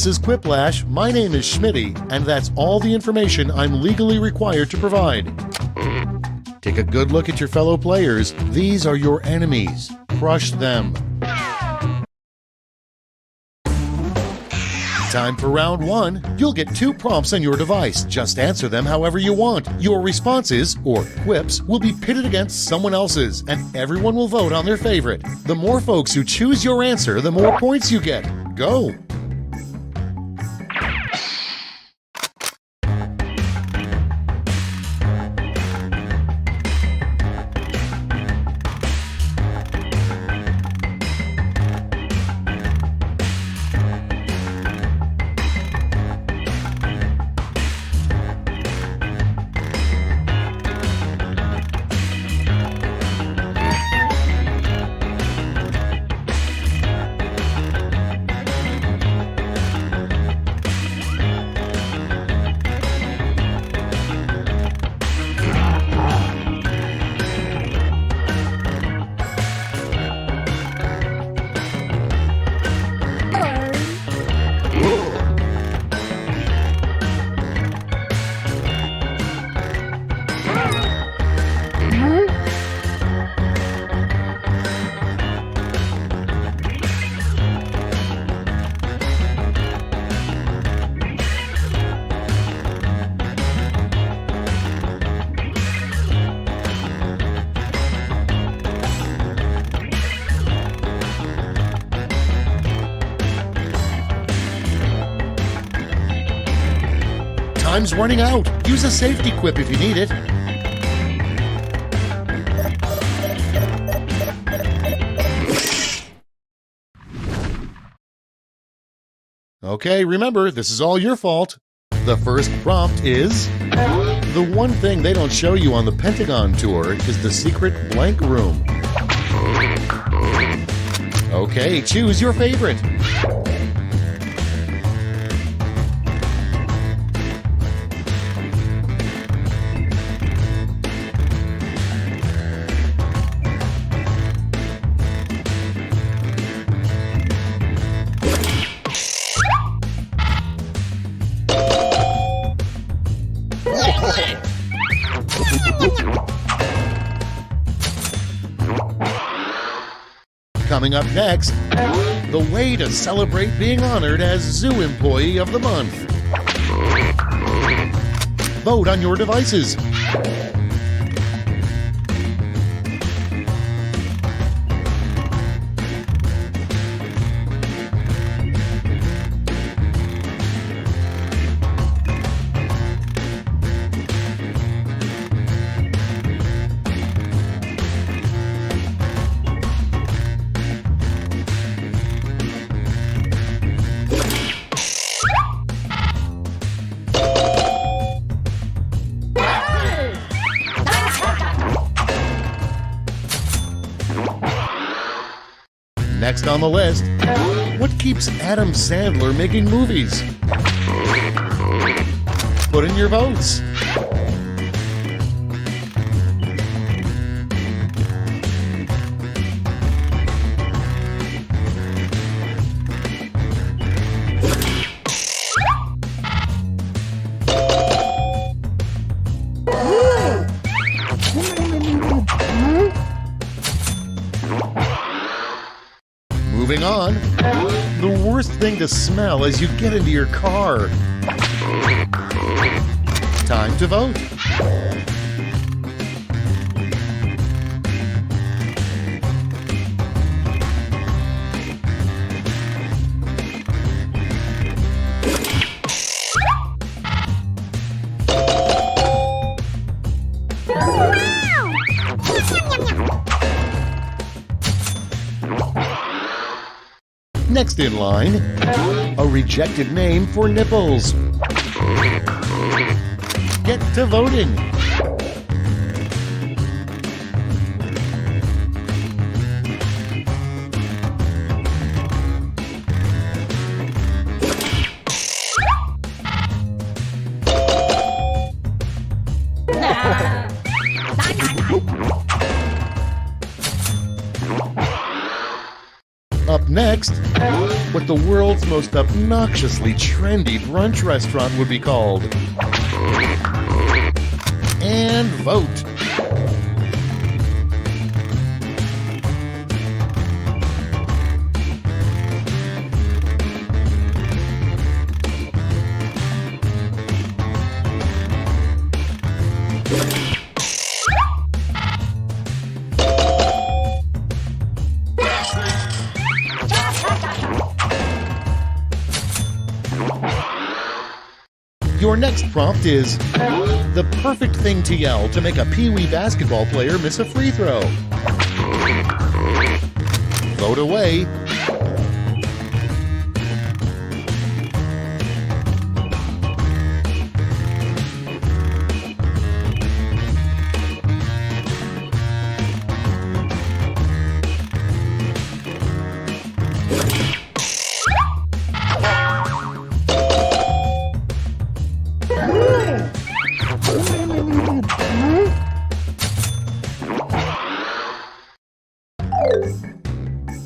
This is Quiplash, my name is Schmitty, and that's all the information I'm legally required to provide. Take a good look at your fellow players. These are your enemies. Crush them. Time for round one. You'll get 2 prompts on your device. Just answer them however you want. Your responses, or quips, will be pitted against someone else's, and everyone will vote on their favorite. The more folks who choose your answer, the more points you get. Go! Time's running out. Use a safety quip if you need it. Okay, remember, this is all your fault. The first prompt is... The one thing they don't show you on the Pentagon tour is the secret blank room. Okay, choose your favorite. Coming up next, the way to celebrate being honored as Zoo Employee of the Month. Vote on your devices. Next on the list, what keeps Adam Sandler making movies? Put in your votes. Moving on, the worst thing to smell as you get into your car. Time to vote. Next in line, a rejected name for nipples. Get to voting. Up Next, what the world's most obnoxiously trendy brunch restaurant would be called. And vote. Your next prompt is the perfect thing to yell to make a Pee-wee basketball player miss a free throw. Vote away.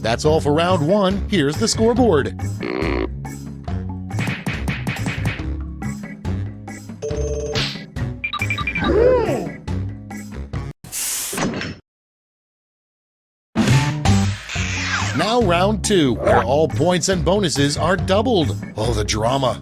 That's all for round one. Here's the scoreboard. Now round two, where all points and bonuses are doubled. Oh, the drama.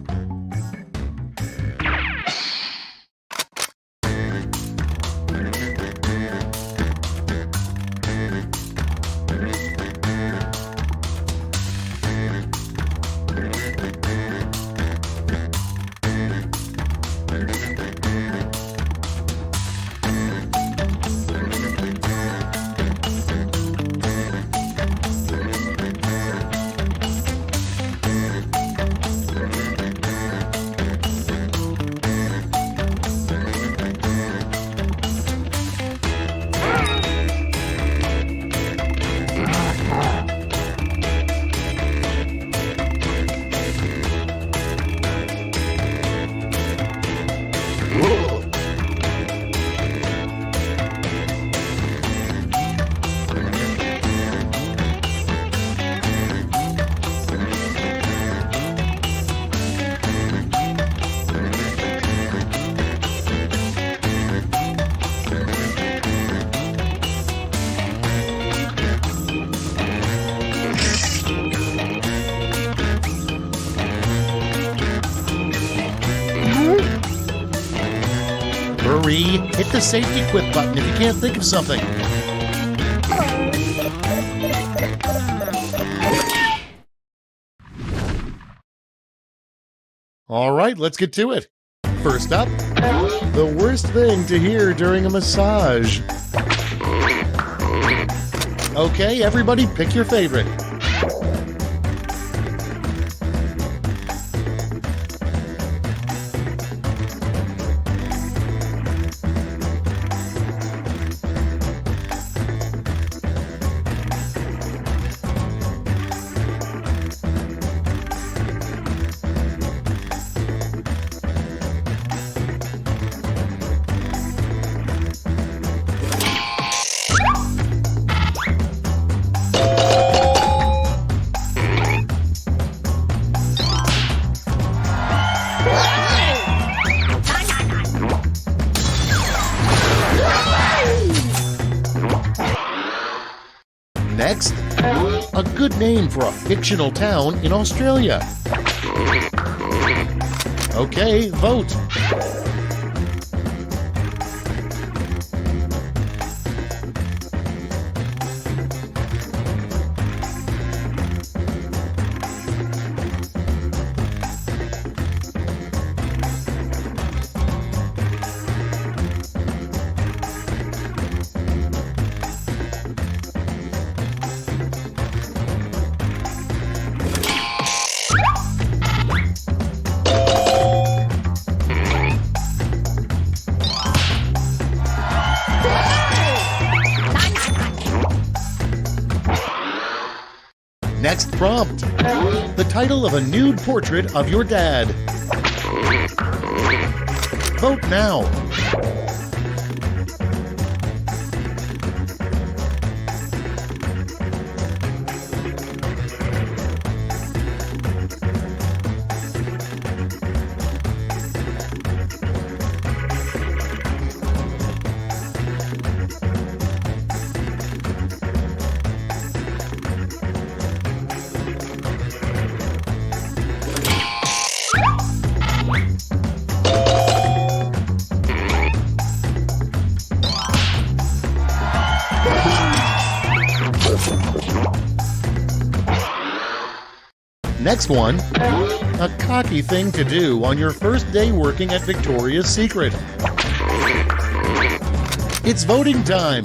Hurry, hit the safety quit button if you can't think of something. All right, let's get to it. First up, the worst thing to hear during a massage. Okay, everybody pick your favorite. Next, a good name for a fictional town in Australia. Okay, vote. Next prompt, the title of a nude portrait of your dad. Vote now. Next one, a cocky thing to do on your first day working at Victoria's Secret. It's voting time.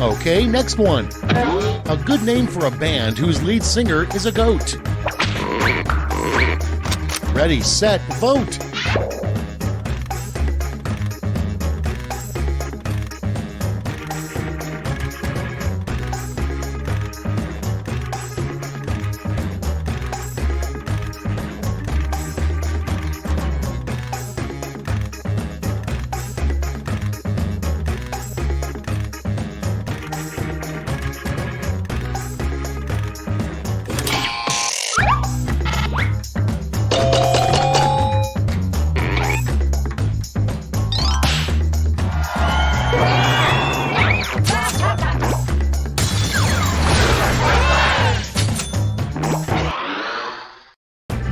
Okay, next one. A good name for a band whose lead singer is a goat. Ready, set, vote!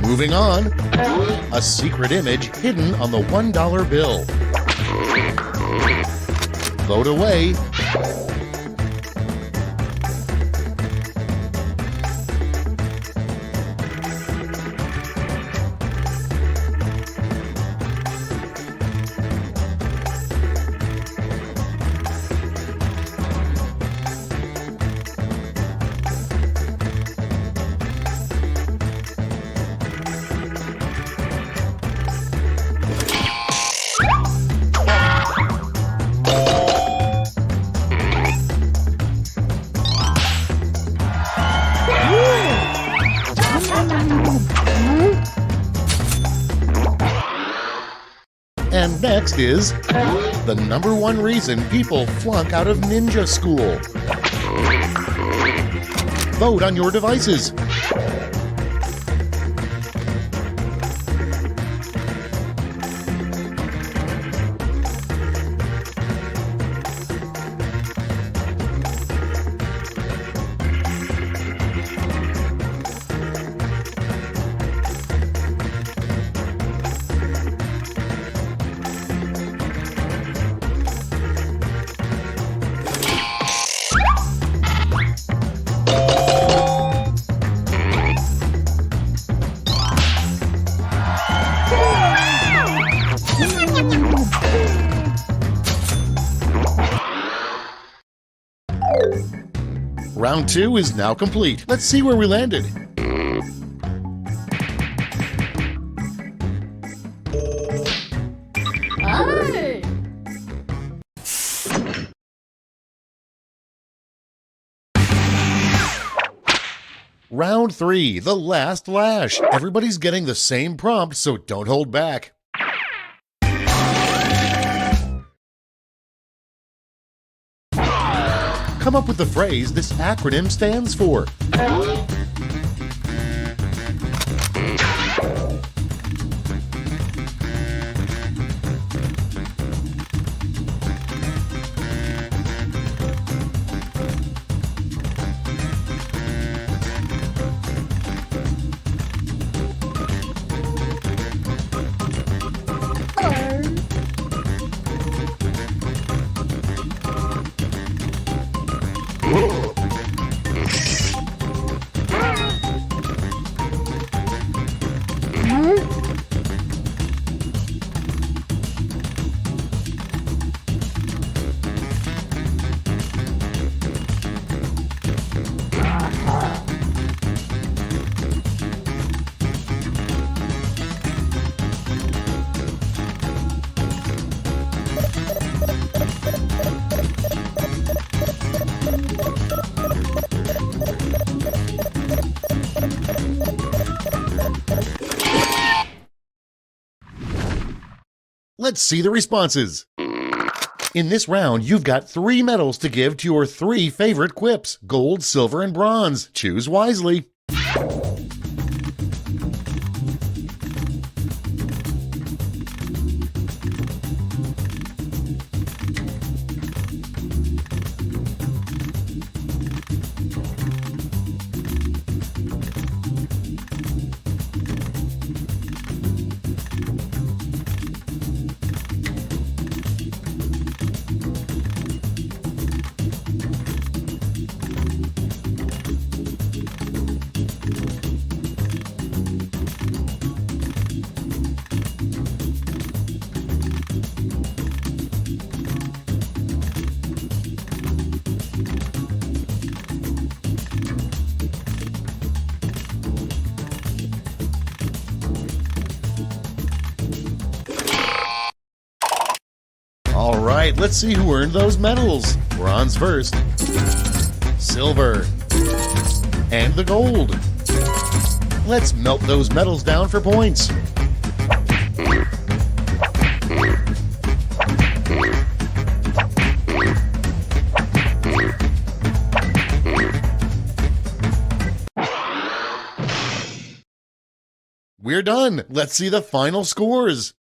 Moving on, a secret image hidden on the $1 bill. Vote away. And next is the #1 reason people flunk out of ninja school. Vote on your devices. Round 2 is now complete. Let's see where we landed. Hey! Round 3, the last lash. Everybody's getting the same prompt, so don't hold back. Come up with the phrase this acronym stands for. Let's see the responses. In this round, you've got 3 medals to give to your 3 favorite quips: gold, silver, and bronze. Choose wisely. All right, let's see who earned those medals. Bronze first, silver, and the gold. Let's melt those medals down for points. We're done. Let's see the final scores.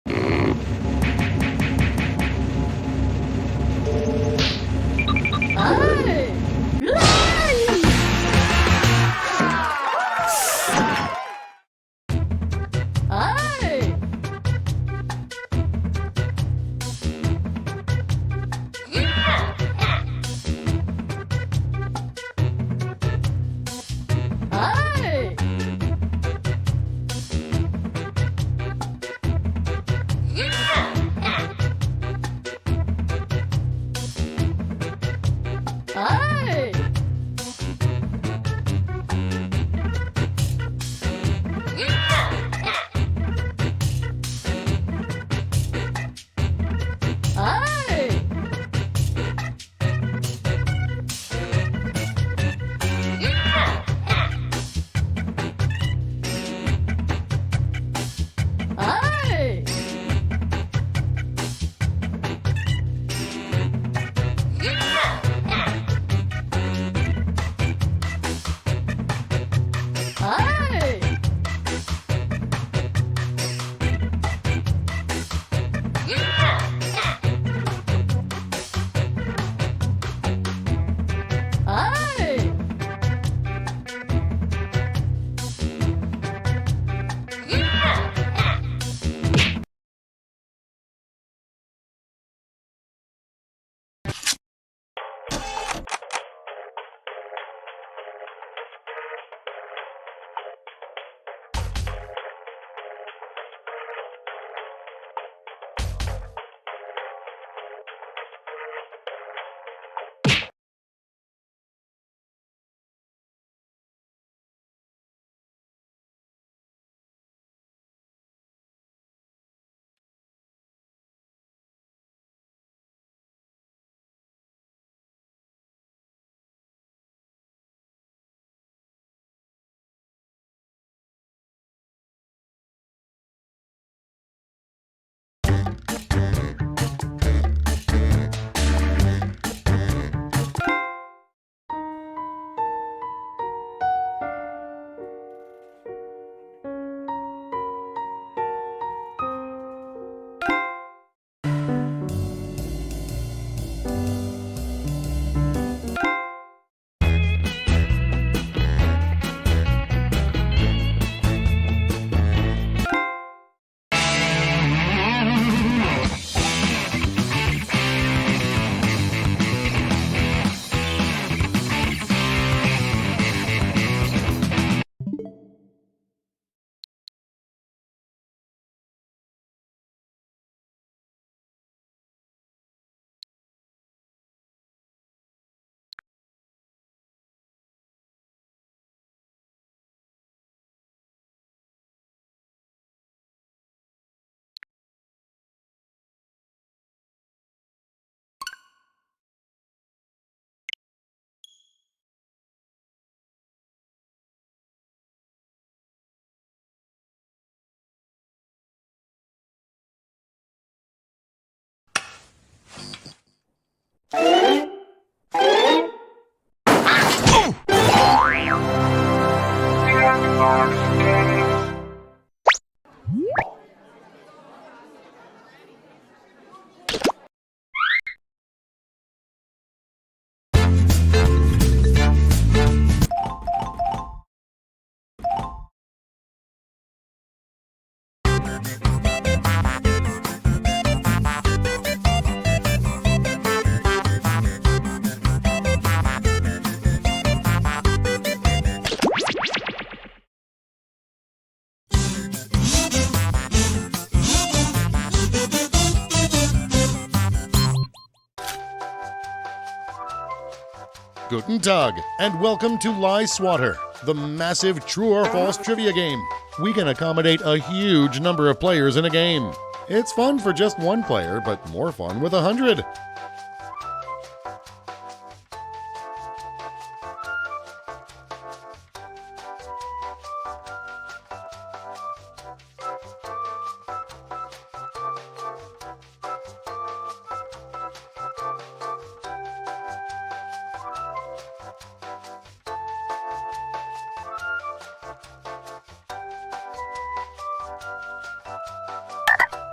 Guten Tag, and welcome to Lie Swatter, the massive true or false trivia game. We can accommodate a huge number of players in a game. It's fun for just one player, but more fun with 100.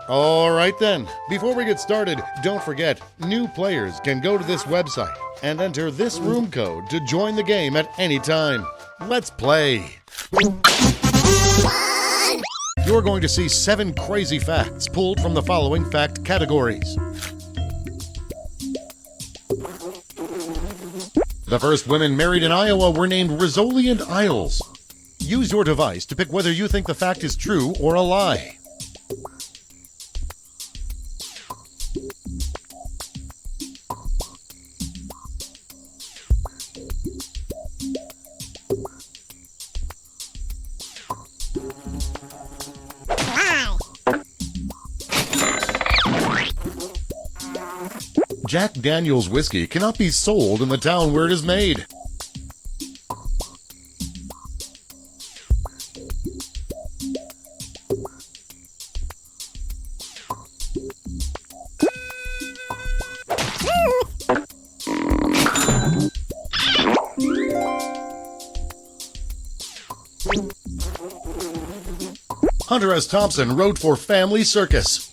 All right then, before we get started, don't forget, new players can go to this website and enter this room code to join the game at any time. Let's play. You're going to see 7 crazy facts pulled from the following fact categories. The first women married in Iowa were named Rizzoli and Isles. Use your device to pick whether you think the fact is true or a lie. Jack Daniel's whiskey cannot be sold in the town where it is made. Hunter S. Thompson wrote for Family Circus.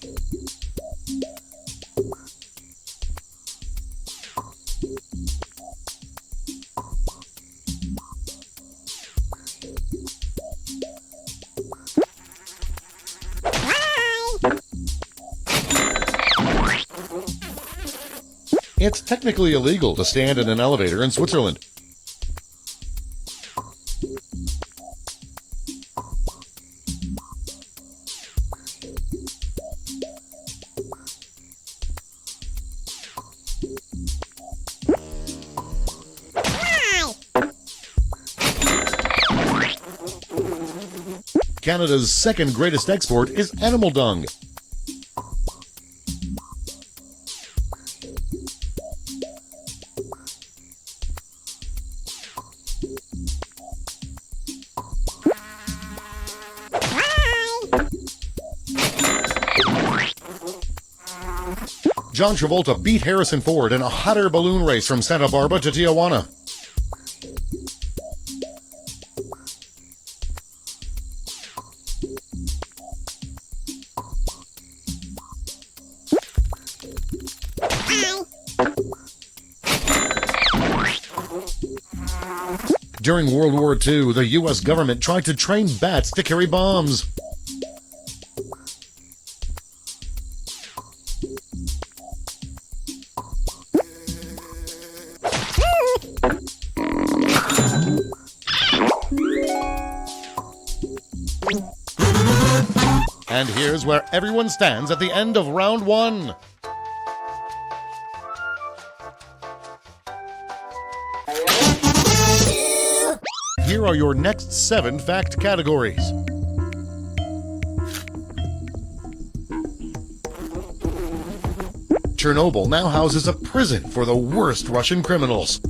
It's technically illegal to stand in an elevator in Switzerland. Canada's second greatest export is animal dung. John Travolta beat Harrison Ford in a hot air balloon race from Santa Barbara to Tijuana. During World War II, the U.S. government tried to train bats to carry bombs. And here's where everyone stands at the end of round 1. Here are your next 7 fact categories. Chernobyl now houses a prison for the worst Russian criminals.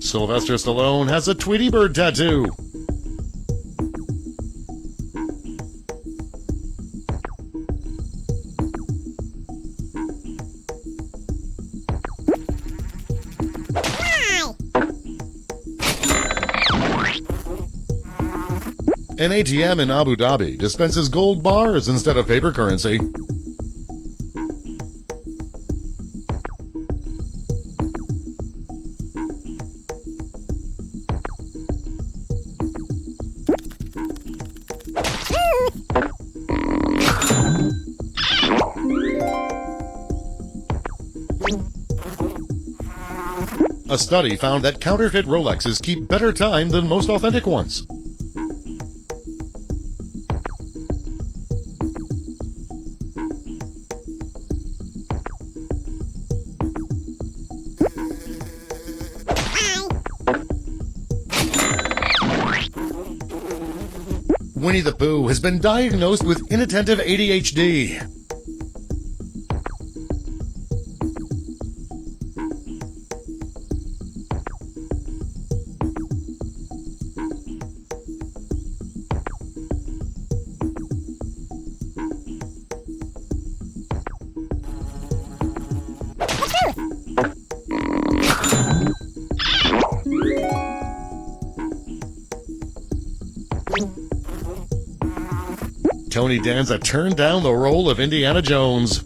Sylvester Stallone has a Tweety Bird tattoo. An ATM in Abu Dhabi dispenses gold bars instead of paper currency. A study found that counterfeit Rolexes keep better time than most authentic ones. Winnie the Pooh has been diagnosed with inattentive ADHD. Tony Danza turned down the role of Indiana Jones.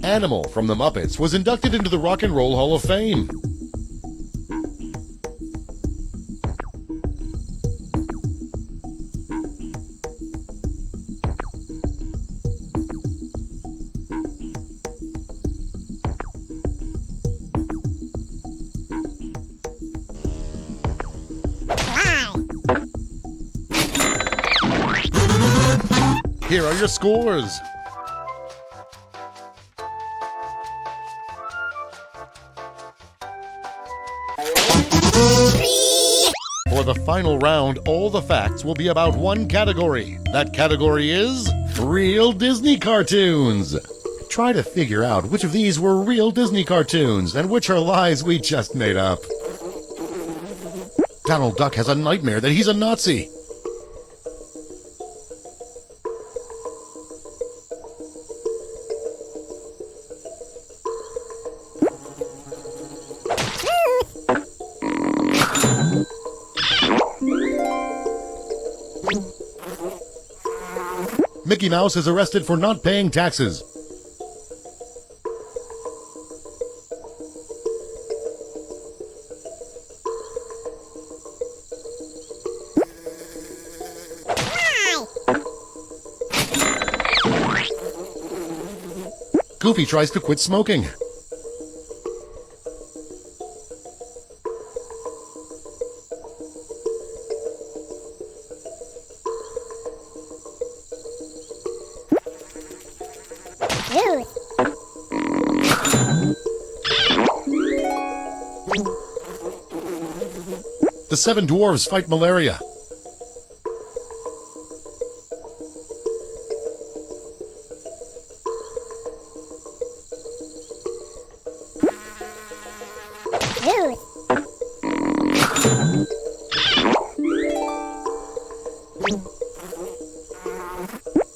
Animal from the Muppets was inducted into the Rock and Roll Hall of Fame. Here are your scores. For the final round, all the facts will be about one category. That category is real Disney cartoons. Try to figure out which of these were real Disney cartoons and which are lies we just made up. Donald Duck has a nightmare that he's a Nazi. Mickey Mouse is arrested for not paying taxes. Goofy tries to quit smoking. The seven dwarves fight malaria.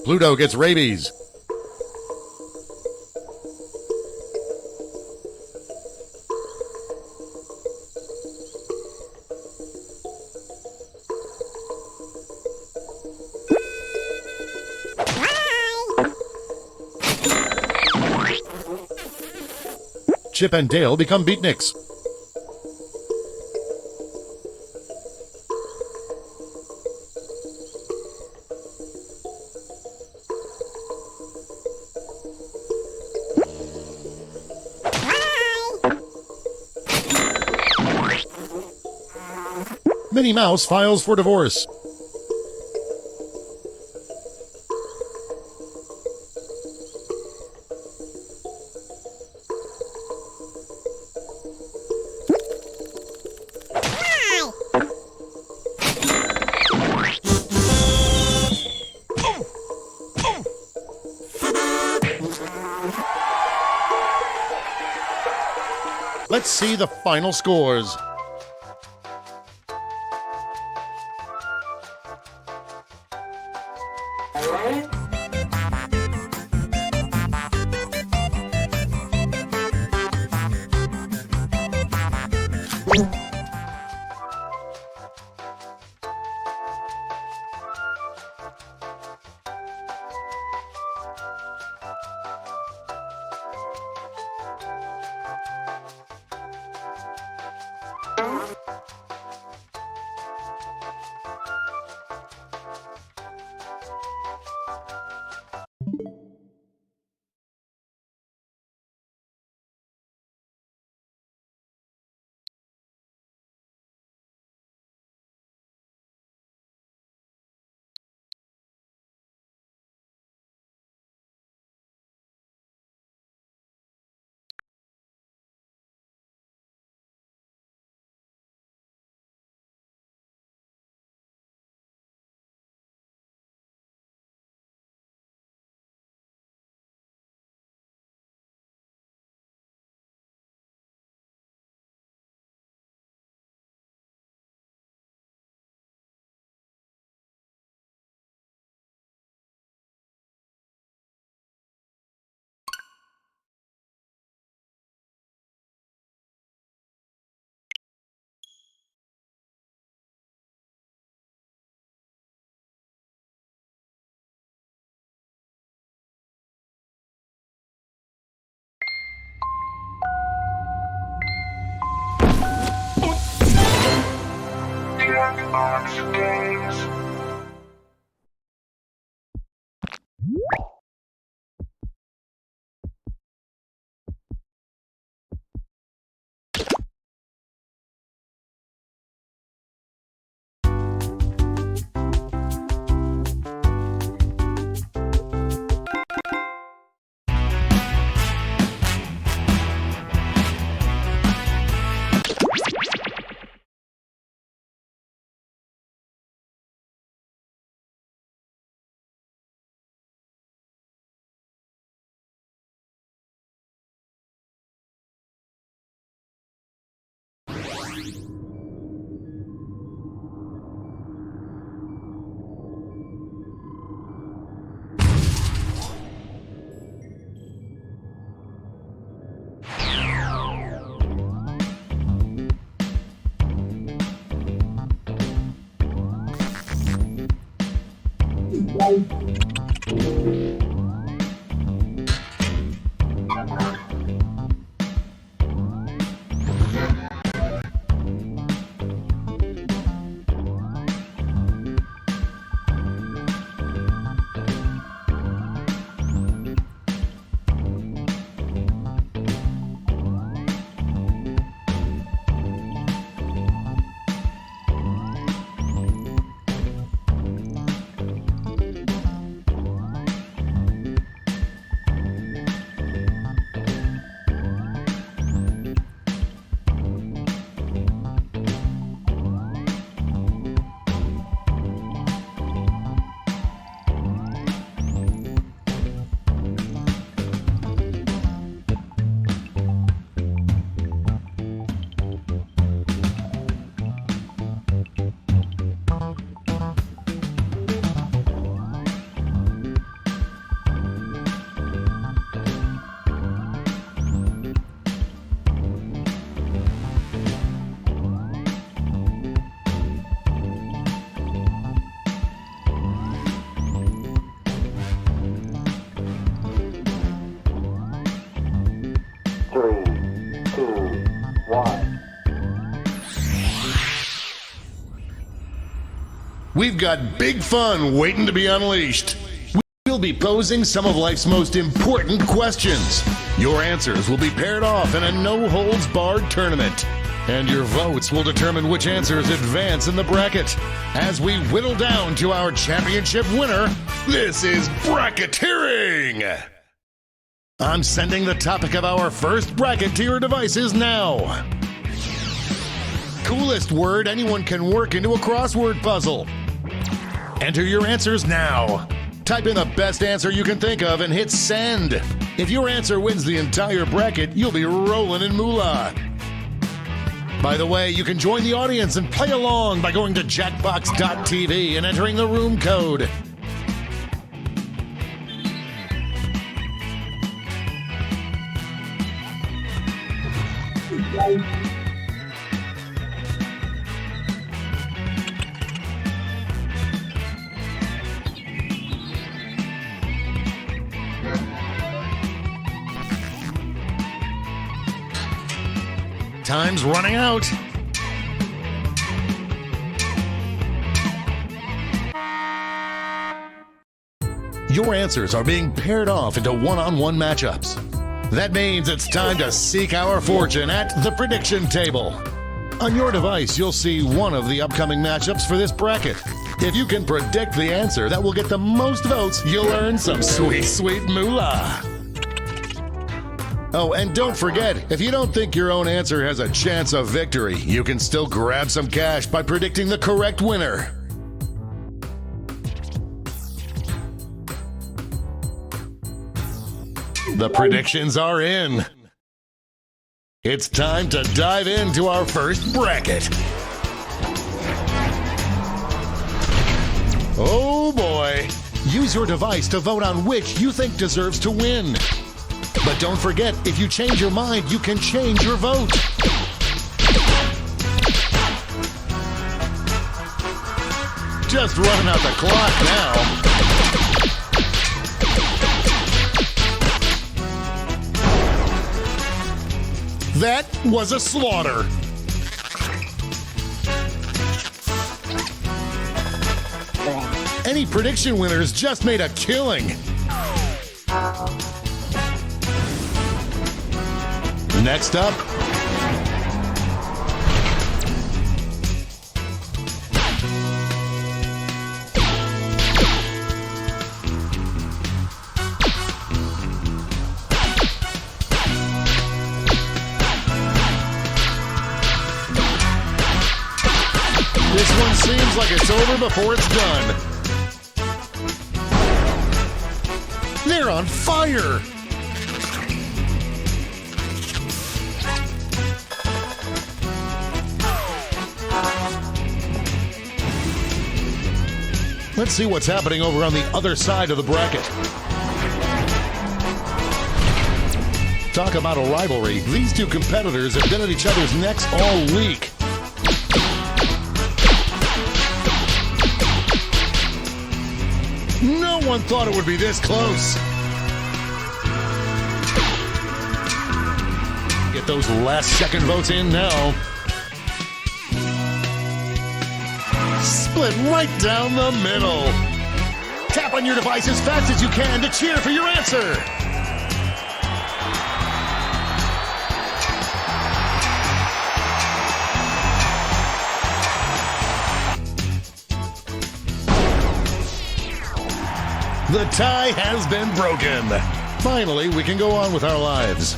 Pluto gets rabies. Chip and Dale become beatniks. Minnie Mouse files for divorce. Let's see the final scores. We've got big fun waiting to be unleashed. We'll be posing some of life's most important questions. Your answers will be paired off in a no-holds-barred tournament. And your votes will determine which answers advance in the bracket. As we whittle down to our championship winner, this is bracketeering! I'm sending the topic of our first bracket to your devices now. Coolest word anyone can work into a crossword puzzle. Enter your answers now. Type in the best answer you can think of and hit send. If your answer wins the entire bracket, you'll be rolling in moolah. By the way, you can join the audience and play along by going to jackbox.tv and entering the room code. Time's running out. Your answers are being paired off into one-on-one matchups. That means it's time to seek our fortune at the prediction table. On your device, you'll see one of the upcoming matchups for this bracket. If you can predict the answer that will get the most votes, you'll earn some sweet, sweet moolah. Oh, and don't forget, if you don't think your own answer has a chance of victory, you can still grab some cash by predicting the correct winner. The predictions are in. It's time to dive into our first bracket. Oh boy! Use your device to vote on which you think deserves to win. But don't forget, if you change your mind, you can change your vote. Just running out the clock now. That was a slaughter. Any prediction winners just made a killing. Next up, this one seems like it's over before it's done. They're on fire! Let's see what's happening over on the other side of the bracket. Talk about a rivalry. These two competitors have been at each other's necks all week. No one thought it would be this close. Get those last-second votes in now. Split right down the middle. Tap on your device as fast as you can to cheer for your answer. The tie has been broken. Finally, we can go on with our lives.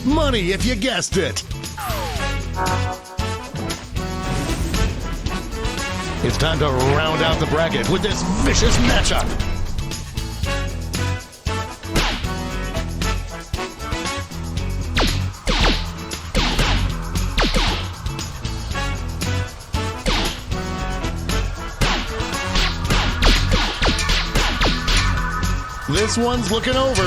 Money if you guessed it. It's time to round out the bracket with this vicious matchup. This one's looking over.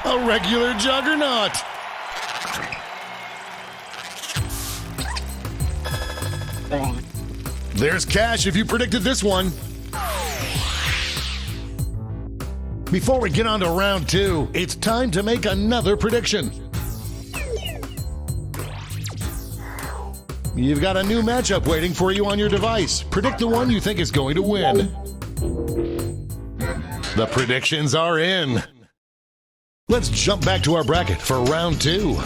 A regular juggernaut. There's cash if you predicted this one. Before we get on to round two, it's time to make another prediction. You've got a new matchup waiting for you on your device. Predict the one you think is going to win. The predictions are in. Let's jump back to our bracket for round two.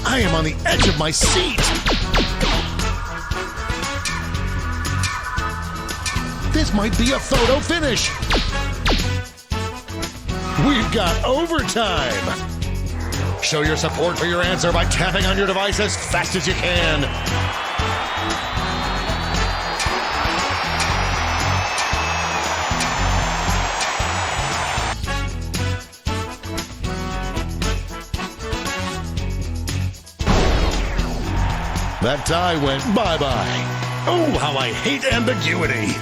I am on the edge of my seat. This might be a photo finish. We've got overtime. Show your support for your answer by tapping on your device as fast as you can. That tie went bye-bye. Oh, how I hate ambiguity.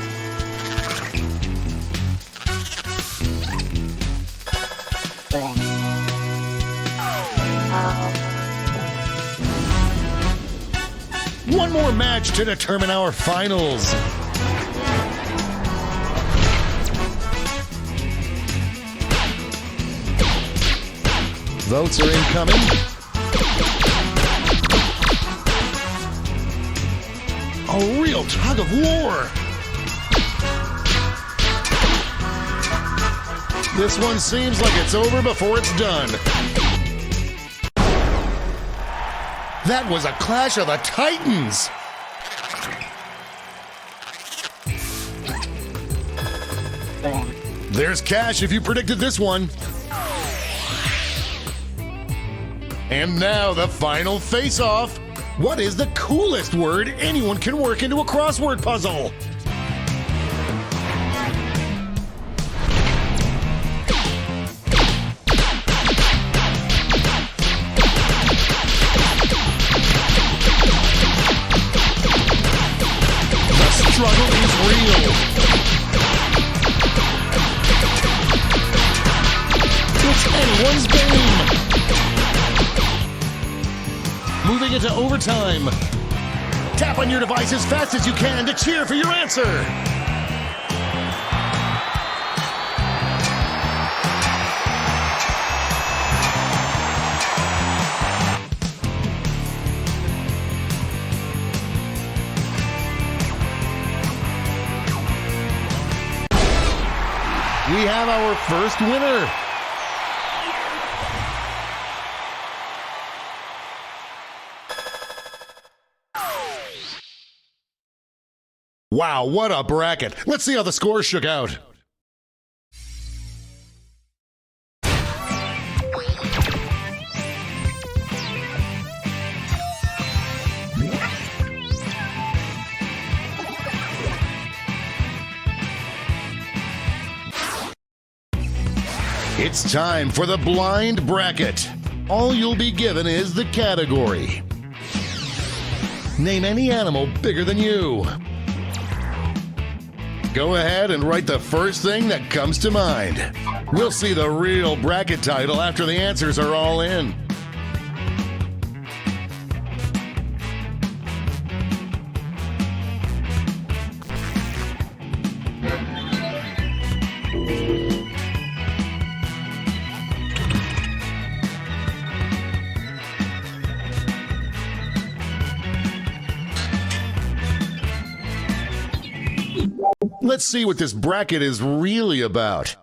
One more match to determine our finals. Votes are incoming. A real tug of war. This one seems like it's over before it's done. That was a clash of the Titans. There's cash if you predicted this one. And now the final face-off. What is the coolest word anyone can work into a crossword puzzle? The struggle is real. It's anyone's game. Moving into overtime. Tap on your device as fast as you can to cheer for your answer. We have our first winner. Wow, what a bracket. Let's see how the scores shook out. It's time for the blind bracket. All you'll be given is the category. Name any animal bigger than you. Go ahead and write the first thing that comes to mind. We'll see the real bracket title after the answers are all in. Let's see what this bracket is really about.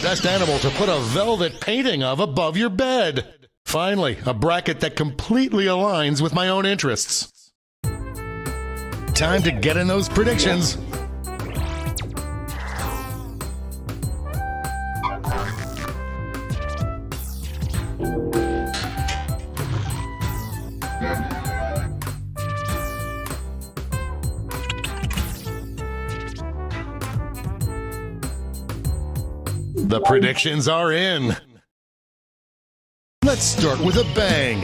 Best animal to put a velvet painting of above your bed. Finally, a bracket that completely aligns with my own interests. Time to get in those predictions. The predictions are in. Let's start with a bang.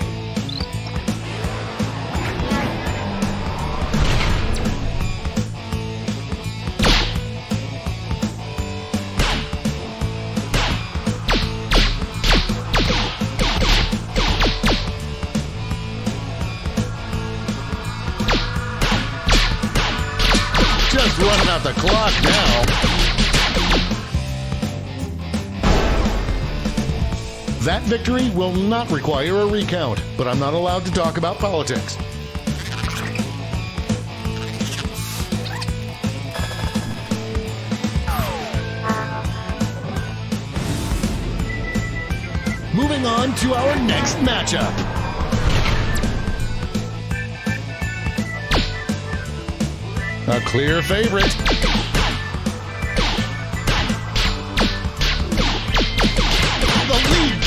Just running out the clock now. That victory will not require a recount, but I'm not allowed to talk about politics. Moving on to our next matchup. A clear favorite.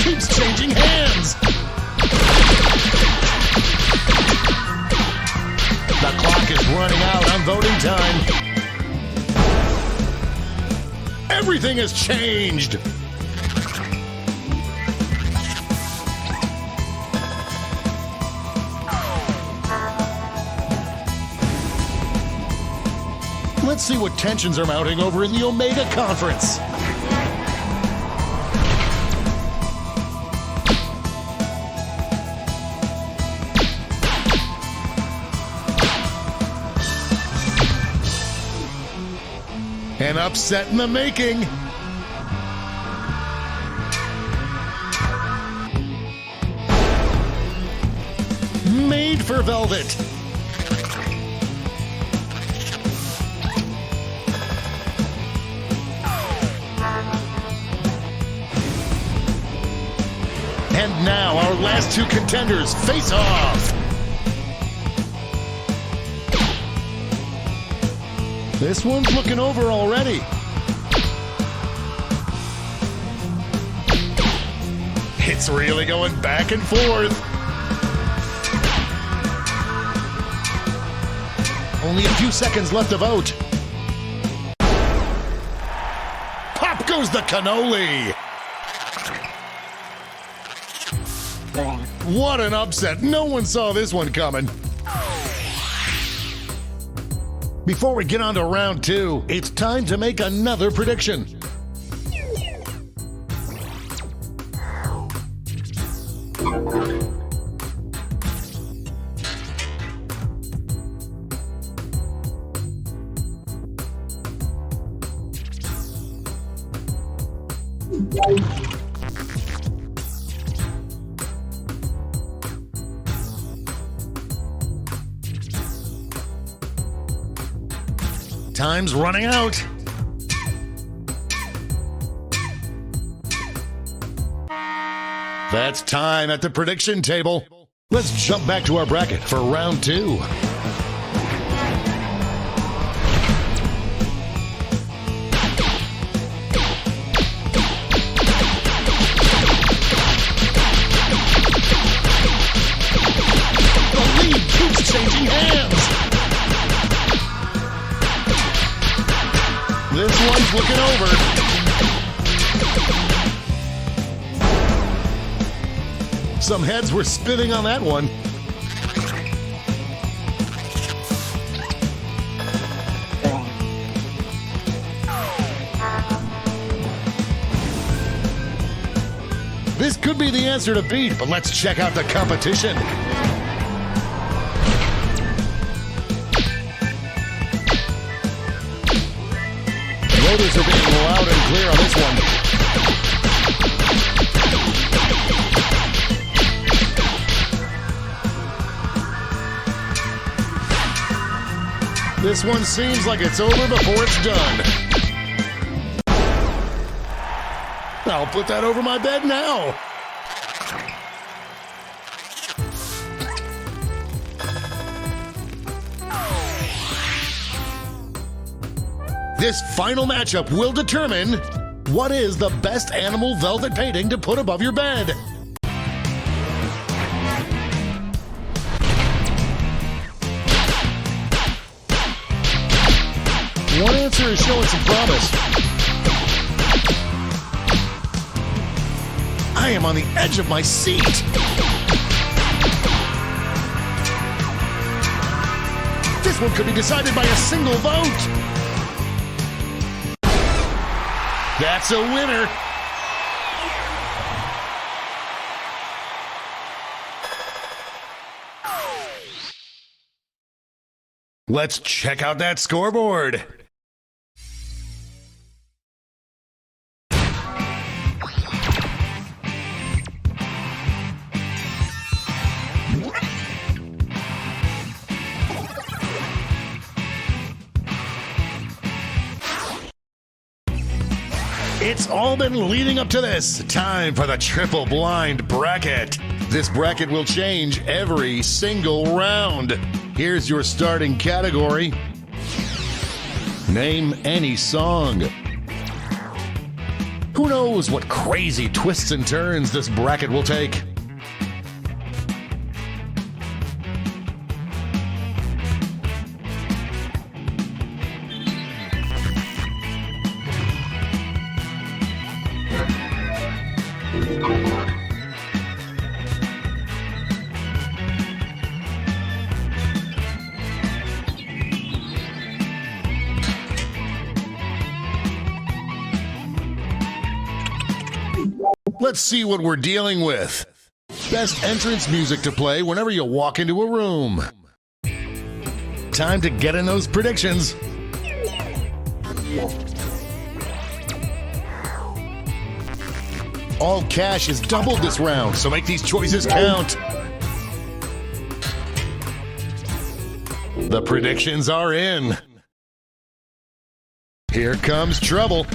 Keeps changing hands. The clock is running out on voting time. Everything has changed. Let's see what tensions are mounting over in the Omega Conference. An upset in the making. Made for velvet. And now our last two contenders face off. This one's looking over already. It's really going back and forth. Only a few seconds left to vote. Pop goes the cannoli. What an upset. No one saw this one coming. Before we get on to round two, it's time to make another prediction. Time's running out. That's time at the prediction table. Let's jump back to our bracket for round two. The lead keeps changing hands. This one's looking over. Some heads were spinning on that one. should be the answer to beat, but let's check out the competition. Motors are being loud and clear on this one. This one seems like it's over before it's done. I'll put that over my bed now. This final matchup will determine what is the best animal velvet painting to put above your bed. One answer is showing some promise. I am on the edge of my seat. This one could be decided by a single vote. That's a winner. Let's check out that scoreboard. It's all been leading up to this. Time for the triple blind bracket. This bracket will change every single round. Here's your starting category. Name any song. Who knows what crazy twists and turns this bracket will take? Let's see what we're dealing with. Best entrance music to play whenever you walk into a room. Time to get in those predictions. All cash is doubled this round, so make these choices count. The predictions are in. Here comes trouble.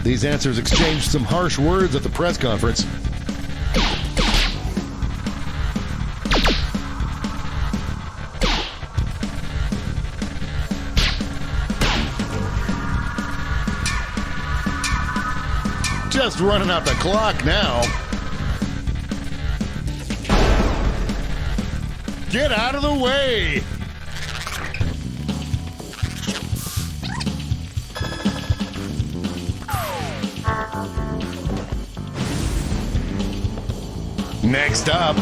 These answers exchanged some harsh words at the press conference. Just running out the clock now. Get out of the way! Next up,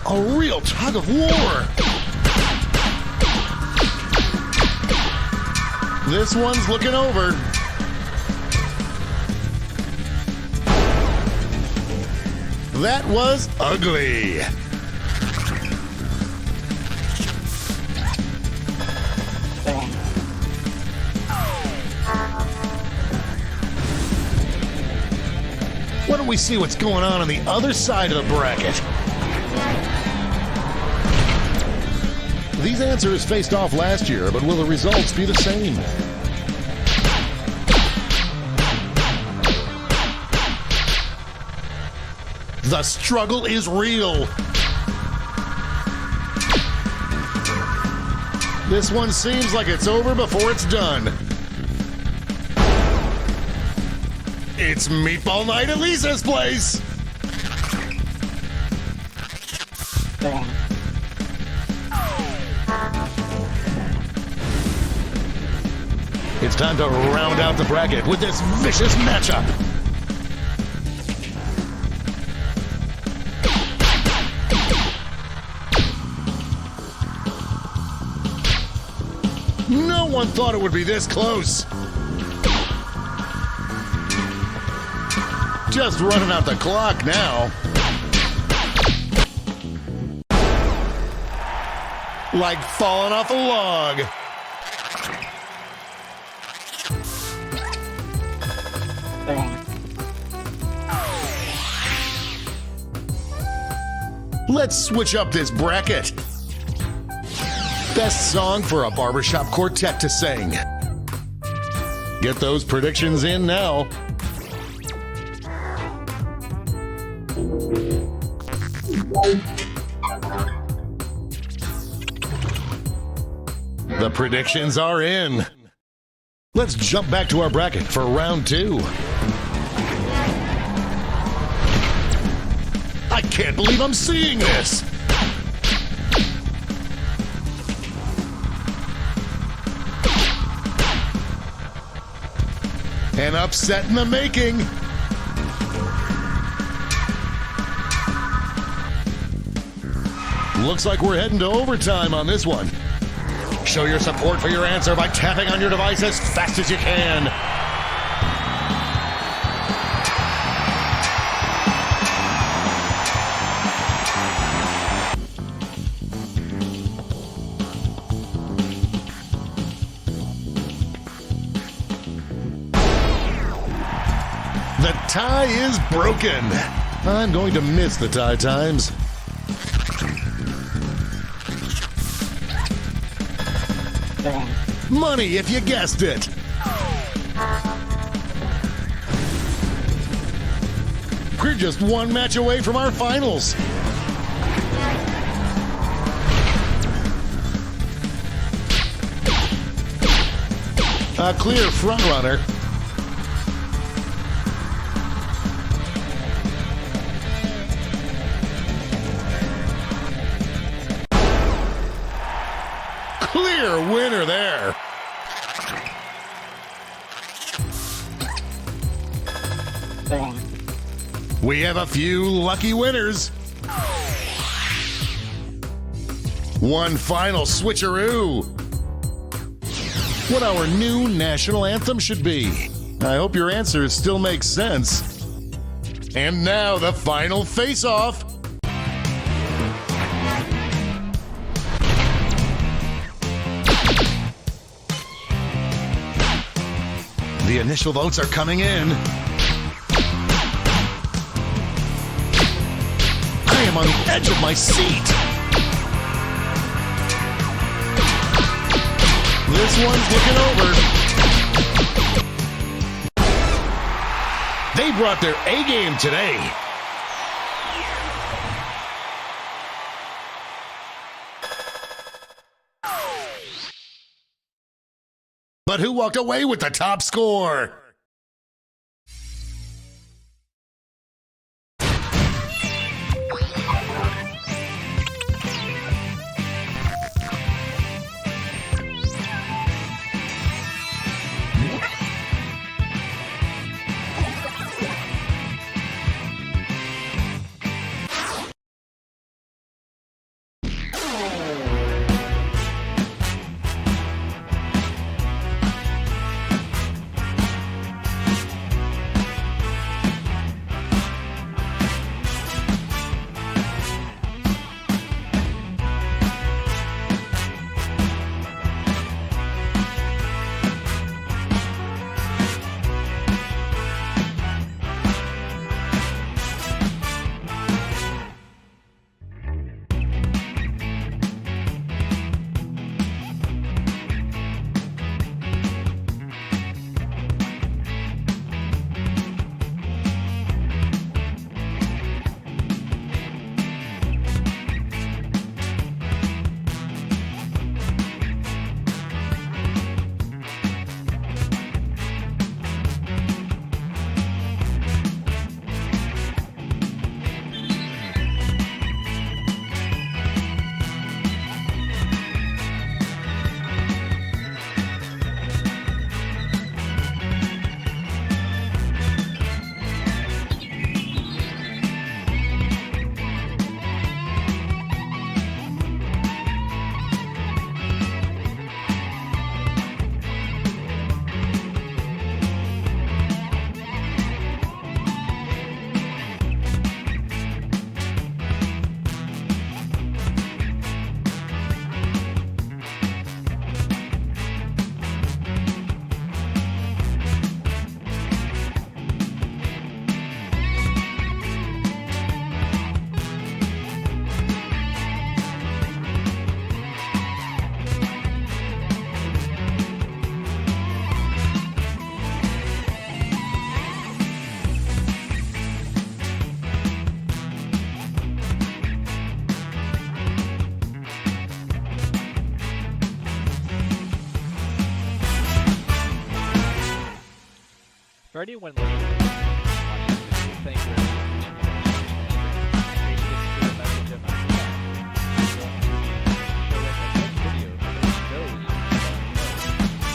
a real tug of war. This one's looking over. That was ugly. Why don't we see what's going on the other side of the bracket? These answers faced off last year, but will the results be the same? The struggle is real. This one seems like it's over before it's done. It's Meatball Night at Lisa's place! It's time to round out the bracket with this vicious matchup. one thought it would be this close. Just running out the clock now. Like falling off a log. Let's switch up this bracket. Best song for a barbershop quartet to sing. Get those predictions in now. The predictions are in. Let's jump back to our bracket for round 2. I can't believe I'm seeing this! An upset in the making. Looks like we're heading to overtime on this one. Show your support for your answer by tapping on your device as fast as you can. The tie is broken. I'm going to miss the tie times. Money if you guessed it. We're just one match away from our finals. A clear frontrunner. Clear winner there. We have a few lucky winners. One final switcheroo. What our new national anthem should be. I hope your answers still make sense. And now the final face-off. The initial votes are coming in. I am on the edge of my seat. This one's looking over. They brought their A game today. But who walked away with the top score? For anyone listening, watching this video, thank you everyone for tuning in to the stream. In case you didn't see the message in my chat, I'm going to be showing a quick video for those who knows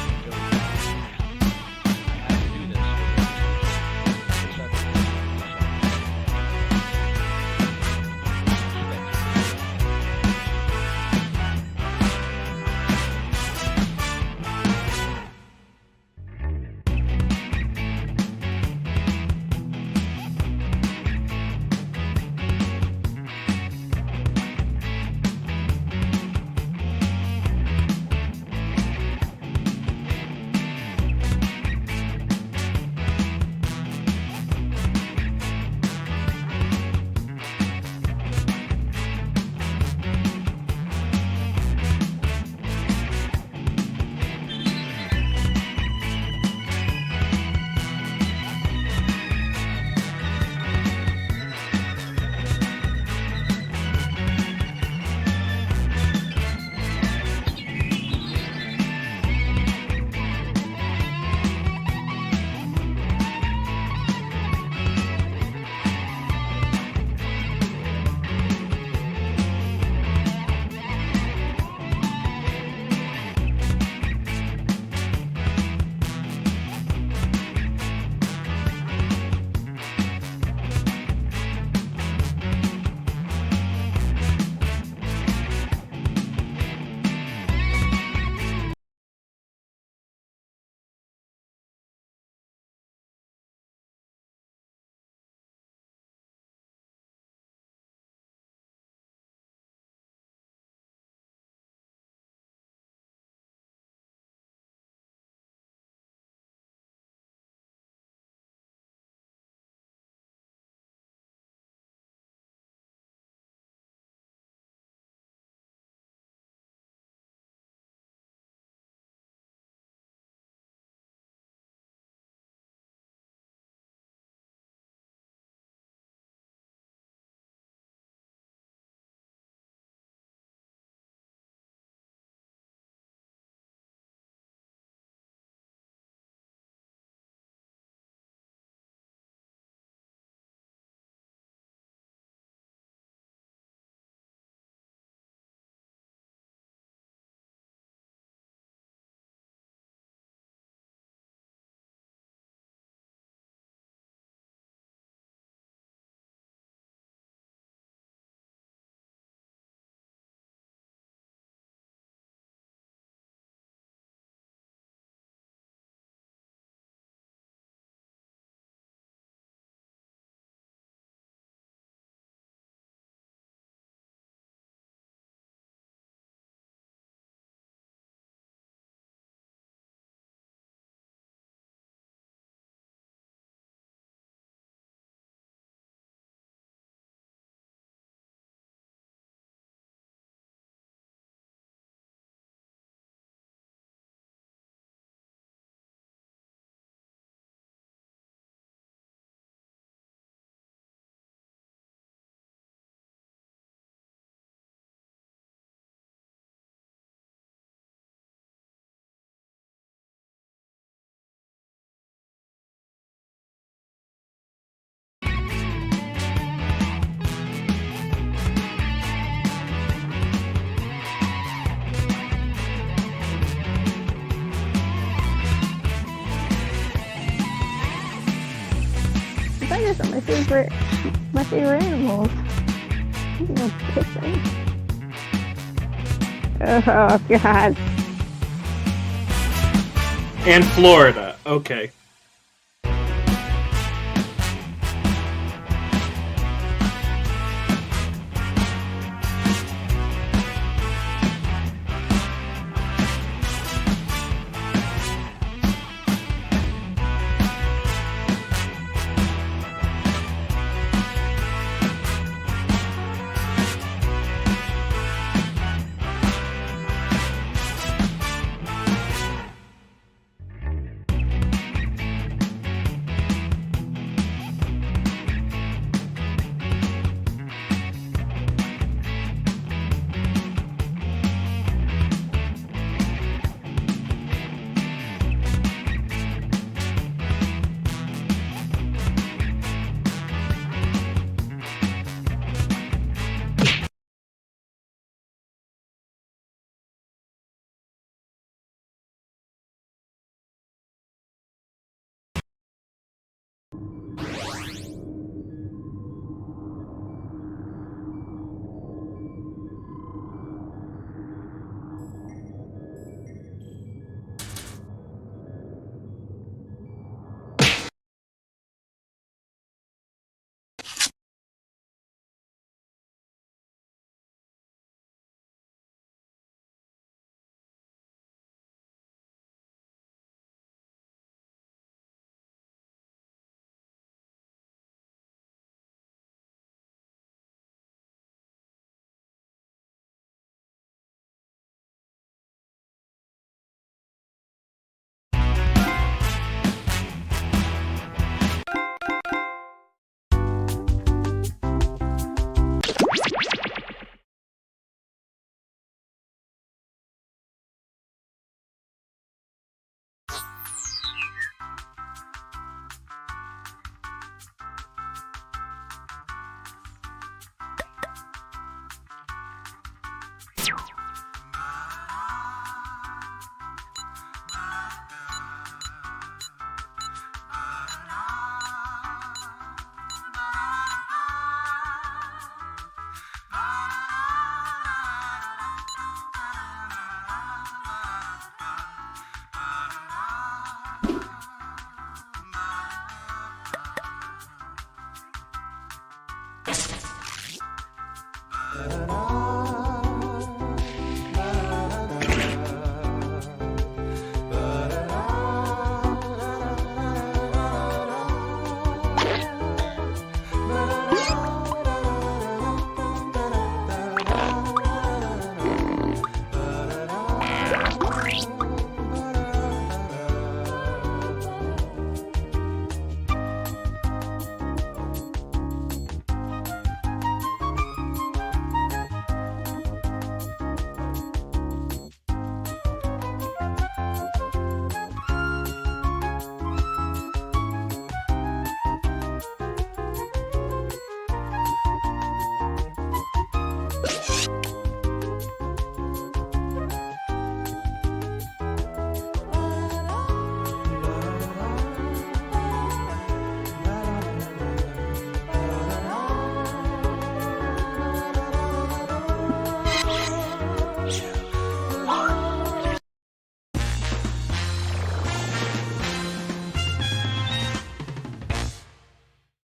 who don't know. I have to do this for Tigers are my favorite animals. You know, pissing. Oh God. And Florida. Okay.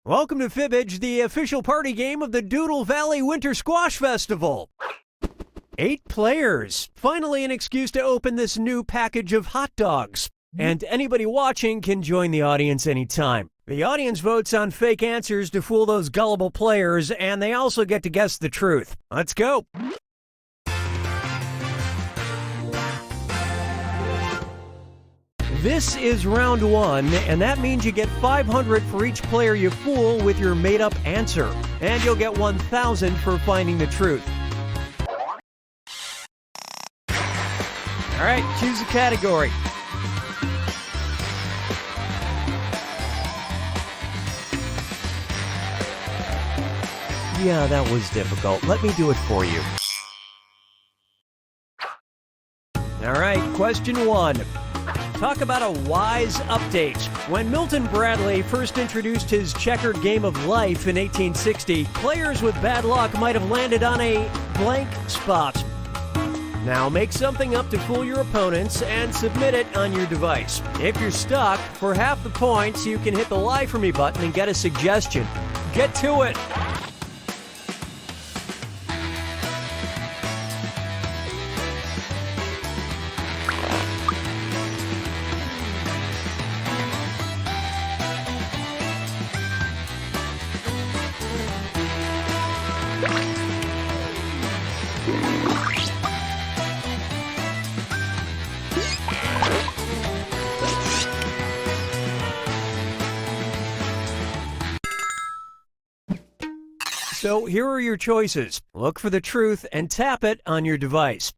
Welcome to Fibbage, the official party game of the Doodle Valley Winter Squash Festival. 8 players. Finally an excuse to open this new package of hot dogs. And anybody watching can join the audience anytime. The audience votes on fake answers to fool those gullible players, and they also get to guess the truth. Let's go. This is round 1, and that means you get 500 for each player you fool with your made-up answer. And you'll get 1,000 for finding the truth. All right, choose a category. Yeah, that was difficult. Let me do it for you. All right, question 1. Talk about a wise update. When Milton Bradley first introduced his checkered game of life in 1860, players with bad luck might have landed on a blank spot. Now make something up to fool your opponents and submit it on your device. If you're stuck, for half the points, you can hit the Lie For Me button and get a suggestion. Get to it! So here are your choices. Look for the truth and tap it on your device.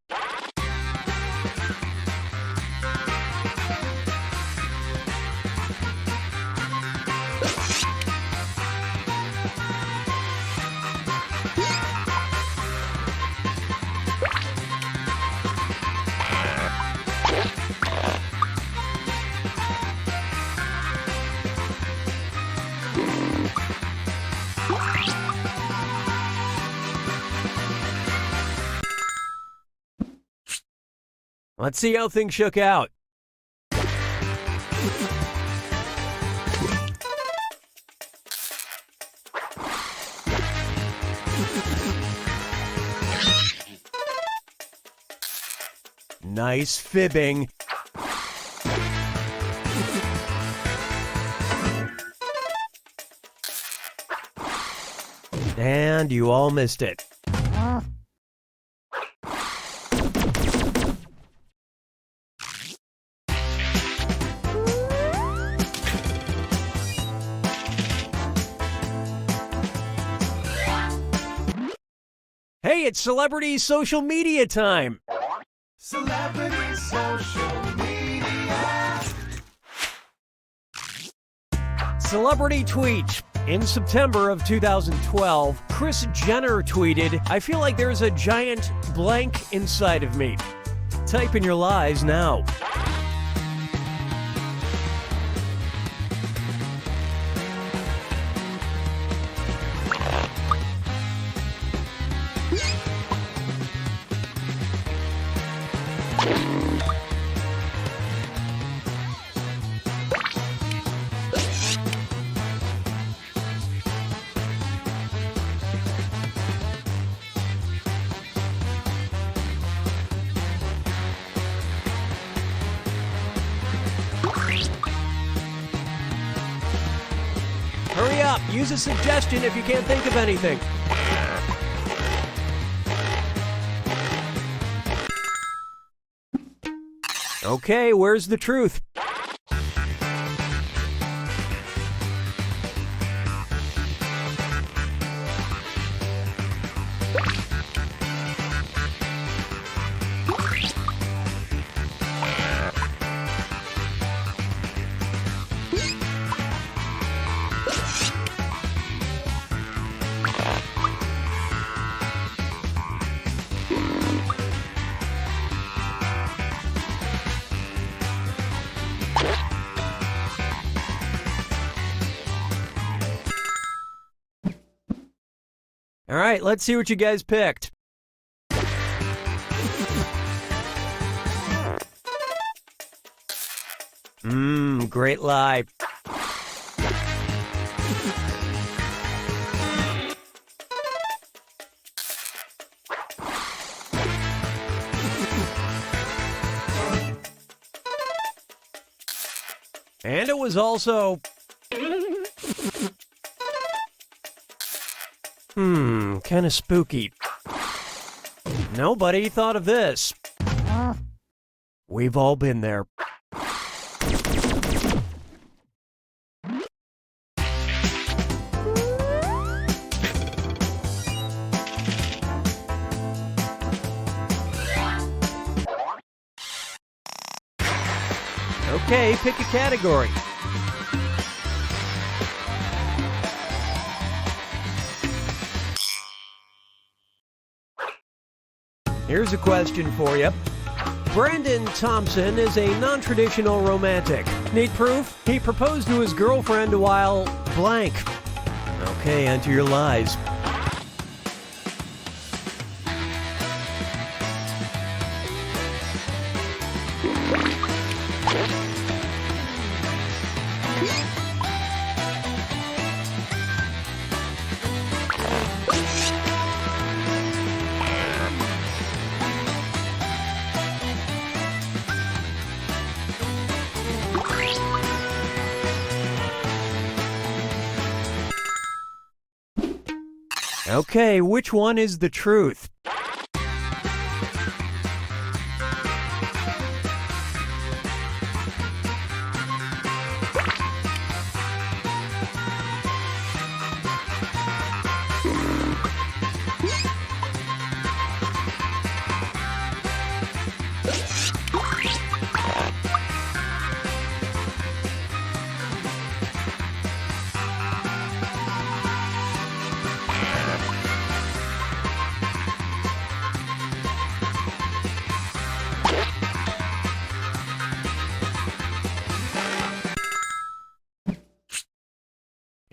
Let's see how things shook out. Nice fibbing. And you all missed it. Hey, it's celebrity social media time. Celebrity social media. Celebrity tweet. In September of 2012, Kris Jenner tweeted, "I feel like there's a giant blank inside of me." Type in your lies now. up. Use a suggestion if you can't think of anything. Okay, where's the truth? All right, let's see what you guys picked. Great lie. And it was also... kind of spooky. Nobody thought of this. We've all been there. Okay, pick a category. Here's a question for you. Brandon Thompson is a non-traditional romantic. Need proof? He proposed to his girlfriend while blank. Okay, enter your lies. Okay, which one is the truth?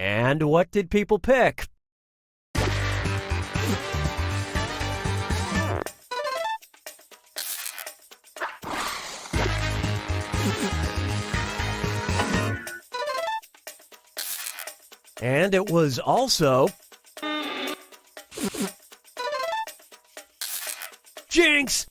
And what did people pick? And it was also... Jinx!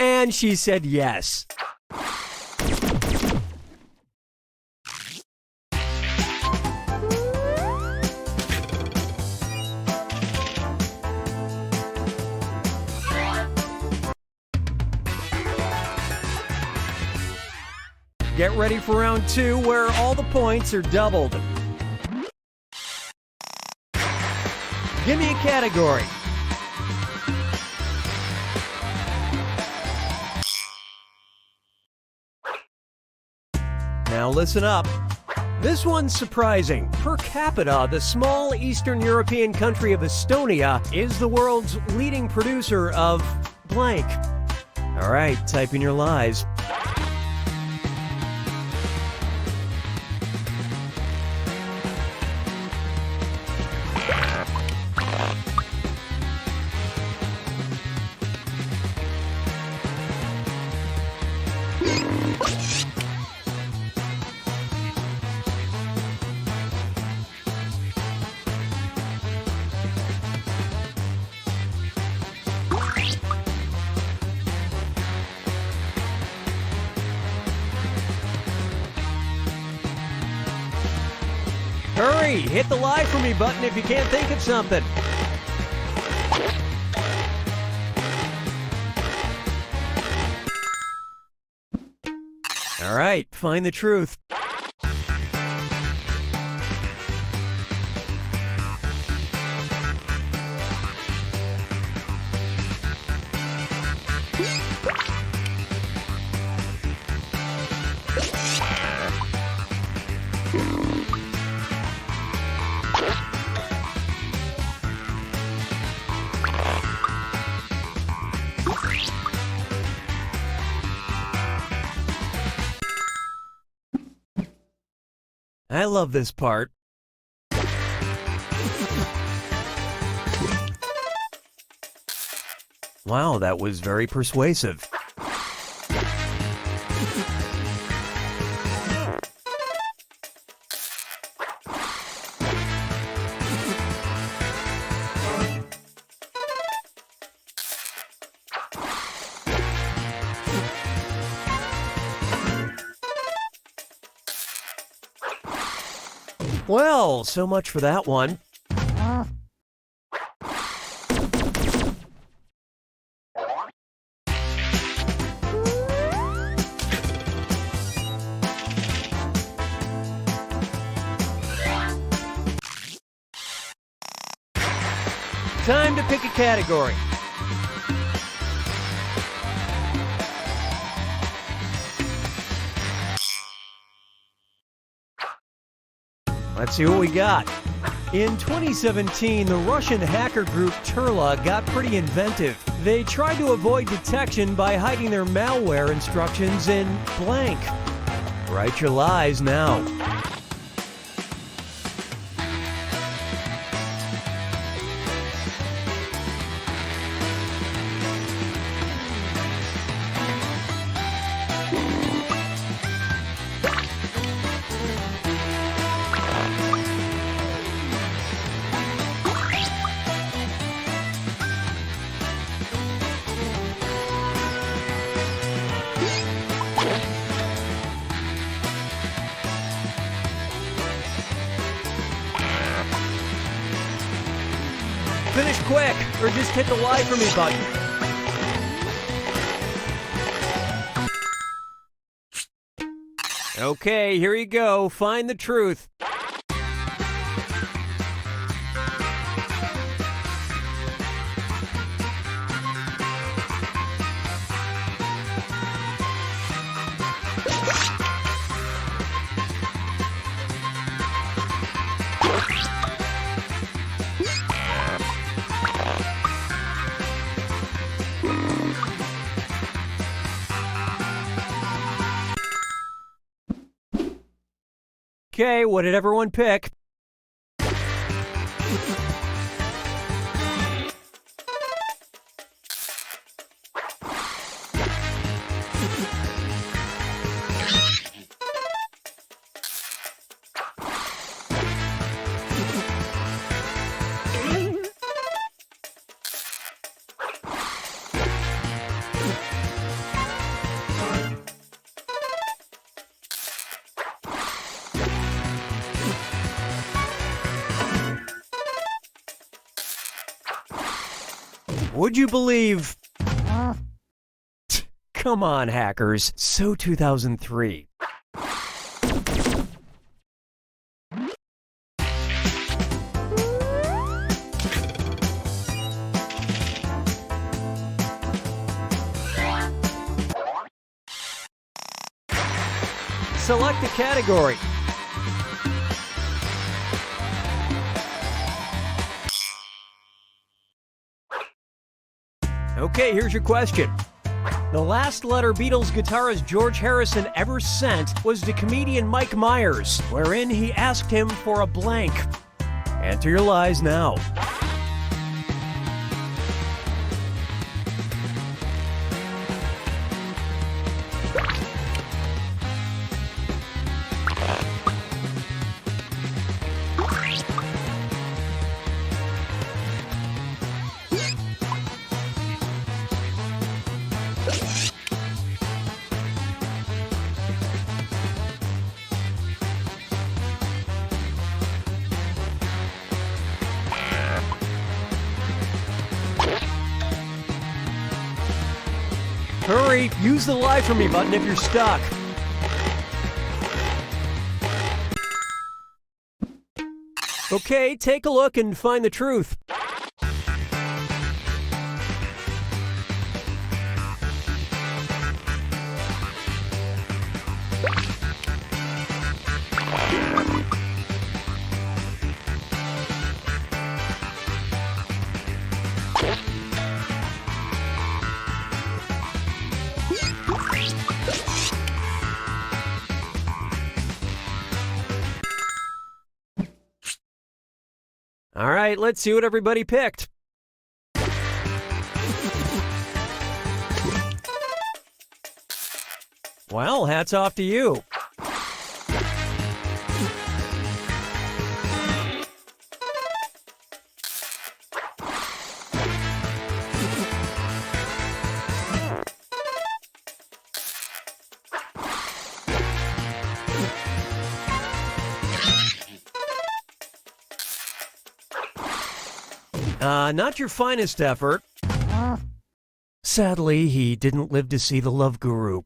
And she said yes. Get ready for round 2, where all the points are doubled. Give me a category. Now listen up. This one's surprising. Per capita, the small Eastern European country of Estonia is the world's leading producer of blank. All right, type in your lies. Hurry, hit the Lie for Me button if you can't think of something. All right, find the truth. I love this part. Wow, that was very persuasive. Well, so much for that one. Time to pick a category. Let's see what we got. In 2017, the Russian hacker group Turla got pretty inventive. They tried to avoid detection by hiding their malware instructions in blank. Write your lies now. Finish quick, or just hit the Lie for Me button. Okay, here you go. Find the truth. Okay, what did everyone pick? Would you believe? Come on, hackers. So 2003. Select a category. Okay, here's your question. The last letter Beatles guitarist George Harrison ever sent was to comedian Mike Myers, wherein he asked him for a blank. Enter your lies now. everybody. Use the Lie For Me button if you're stuck. Okay, take a look and find the truth. All right, let's see what everybody picked. Well, hats off to you. Not your finest effort. Sadly, he didn't live to see the Love Guru.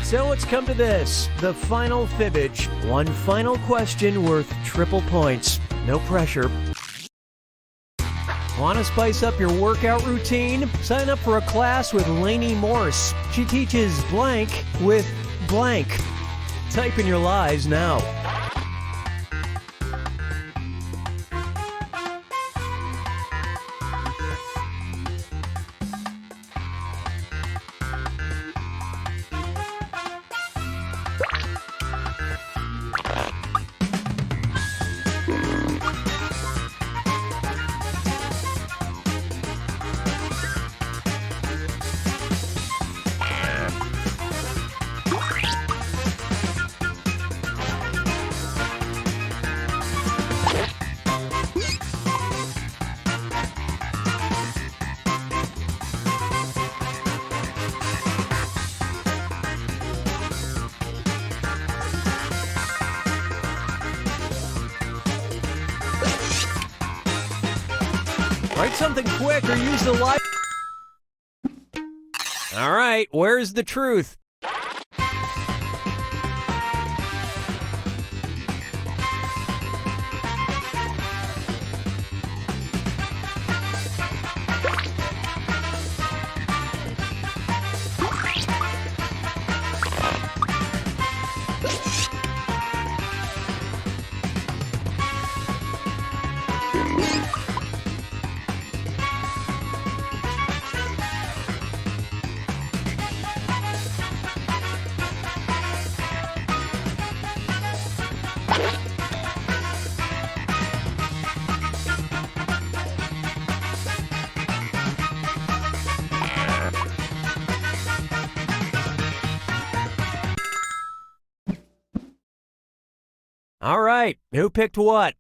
So it's come to this, the final fibbage. One final question worth triple points. No pressure. Want to spice up your workout routine? Sign up for a class with Lainey Morse. She teaches blank with blank. Type in your lies now. Write something quick or use the lie. All right, where's the truth? All right, who picked what?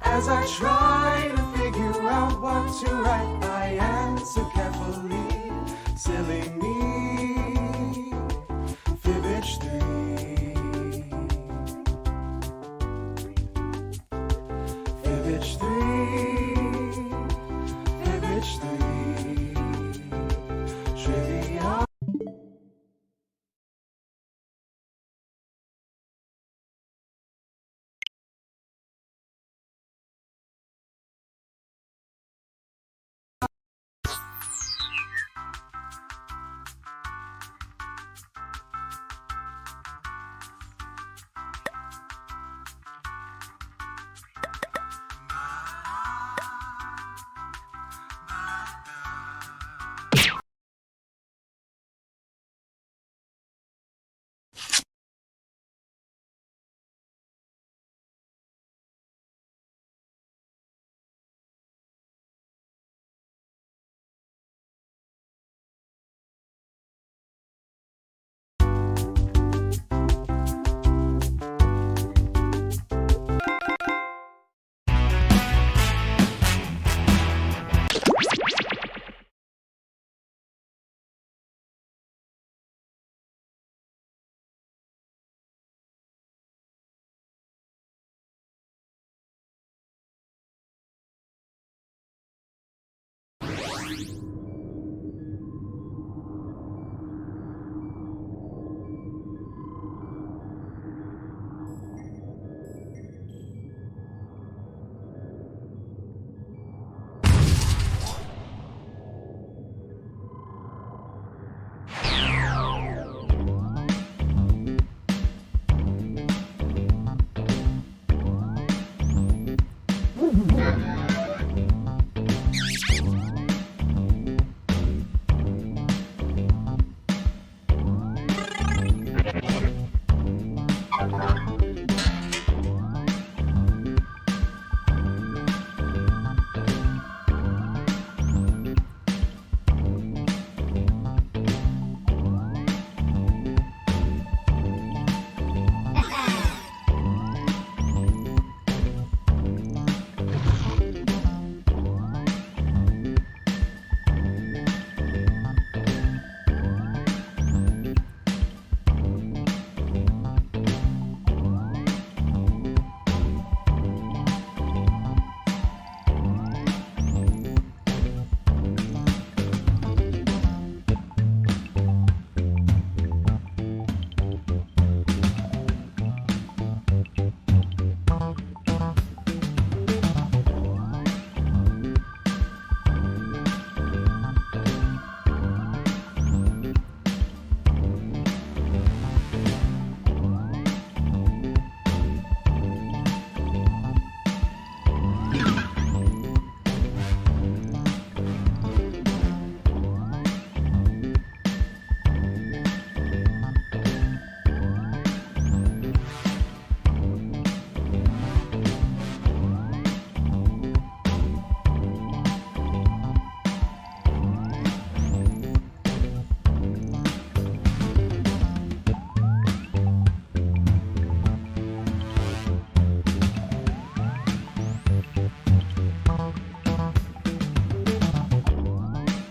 As I try to figure out what to write, I answer carefully. Silly me, fibbage 3.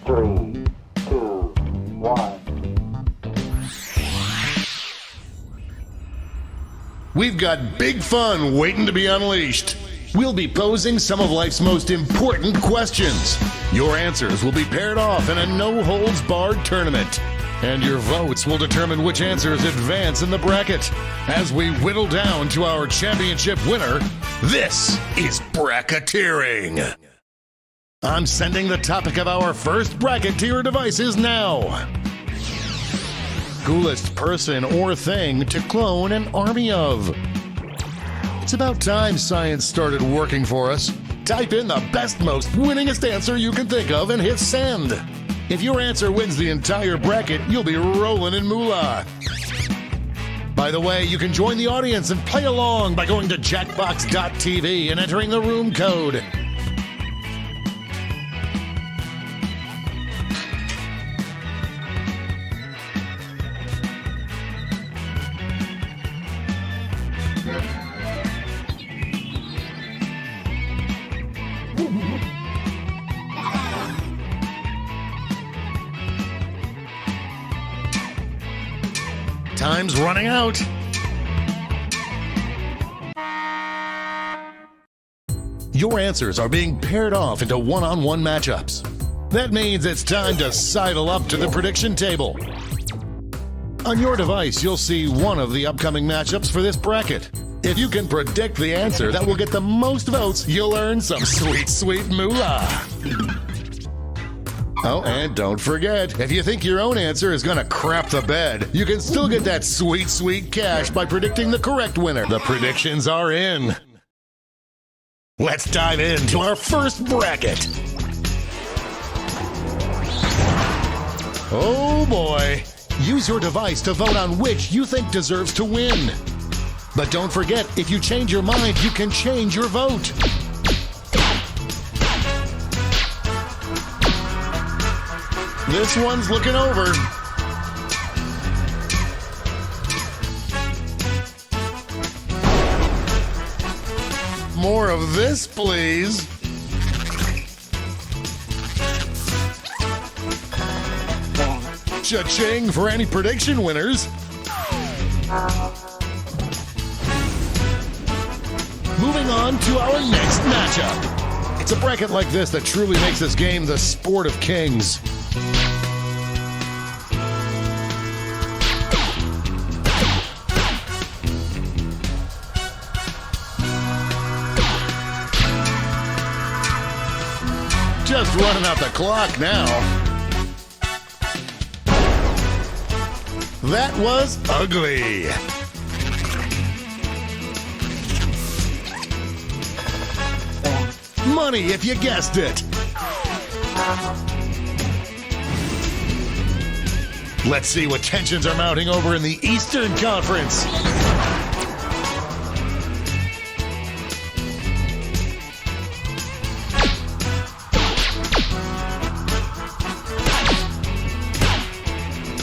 3, 2, 1. We've got big fun waiting to be unleashed. We'll be posing some of life's most important questions. Your answers will be paired off in a no-holds-barred tournament. And your votes will determine which answers advance in the bracket. As we whittle down to our championship winner, this is bracketeering. I'm sending the topic of our first bracketeer devices now. Coolest person or thing to clone an army of. It's about time science started working for us. Type in the best, most winningest answer you can think of and hit send. If your answer wins the entire bracket, you'll be rolling in moolah. By the way, you can join the audience and play along by going to jackbox.tv and entering the room code. Time's running out. Your answers are being paired off into one-on-one matchups. That means it's time to sidle up to the prediction table. On your device, you'll see one of the upcoming matchups for this bracket. If you can predict the answer that will get the most votes, you'll earn some sweet, sweet moolah. Oh, and don't forget, if you think your own answer is gonna crap the bed, you can still get that sweet, sweet cash by predicting the correct winner. The predictions are in. Let's dive into our first bracket. Oh boy. Use your device to vote on which you think deserves to win. But don't forget, if you change your mind, you can change your vote. This one's looking over. More of this, please. Cha-ching for any prediction winners. Moving on to our next matchup. It's It's a bracket like this that truly makes this game the sport of kings. Just running out the clock now. That was ugly. Money if you guessed it. Let's see what tensions are mounting over in the Eastern Conference.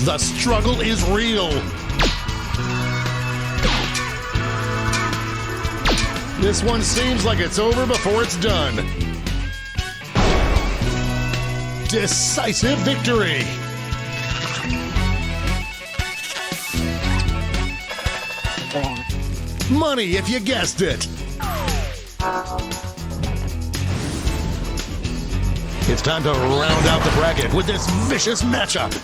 The struggle is real. This one seems like it's over before it's done. Decisive victory. Money if you guessed it. It's time to round out the bracket with this vicious matchup.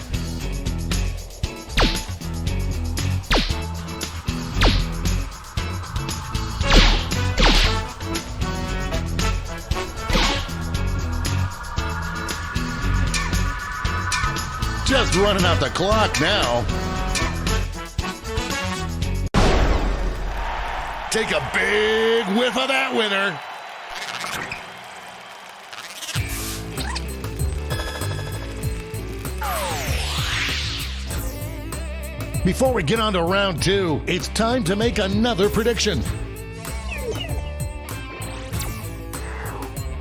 Just running out the clock now. Take a big whiff of that winner. Before we get on to round two, it's time to make another prediction.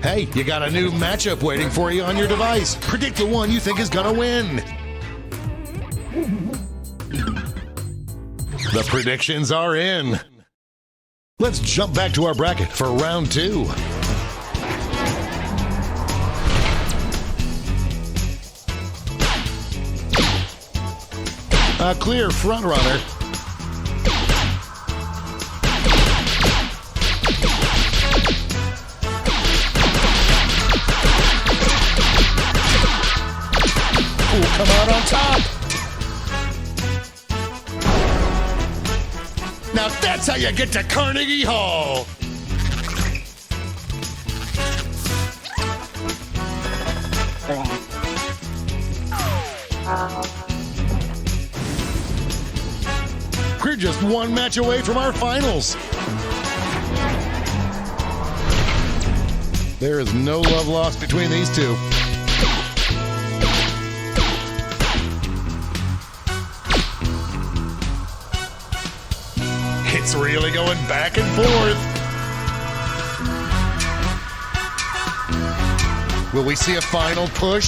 Hey, you got a new matchup waiting for you on your device. Predict the one you think is gonna win. The predictions are in. Let's jump back to our bracket for round two. A clear front runner. Who'll come out on top? Now that's how you get to Carnegie Hall. We're just one match away from our finals. There is no love lost between these two. It's really going back and forth. Will we see a final push?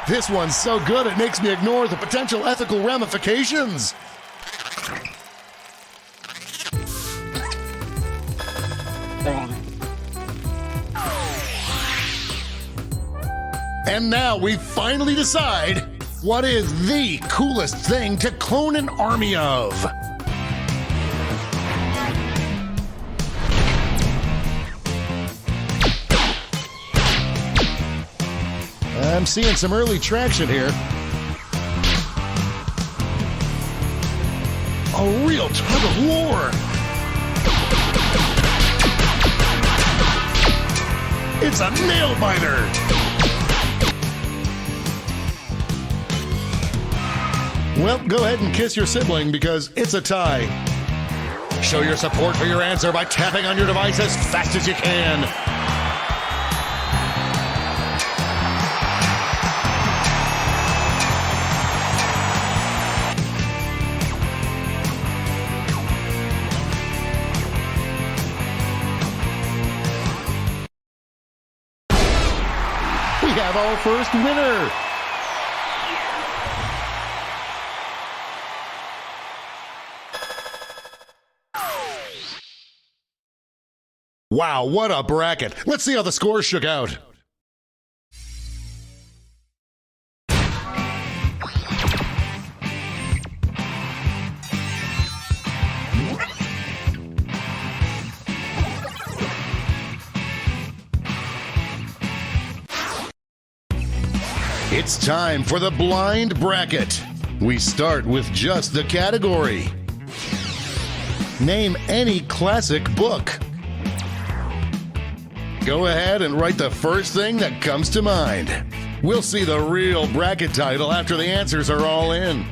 This one's so good it makes me ignore the potential ethical ramifications. And now we finally decide what is the coolest thing to clone an army of. I'm seeing some early traction here. A real tug of war. It's a nail biter. Well, go ahead and kiss your sibling because it's a tie. Show your support for your answer by tapping on your device as fast as you can. We have our first winner. Wow, what a bracket. Let's see how the scores shook out. It's time for the blind bracket. We start with just the category. Name any classic book. Go ahead and write the first thing that comes to mind. We'll see the real bracket title after the answers are all in.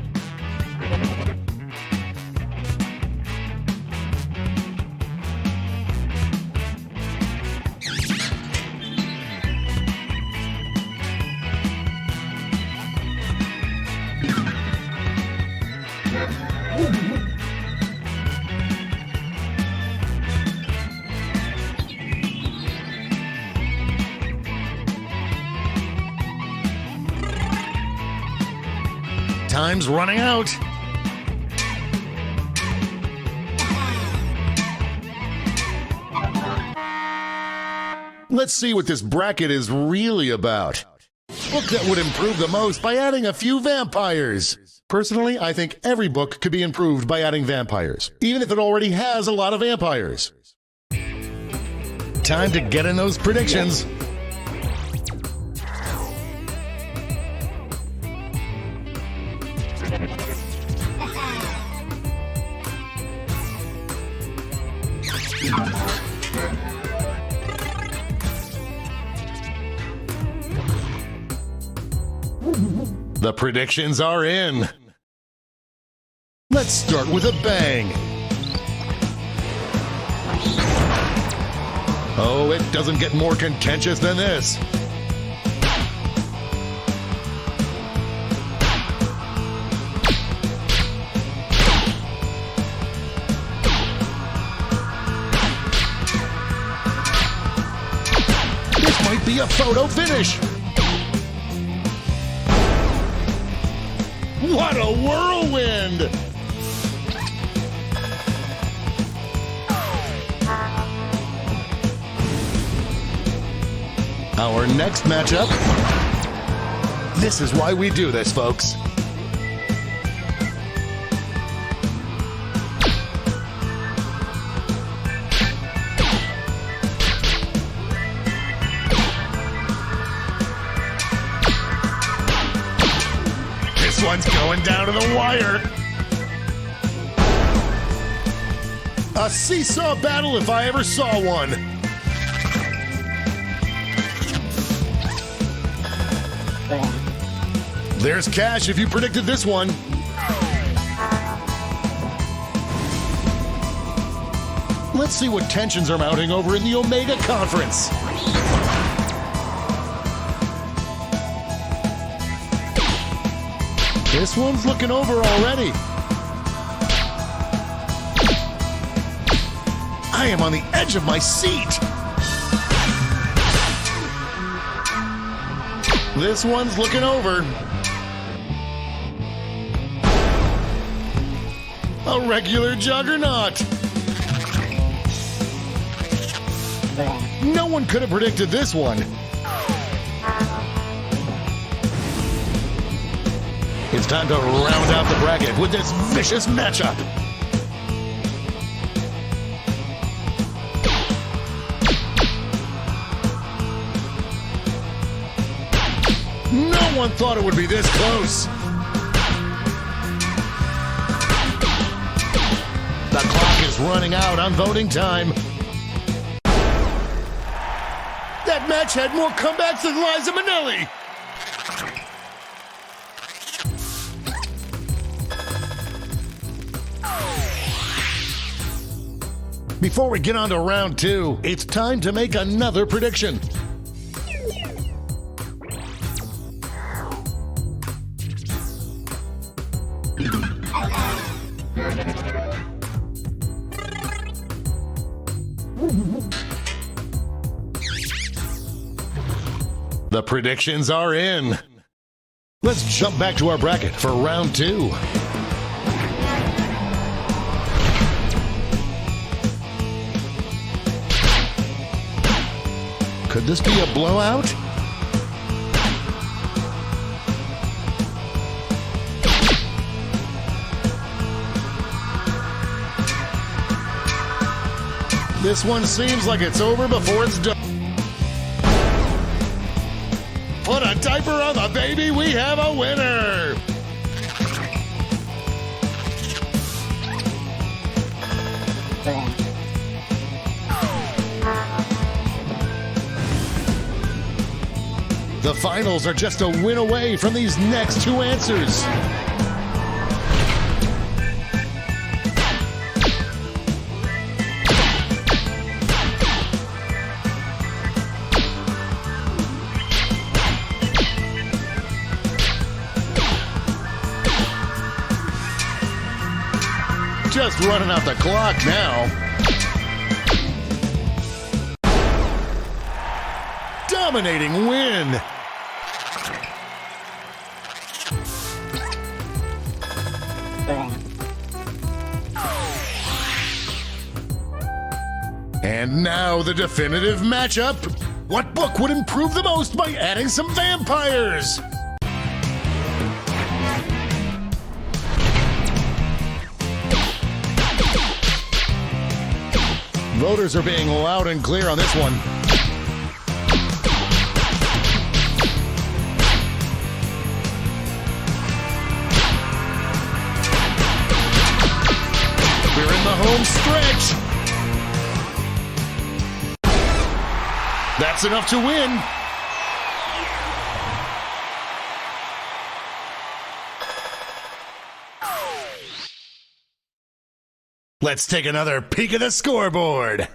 Time's running out. Let's see what this bracket is really about. Book that would improve the most by adding a few vampires. Personally, I think every book could be improved by adding vampires, even if it already has a lot of vampires. Time to get in those predictions. The predictions are in. Let's start with a bang. Oh, it doesn't get more contentious than this. This might be a photo finish. What a whirlwind! Our next matchup. This is why we do this, folks. This one's going down to the wire. A seesaw battle if I ever saw one. There's cash if you predicted this one. Let's see what tensions are mounting over in the Omega Conference. This one's looking over already. I am on the edge of my seat. This one's looking over. A regular juggernaut. No one could have predicted this one. It's time to round out the bracket with this vicious matchup. No one thought it would be this close. The clock is running out on voting time. That match had more comebacks than Liza Minnelli. Before we get on to round two, it's time to make another prediction. The predictions are in. Let's jump back to our bracket for round two. Could this be a blowout? This one seems like it's over before it's done. Put a diaper on the baby, we have a winner! The finals are just a win away from these next two answers. Just running out the clock now. Dominating win. And now the definitive matchup. What book would improve the most by adding some vampires? Voters are being loud and clear on this one. We're in the home stretch. That's enough to win. Let's take another peek at the scoreboard.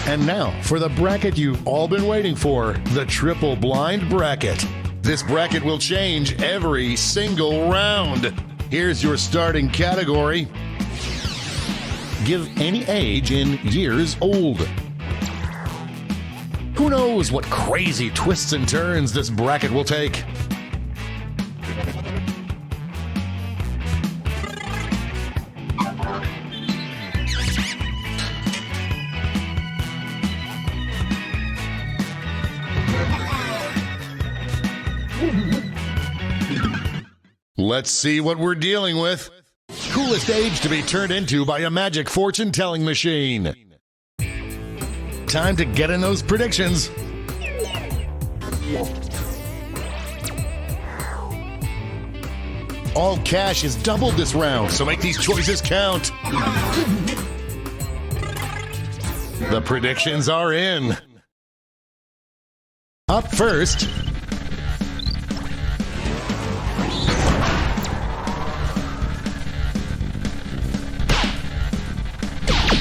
And now for the bracket you've all been waiting for, the triple blind bracket. This bracket will change every single round. Here's your starting category. Give any age in years old. Who knows what crazy twists and turns this bracket will take? Let's see what we're dealing with. Coolest age to be turned into by a magic fortune-telling machine. Time to get in those predictions. All cash is doubled this round, so make these choices count. The predictions are in. Up first,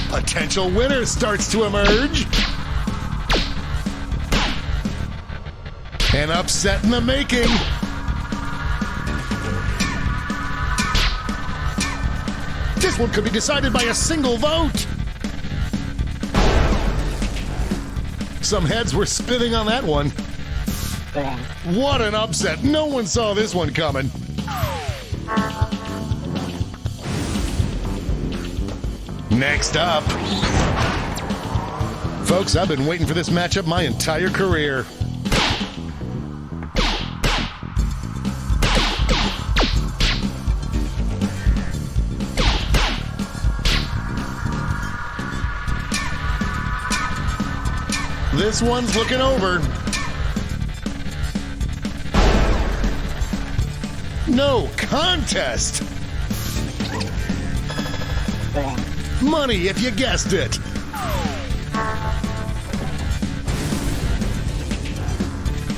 potential winner starts to emerge. An upset in the making. This one could be decided by a single vote. Some heads were spinning on that one. What an upset. No one saw this one coming. Next up. Folks, I've been waiting for this matchup my entire career. This one's looking over. No contest. Money if you guessed it.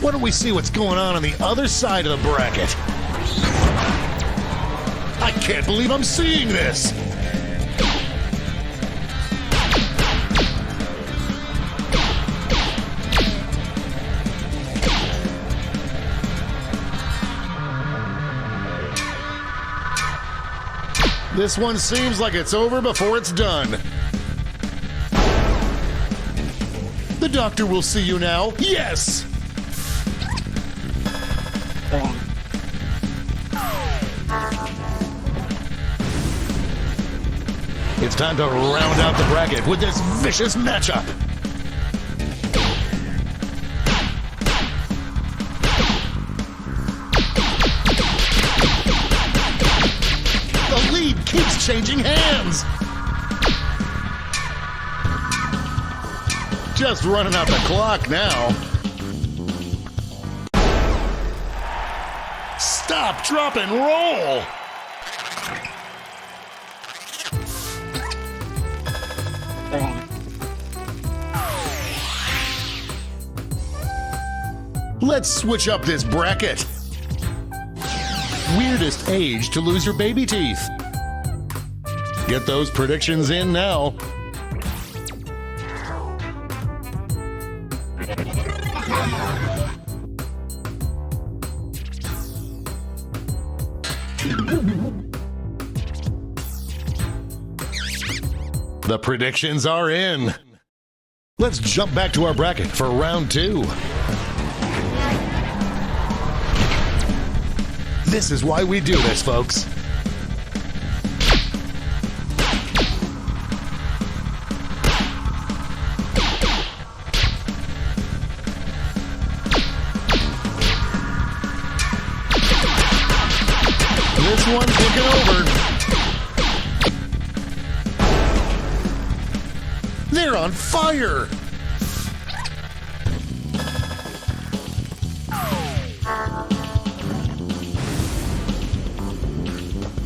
Why don't we see what's going on the other side of the bracket? I can't believe I'm seeing this. This one seems like it's over before it's done. The doctor will see you now. Yes! It's time to round out the bracket with this vicious matchup. changing hands. Just running out the clock now. Stop, drop, and roll. Let's switch up this bracket. Weirdest age to lose your baby teeth. Get those predictions in now. The predictions are in. Let's jump back to our bracket for round 2. This is why we do this, folks. This one taking over. They're on fire!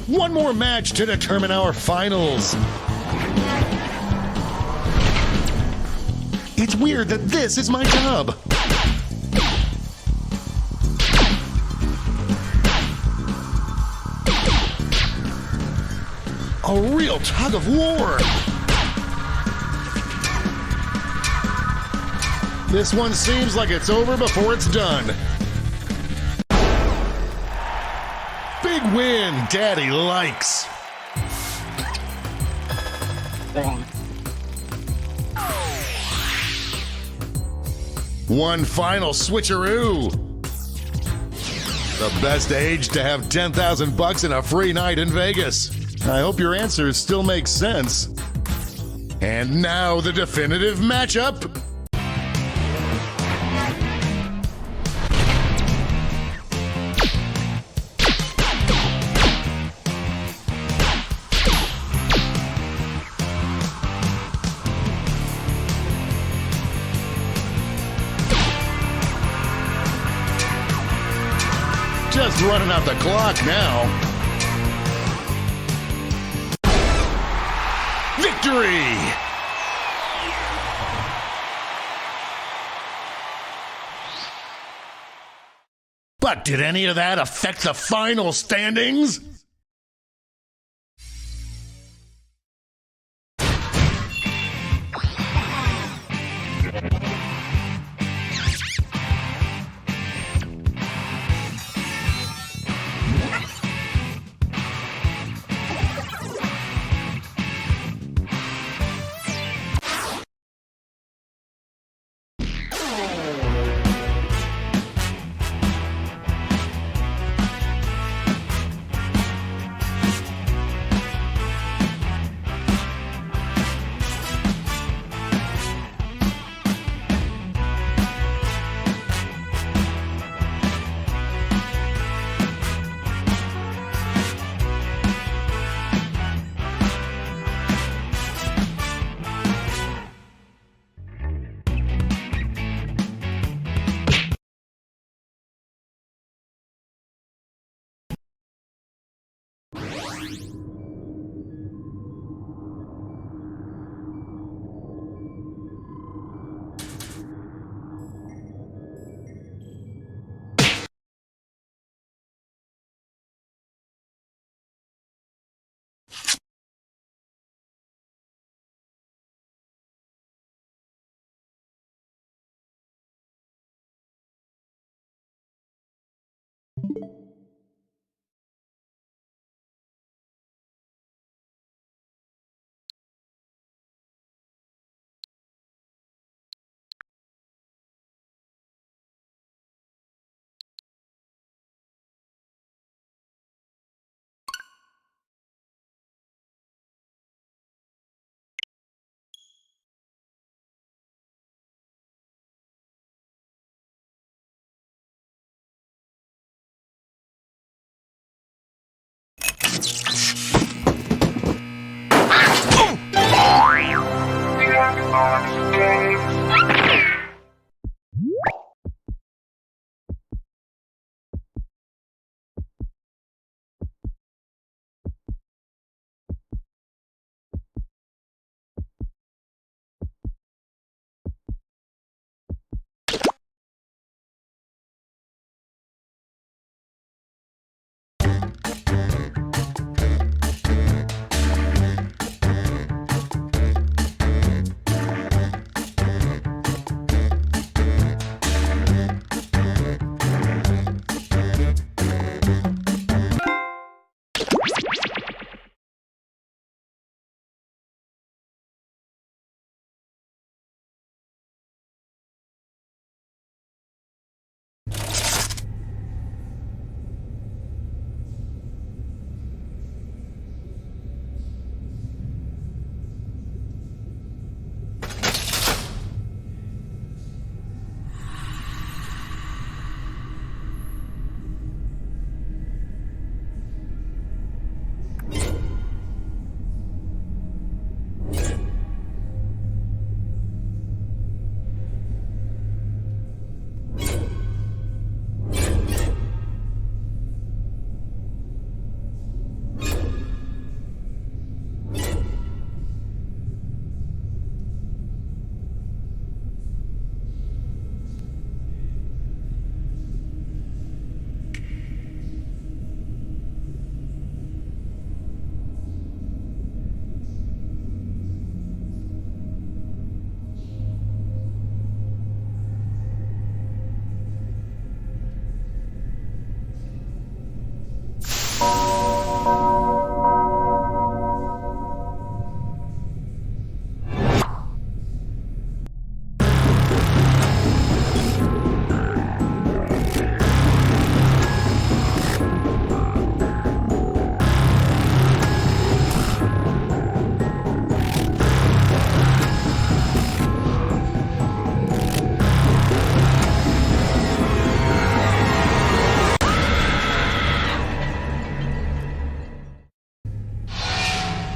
One more match to determine our finals. It's weird that this is my job. A real tug of war. This one seems like it's over before it's done. Big win, Daddy likes. One final switcheroo. The best age to have $10,000 and a free night in Vegas. I hope your answers still make sense. And now the definitive matchup. Just running out the clock now. Victory! But did any of that affect the final standings?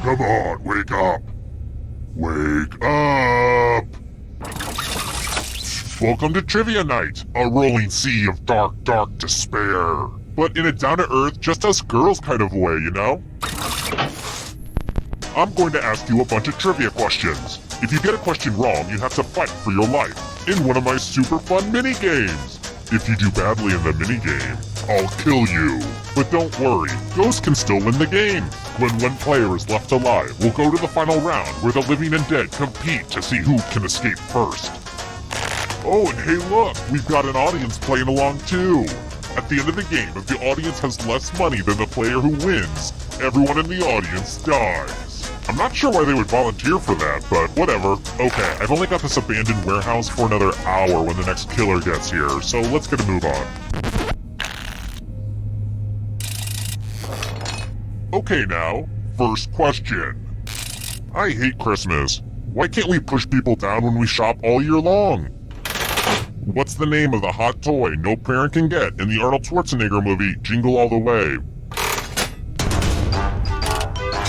Come on, wake up! Wake up! Welcome to Trivia Night, a rolling sea of dark, dark despair. But in a down-to-earth, just us girls kind of way, you know? I'm going to ask you a bunch of trivia questions. If you get a question wrong, you have to fight for your life in one of my super fun mini-games. If you do badly in the mini-game, I'll kill you. But don't worry, Ghost can still win the game. When one player is left alive, we'll go to the final round where the living and dead compete to see who can escape first. Oh, and hey look, we've got an audience playing along too. At the end of the game, if the audience has less money than the player who wins, everyone in the audience dies. I'm not sure why they would volunteer for that, but whatever. Okay, I've only got this abandoned warehouse for another hour when the next killer gets here, so let's get a move on. Okay now, first question. I hate Christmas. Why can't we push people down when we shop all year long? What's the name of the hot toy no parent can get in the Arnold Schwarzenegger movie Jingle All the Way?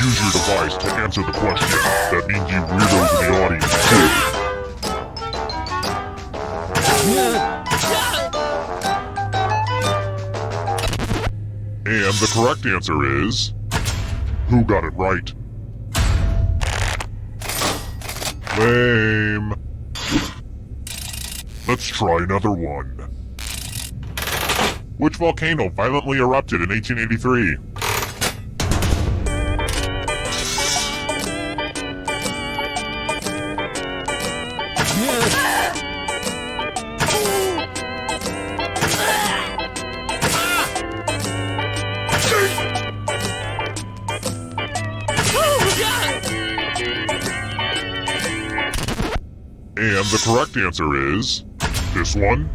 Use your device to answer the question. That means you weirdos in the audience too. And the correct answer is... Who got it right? Lame. Let's try another one. Which volcano violently erupted in 1883? And the correct answer is... this one.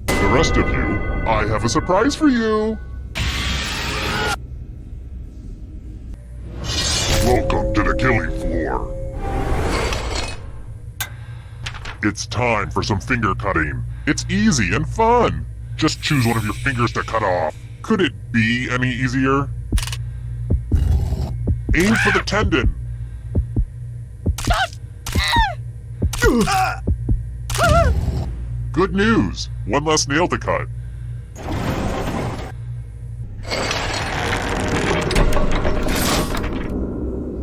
The rest of you, I have a surprise for you! Welcome to the killing floor. It's time for some finger cutting. It's easy and fun. Just choose one of your fingers to cut off. Could it be any easier? Aim for the tendon. Good news! One less nail to cut.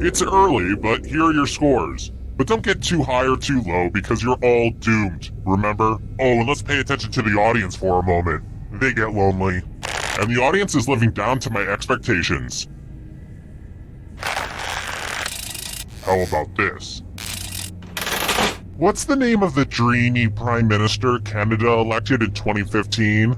It's early, but here are your scores. But don't get too high or too low because you're all doomed, remember? Oh, and let's pay attention to the audience for a moment. They get lonely. And the audience is living down to my expectations. How about this? What's the name of the dreamy Prime Minister Canada elected in 2015?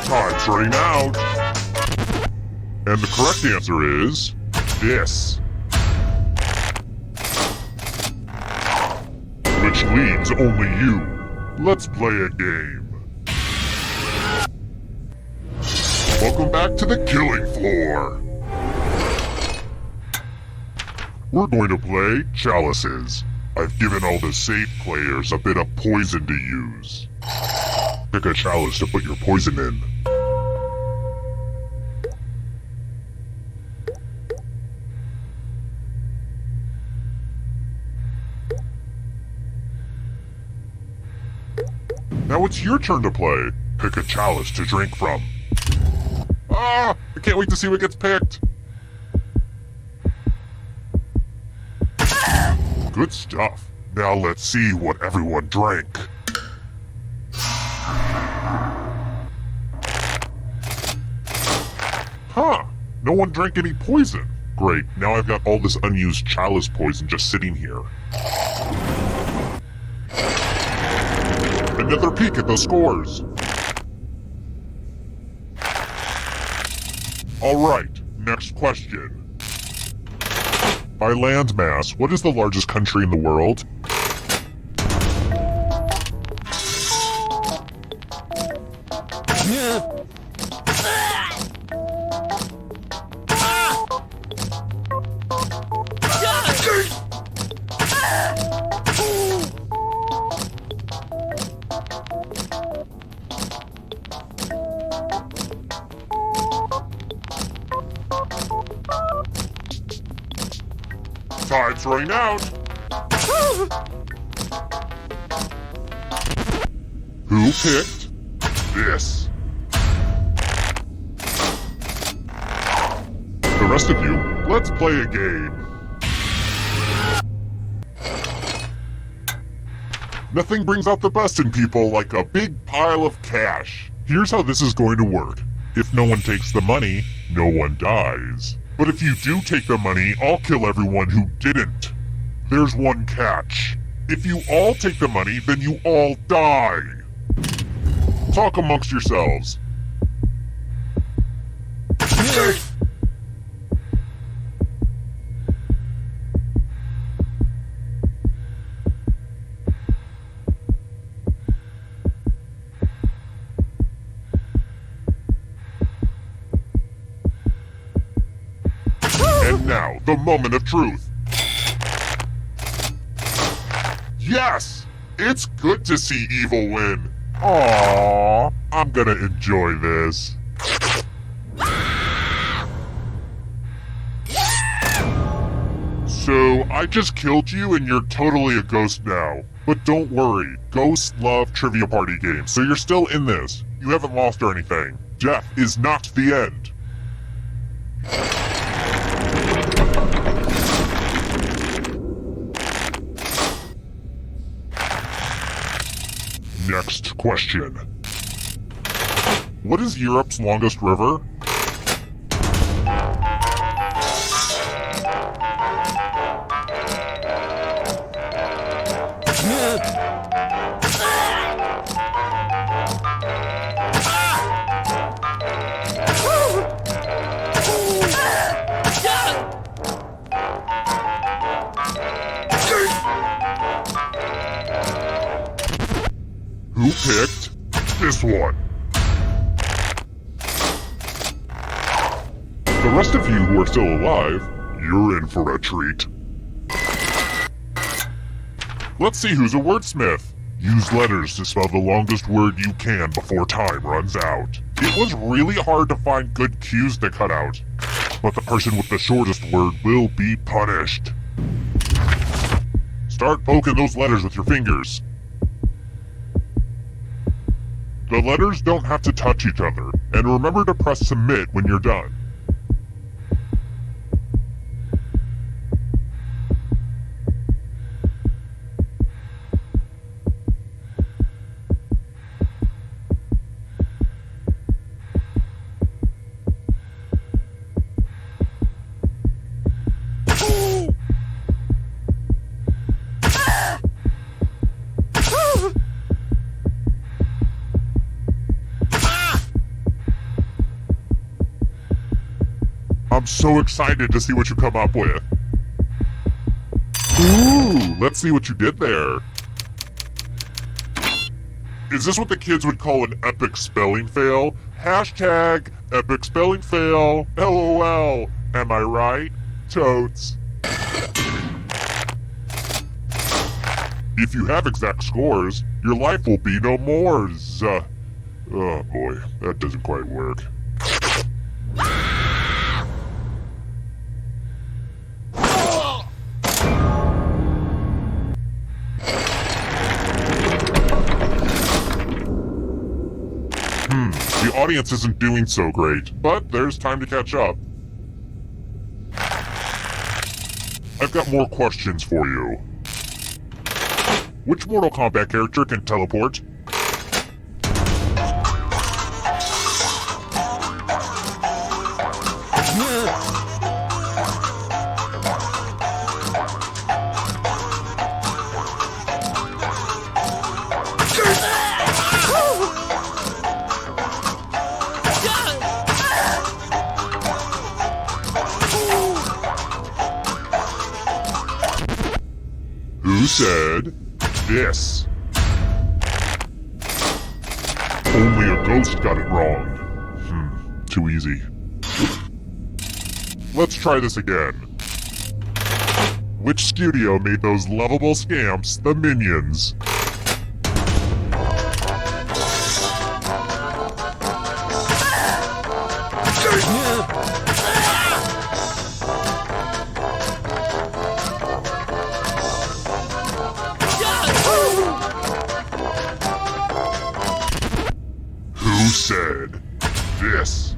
Time's running out. And the correct answer is this. Which leads only you. Let's play a game. Welcome back to the killing floor. We're going to play chalices. I've given all the safe players a bit of poison to use. Pick a chalice to put your poison in. Now it's your turn to play. Pick a chalice to drink from. Ah! I can't wait to see what gets picked. Good stuff. Now let's see what everyone drank. Huh. No one drank any poison. Great. Now I've got all this unused chalice poison just sitting here. Another peek at the scores. Alright, next question. By landmass, what is the largest country in the world? Time's running out. Who picked this? The rest of you, let's play a game. Nothing brings out the best in people like a big pile of cash. Here's how this is going to work. If no one takes the money, no one dies. But if you do take the money, I'll kill everyone who didn't. There's one catch. If you all take the money, then you all die. Talk amongst yourselves. And now, the moment of truth. Yes! It's good to see evil win. Aww, I'm gonna enjoy this. So, I just killed you and you're totally a ghost now. But don't worry, ghosts love trivia party games, so you're still in this. You haven't lost or anything. Death is not the end. Next question. What is Europe's longest river? Who picked this one. The rest of you who are still alive, you're in for a treat. Let's see who's a wordsmith. Use letters to spell the longest word you can before time runs out. It was really hard to find good cues to cut out, but the person with the shortest word will be punished. Start poking those letters with your fingers. The letters don't have to touch each other, and remember to press submit when you're done. I'm so excited to see what you come up with. Ooh, let's see what you did there. Is this what the kids would call an epic spelling fail? Hashtag epic spelling fail. LOL. Am I right? Totes. If you have exact scores, your life will be no more. Oh boy, that doesn't quite work. The audience isn't doing so great, but there's time to catch up. I've got more questions for you. Which Mortal Kombat character can teleport? Who said this? Only a ghost got it wrong. Too easy. Let's try this again. Which studio made those lovable scamps, the Minions? Who said this?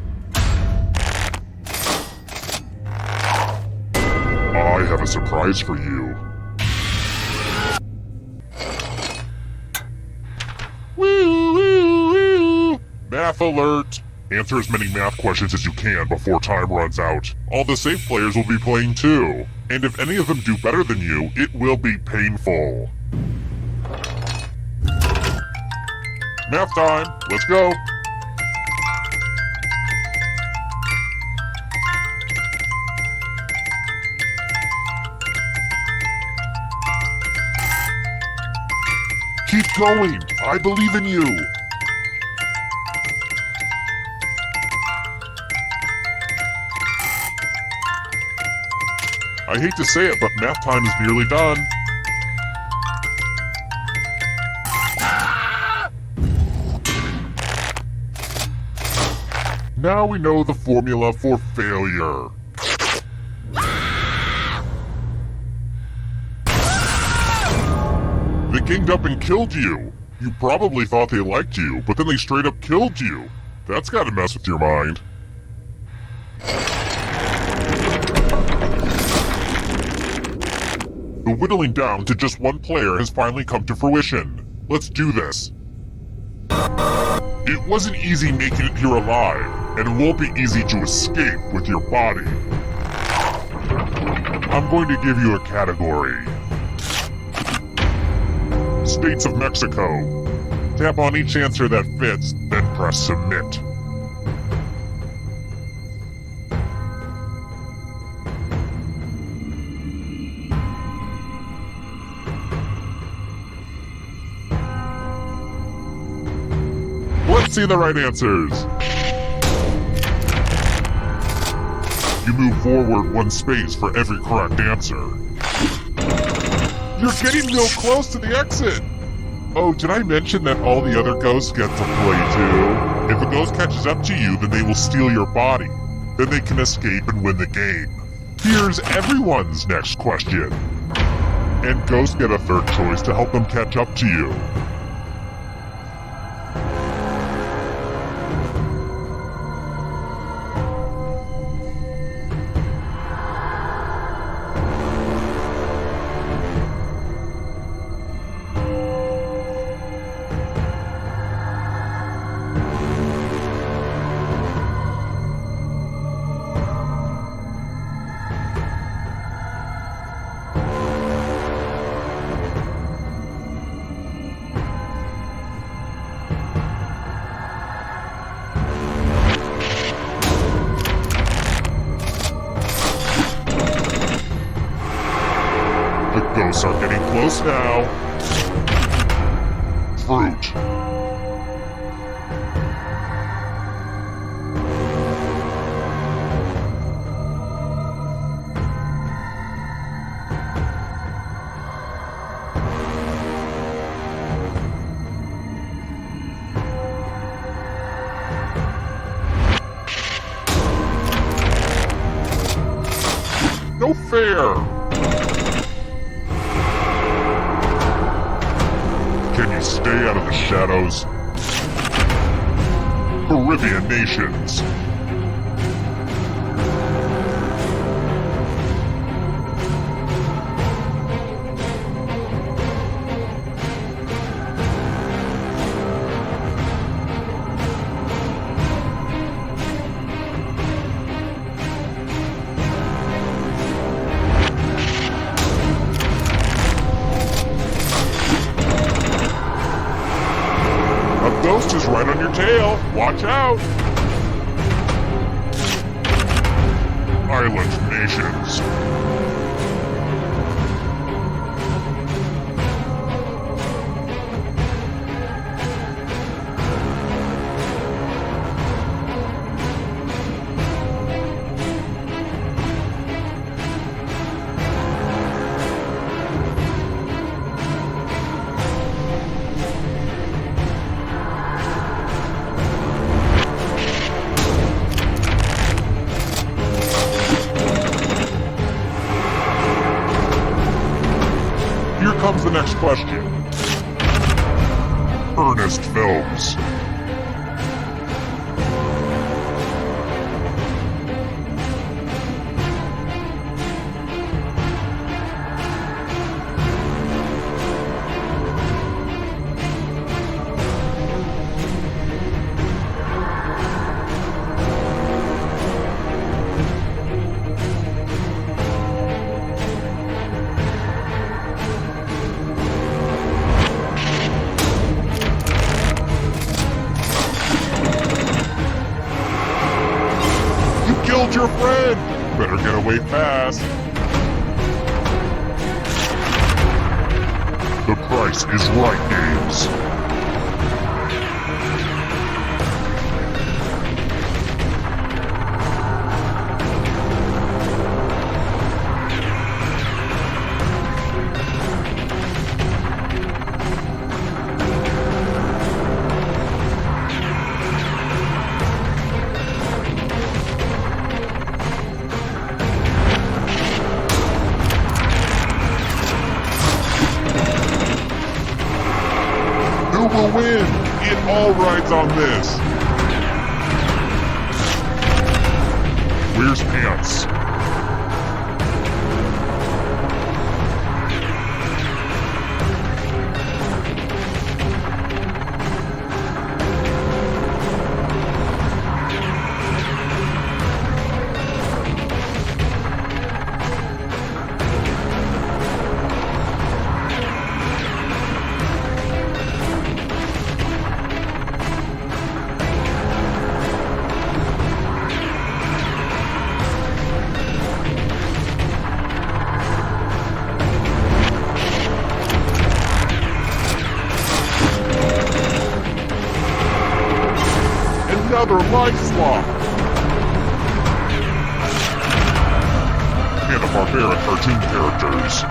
I have a surprise for you. Woo, woo, woo. Math alert! Answer as many math questions as you can before time runs out. All the safe players will be playing too. And if any of them do better than you, it will be painful. Math time! Let's go! Keep going! I believe in you! I hate to say it, but math time is nearly done. Now we know the formula for failure. They ganged up and killed you. You probably thought they liked you, but then they straight up killed you. That's gotta mess with your mind. The whittling down to just one player has finally come to fruition. Let's do this. It wasn't easy making it here alive, and it won't be easy to escape with your body. I'm going to give you a category. States of Mexico. Tap on each answer that fits, then press submit. Let's see the right answers. You move forward 1 space for every correct answer. You're getting real close to the exit. Oh, did I mention that all the other ghosts get to play too? If a ghost catches up to you, then they will steal your body. Then they can escape and win the game. Here's everyone's next question. And ghosts get a third choice to help them catch up to you. The ghosts are getting close now. Fruit. No fair! Can you stay out of the shadows? Caribbean nations. Ghost is right on your tail. Watch out! Island nations. Here comes the next question. Ernest Films. Killed your friend! Better get away fast. The Price is Right games. Who will win? It all rides on this. Where's Pants? another life swap! Hanna-Barbera cartoon characters.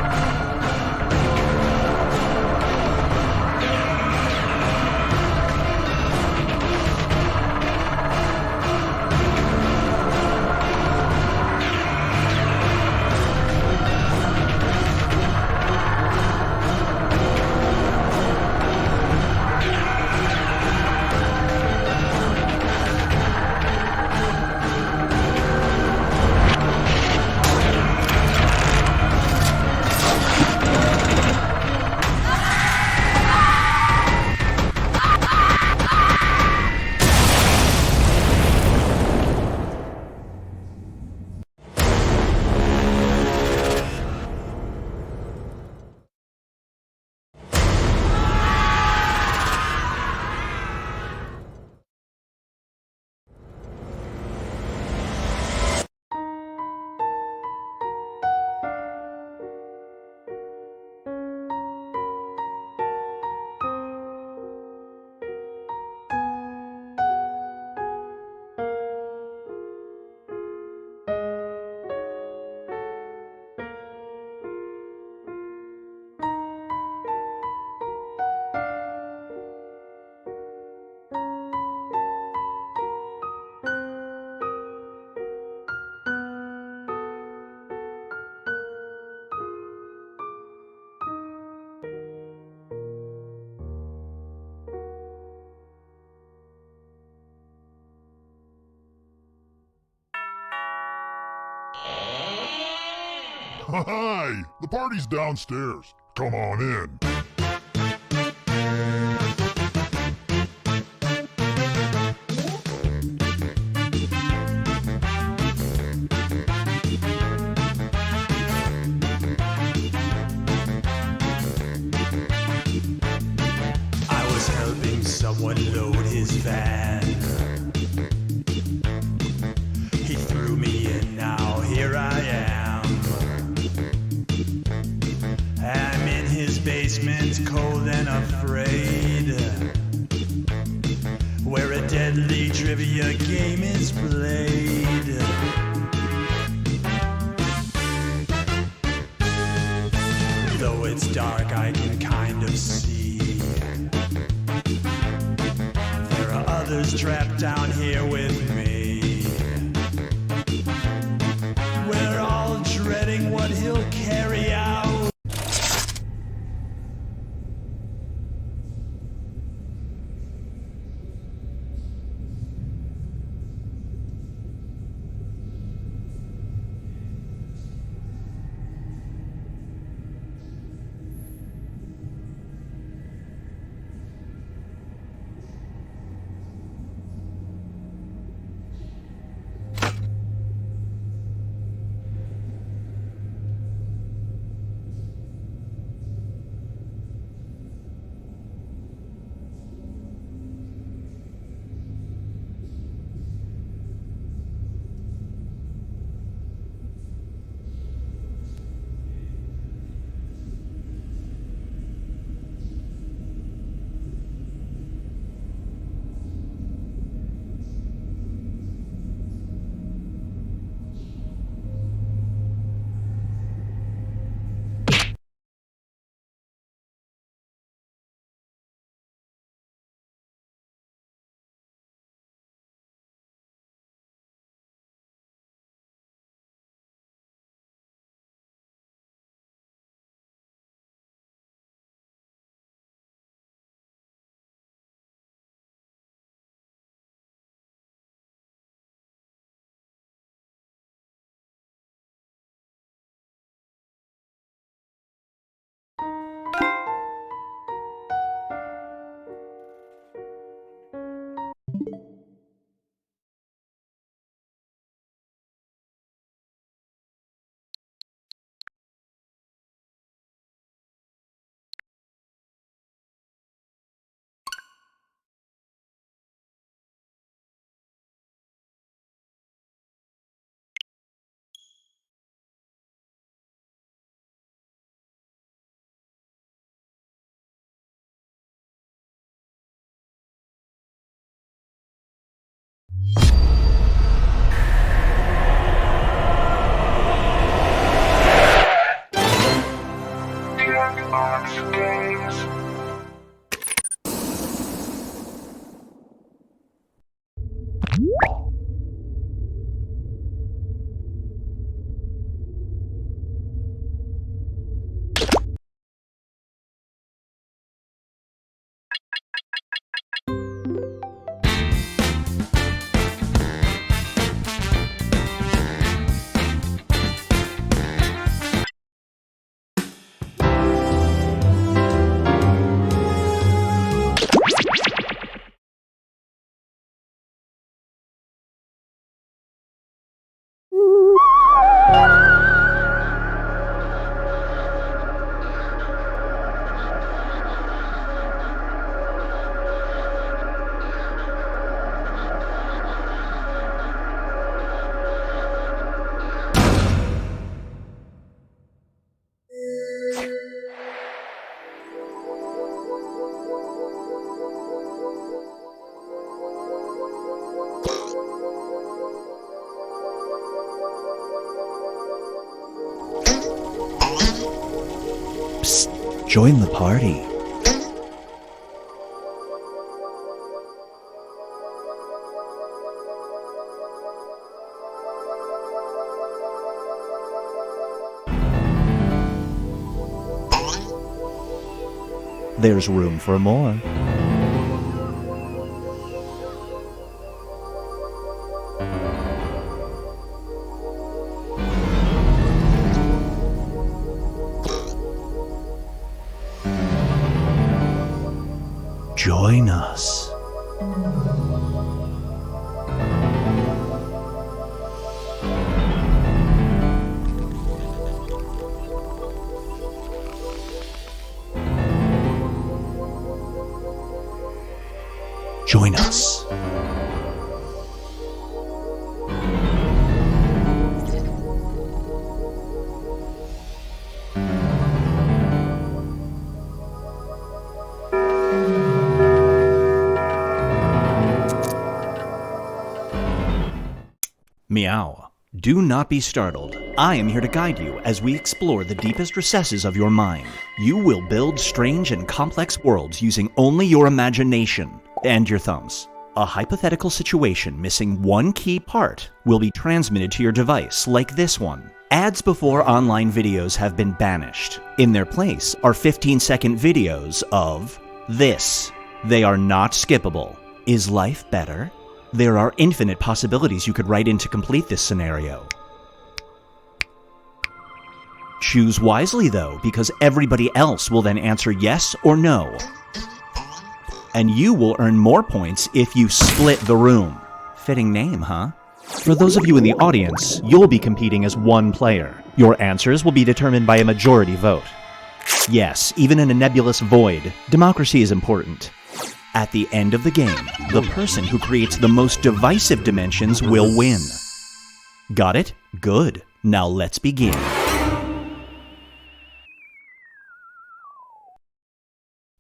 Hi! The party's downstairs. Come on in. I was helping someone load his van. He threw me in, now here I am. I'm in his basement, cold and afraid, where a deadly trivia game is played. Though it's dark, I can kind of see there are others trapped down here with me. We're all dreading what he'll carry out. Join the party. There's room for more. Join us. Join us. Meow. Do not be startled. I am here to guide you as we explore the deepest recesses of your mind. You will build strange and complex worlds using only your imagination and your thumbs. A hypothetical situation missing one key part will be transmitted to your device, like this one. Ads before online videos have been banished. In their place are 15-second videos of this. They are not skippable. Is life better? There are infinite possibilities you could write in to complete this scenario. Choose wisely though, because everybody else will then answer yes or no. And you will earn more points if you split the room. Fitting name, huh? For those of you in the audience, you'll be competing as one player. Your answers will be determined by a majority vote. Yes, even in a nebulous void, democracy is important. At the end of the game, the person who creates the most divisive dimensions will win. Got it? Good. Now let's begin.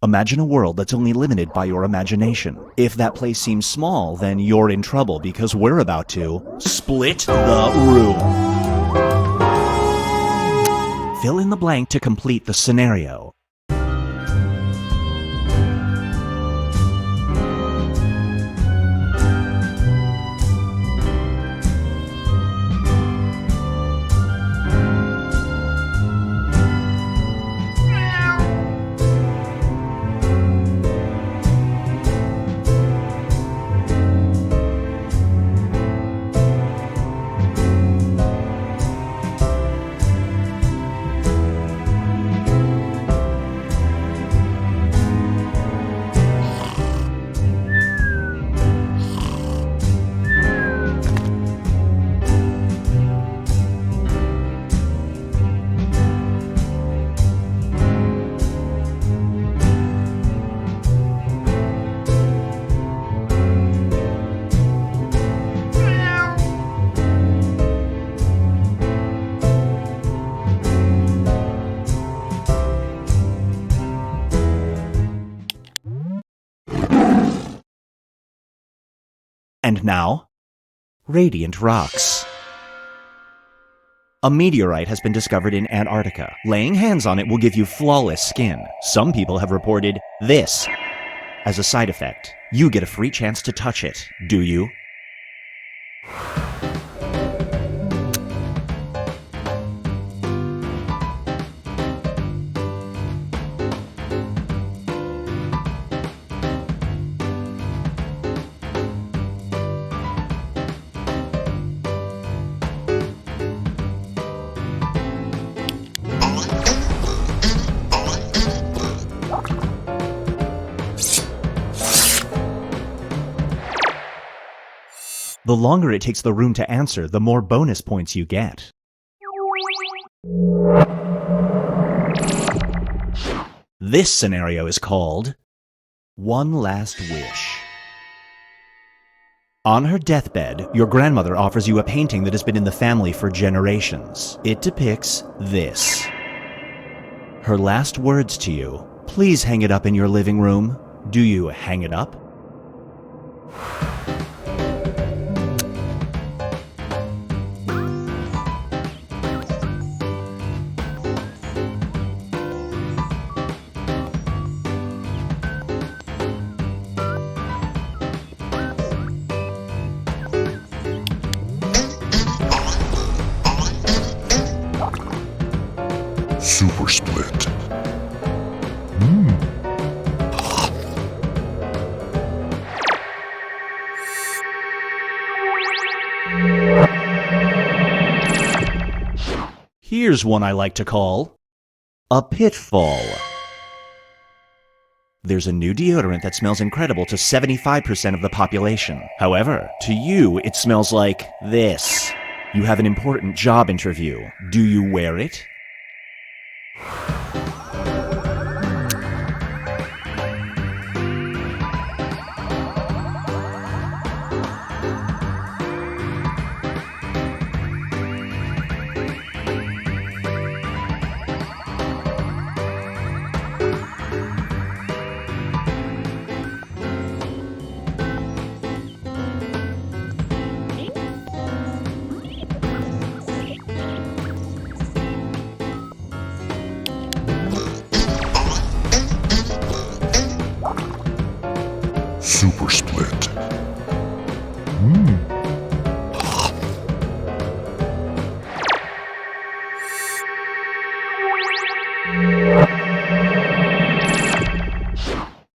Imagine a world that's only limited by your imagination. If that place seems small, then you're in trouble because we're about to split the room. Fill in the blank to complete the scenario. And now, Radiant Rocks. A meteorite has been discovered in Antarctica. Laying hands on it will give you flawless skin. Some people have reported this as a side effect. You get a free chance to touch it, do you? The longer it takes the room to answer, the more bonus points you get. This scenario is called One Last Wish. On her deathbed, your grandmother offers you a painting that has been in the family for generations. It depicts this. Her last words to you: please hang it up in your living room. Do you hang it up? Super split. Here's one I like to call a pitfall. There's a new deodorant that smells incredible to 75% of the population. However, to you, it smells like this. You have an important job interview. Do you wear it? Super split.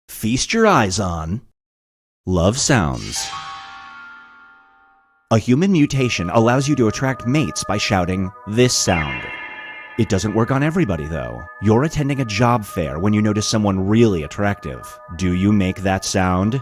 Feast your eyes on love sounds. A human mutation allows you to attract mates by shouting this sound. It doesn't work on everybody, though. You're attending a job fair when you notice someone really attractive. Do you make that sound?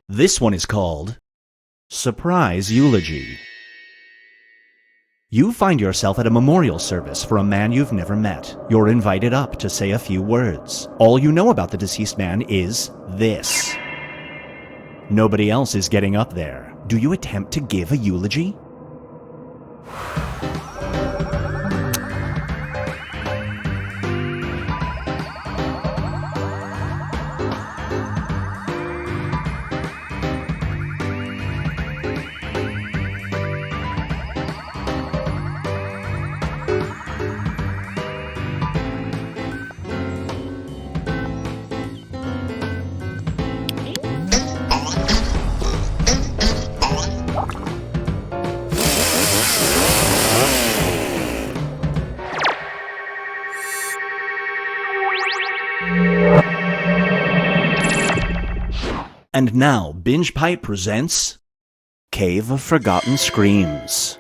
This one is called Surprise Eulogy. You find yourself at a memorial service for a man you've never met. You're invited up to say a few words. All you know about the deceased man is this. Nobody else is getting up there. Do you attempt to give a eulogy? And now, Binge Pipe presents Cave of Forgotten Screams.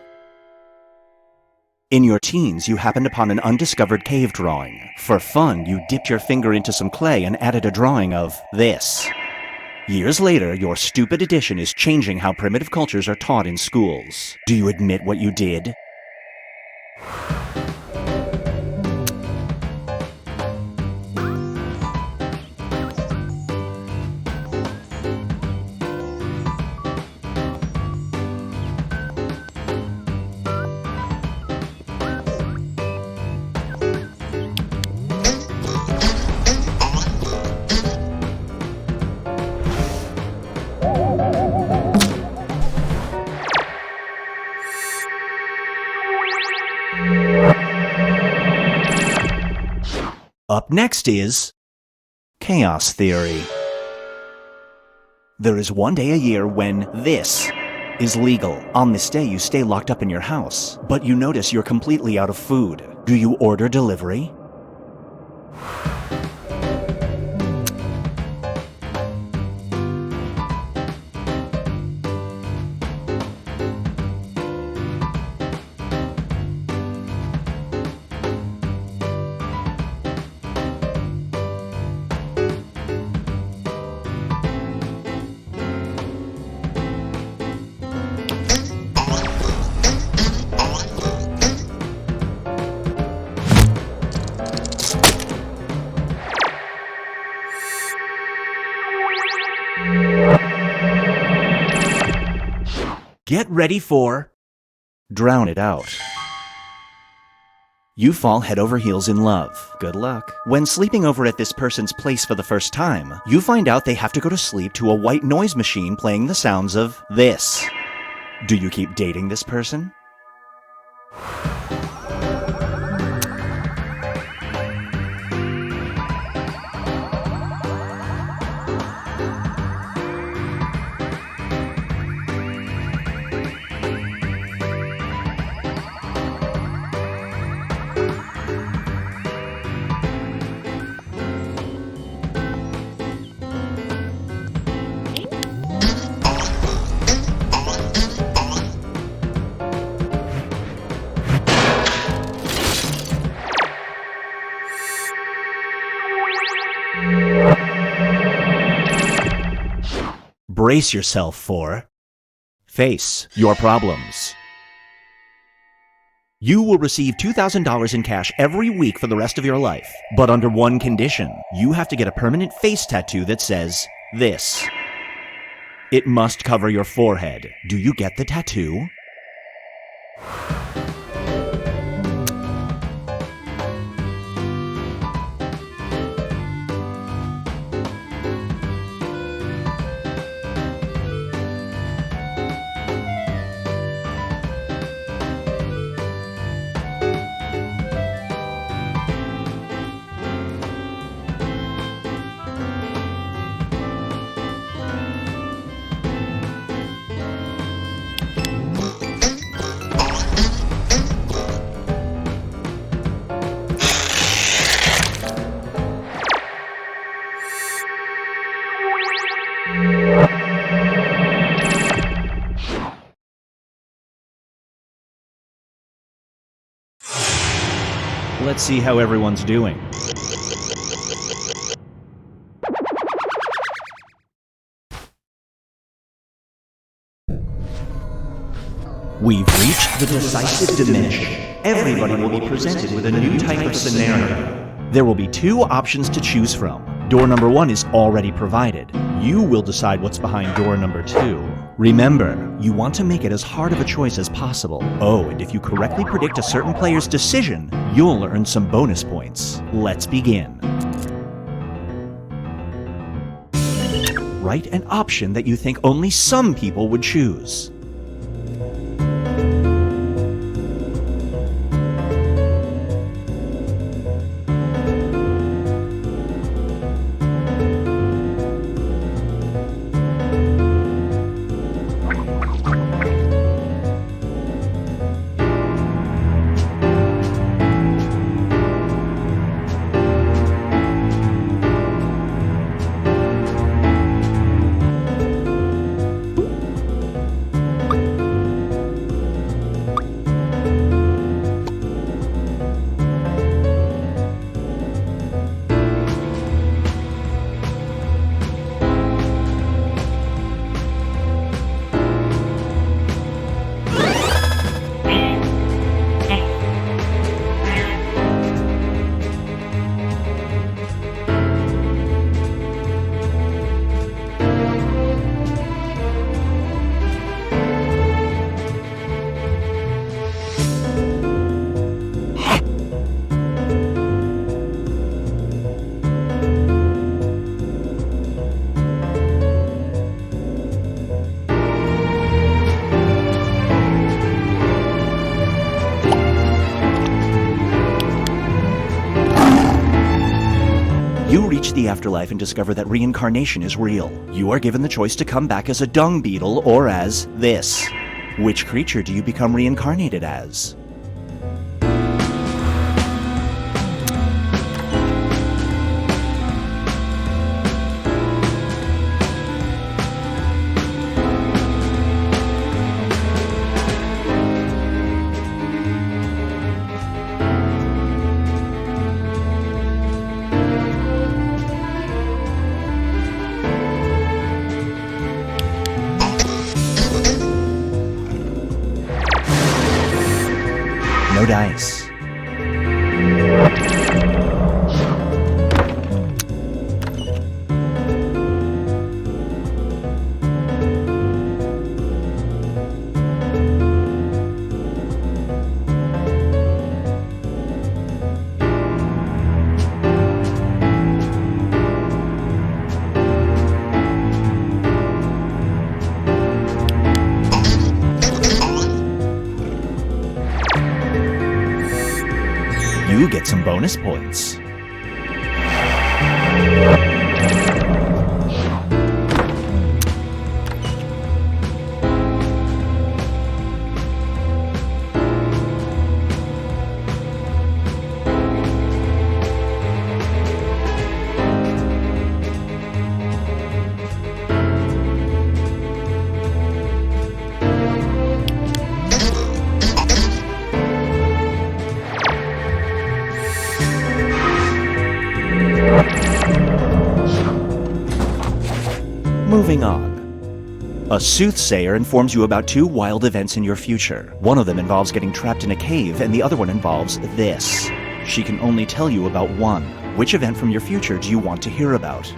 In your teens, you happened upon an undiscovered cave drawing. For fun, you dipped your finger into some clay and added a drawing of this. Years later, your stupid addition is changing how primitive cultures are taught in schools. Do you admit what you did? Up next is Chaos Theory. There is one day a year when this is legal. On this day, you stay locked up in your house, but you notice you're completely out of food. Do you order delivery? Get ready for drown it out. You fall head over heels in love. Good luck. When sleeping over at this person's place for the first time, you find out they have to go to sleep to a white noise machine playing the sounds of this. Do you keep dating this person? Brace yourself for face your problems. You will receive $2,000 in cash every week for the rest of your life, but under one condition. You have to get a permanent face tattoo that says this. It must cover your forehead. Do you get the tattoo? Let's see how everyone's doing. We've reached the decisive dimension. Everybody will be presented with a new type of scenario. There will be two options to choose from. Door number 1 is already provided. You will decide what's behind door number 2. Remember, you want to make it as hard of a choice as possible. Oh, and if you correctly predict a certain player's decision, you'll earn some bonus points. Let's begin. Write an option that you think only some people would choose. You reach the afterlife and discover that reincarnation is real. You are given the choice to come back as a dung beetle or as this. Which creature do you become reincarnated as? No dice. You get some bonus points. Moving on. A soothsayer informs you about two wild events in your future. One of them involves getting trapped in a cave, and the other one involves this. She can only tell you about one. Which event from your future do you want to hear about?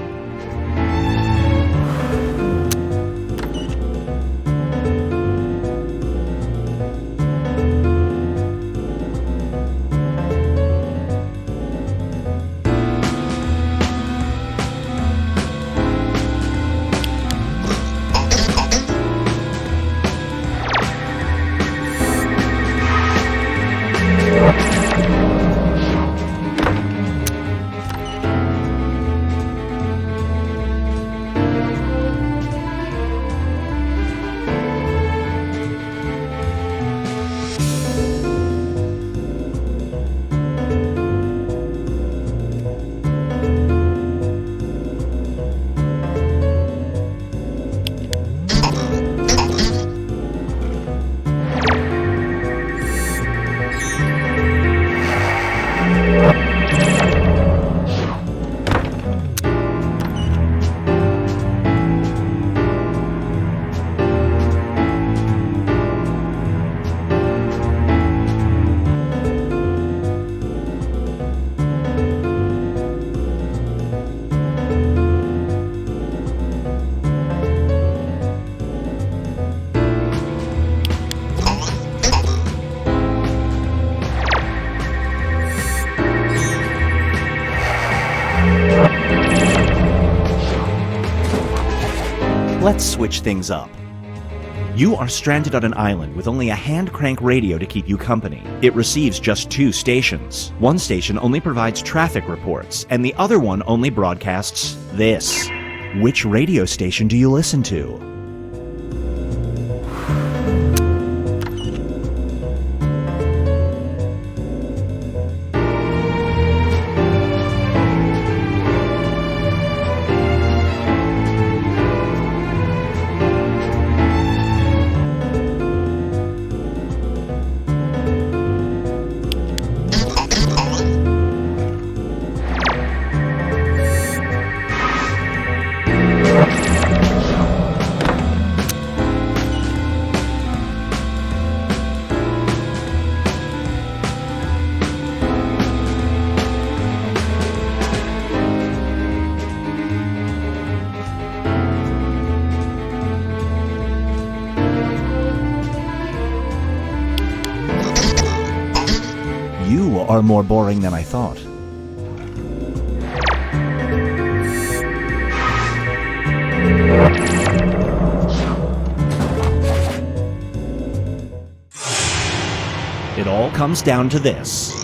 Let's switch things up. You are stranded on an island with only a hand-crank radio to keep you company. It receives just 2 stations. One station only provides traffic reports, and the other one only broadcasts this. Which radio station do you listen to? You are more boring than I thought. It all comes down to this.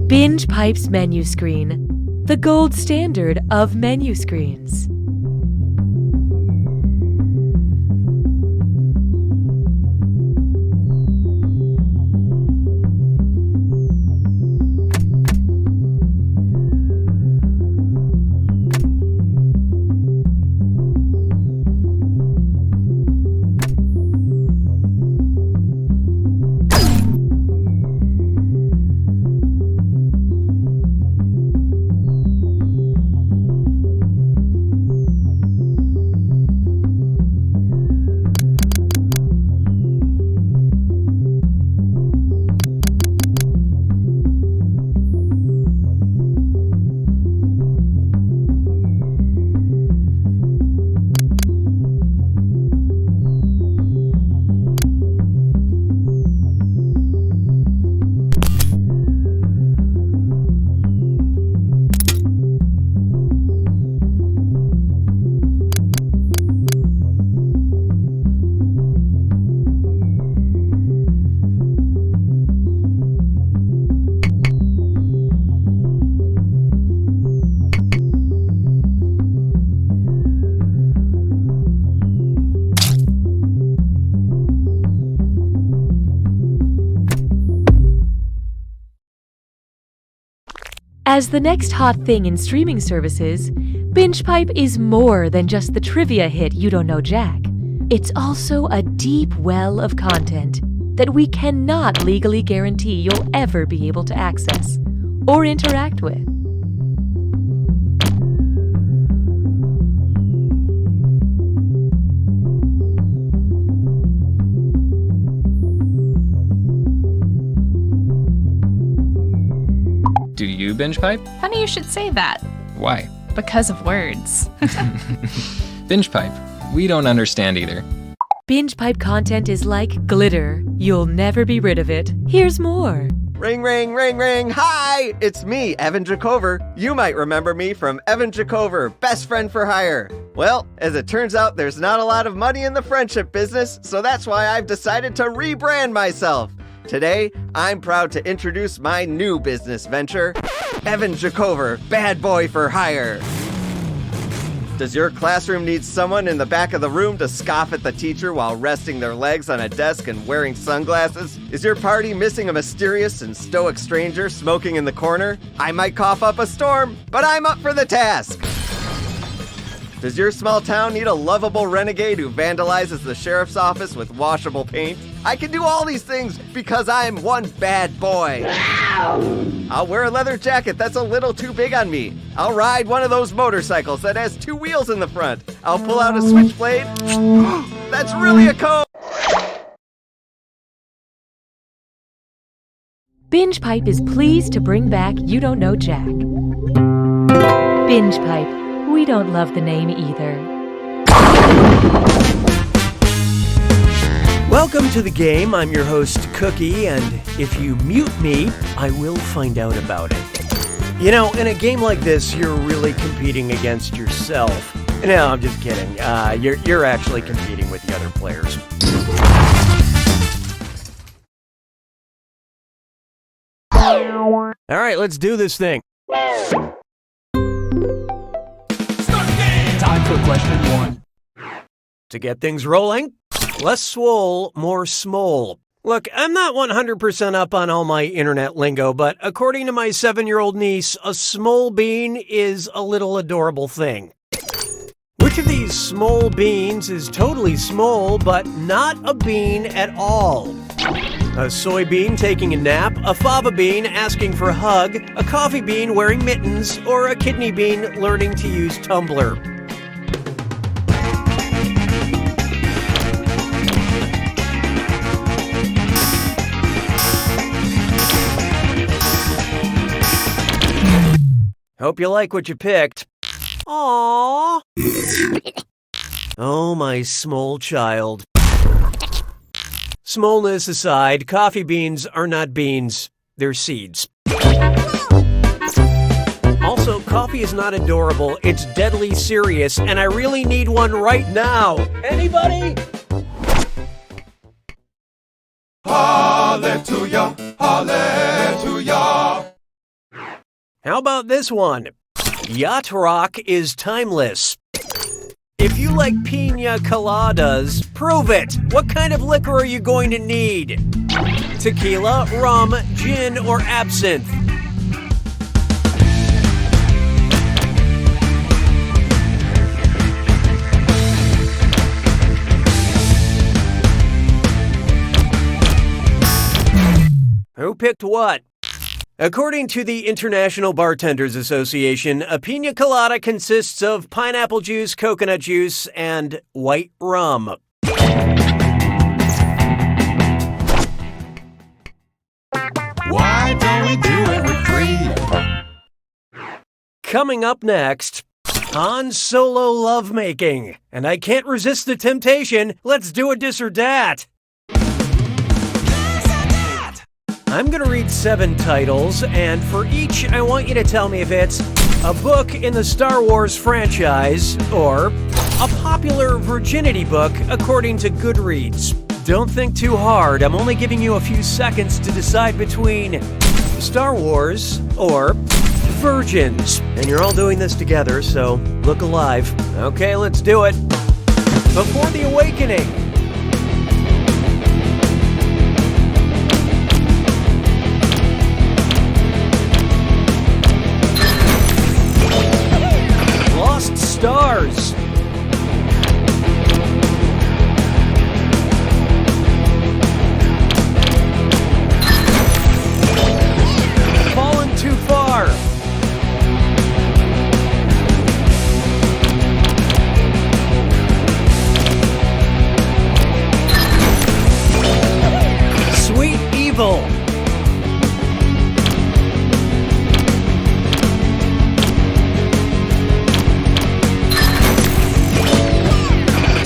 Binge Pipe's menu screen, the gold standard of menu screens. As the next hot thing in streaming services, Binge Pipe is more than just the trivia hit You Don't Know Jack. It's also a deep well of content that we cannot legally guarantee you'll ever be able to access or interact with. Do you binge pipe? Funny you should say that. Why? Because of words. Binge pipe. We don't understand either. Binge Pipe content is like glitter. You'll never be rid of it. Here's more. Ring, ring, ring, ring. Hi, it's me, Evan Jacover. You might remember me from Evan Jacover, Best Friend for Hire. Well, as it turns out, there's not a lot of money in the friendship business, so that's why I've decided to rebrand myself. Today, I'm proud to introduce my new business venture, Evan Jacover, Bad Boy for Hire. Does your classroom need someone in the back of the room to scoff at the teacher while resting their legs on a desk and wearing sunglasses? Is your party missing a mysterious and stoic stranger smoking in the corner? I might cough up a storm, but I'm up for the task. Does your small town need a lovable renegade who vandalizes the sheriff's office with washable paint? I can do all these things because I'm one bad boy. I'll wear a leather jacket that's a little too big on me. I'll ride one of those motorcycles that has 2 wheels in the front. I'll pull out a switchblade. That's really a cone. Binge Pipe is pleased to bring back You Don't Know Jack. Binge Pipe. We don't love the name either. Welcome to the game. I'm your host, Cookie, and if you mute me, I will find out about it. You know, in a game like this, you're really competing against yourself. No, I'm just kidding. You're actually competing with the other players. All right, let's do this thing. Time for question 1. To get things rolling, less swole, more smole. Look, I'm not 100% up on all my internet lingo, but according to my 7-year-old niece, a smole bean is a little adorable thing. Which of these smole beans is totally smole, but not a bean at all? A soybean taking a nap, a fava bean asking for a hug, a coffee bean wearing mittens, or a kidney bean learning to use Tumblr? Hope you like what you picked. Aww. Oh, my small child. Smallness aside, coffee beans are not beans. They're seeds. Also, coffee is not adorable. It's deadly serious, and I really need one right now. Anybody? Hallelujah, hallelujah. How about this one? Yacht rock is timeless. If you like pina coladas, prove it. What kind of liquor are you going to need? Tequila, rum, gin, or absinthe? Who picked what? According to the International Bartenders Association, a pina colada consists of pineapple juice, coconut juice, and white rum. Why don't we do it with 3? Coming up next, Han Solo lovemaking. And I can't resist the temptation. Let's do a this or dat. I'm going to read 7 titles, and for each, I want you to tell me if it's a book in the Star Wars franchise or a popular virginity book according to Goodreads. Don't think too hard. I'm only giving you a few seconds to decide between Star Wars or virgins. And you're all doing this together, so look alive. Okay, let's do it. Before the Awakening. Stars. Fallen too far. Sweet Evil.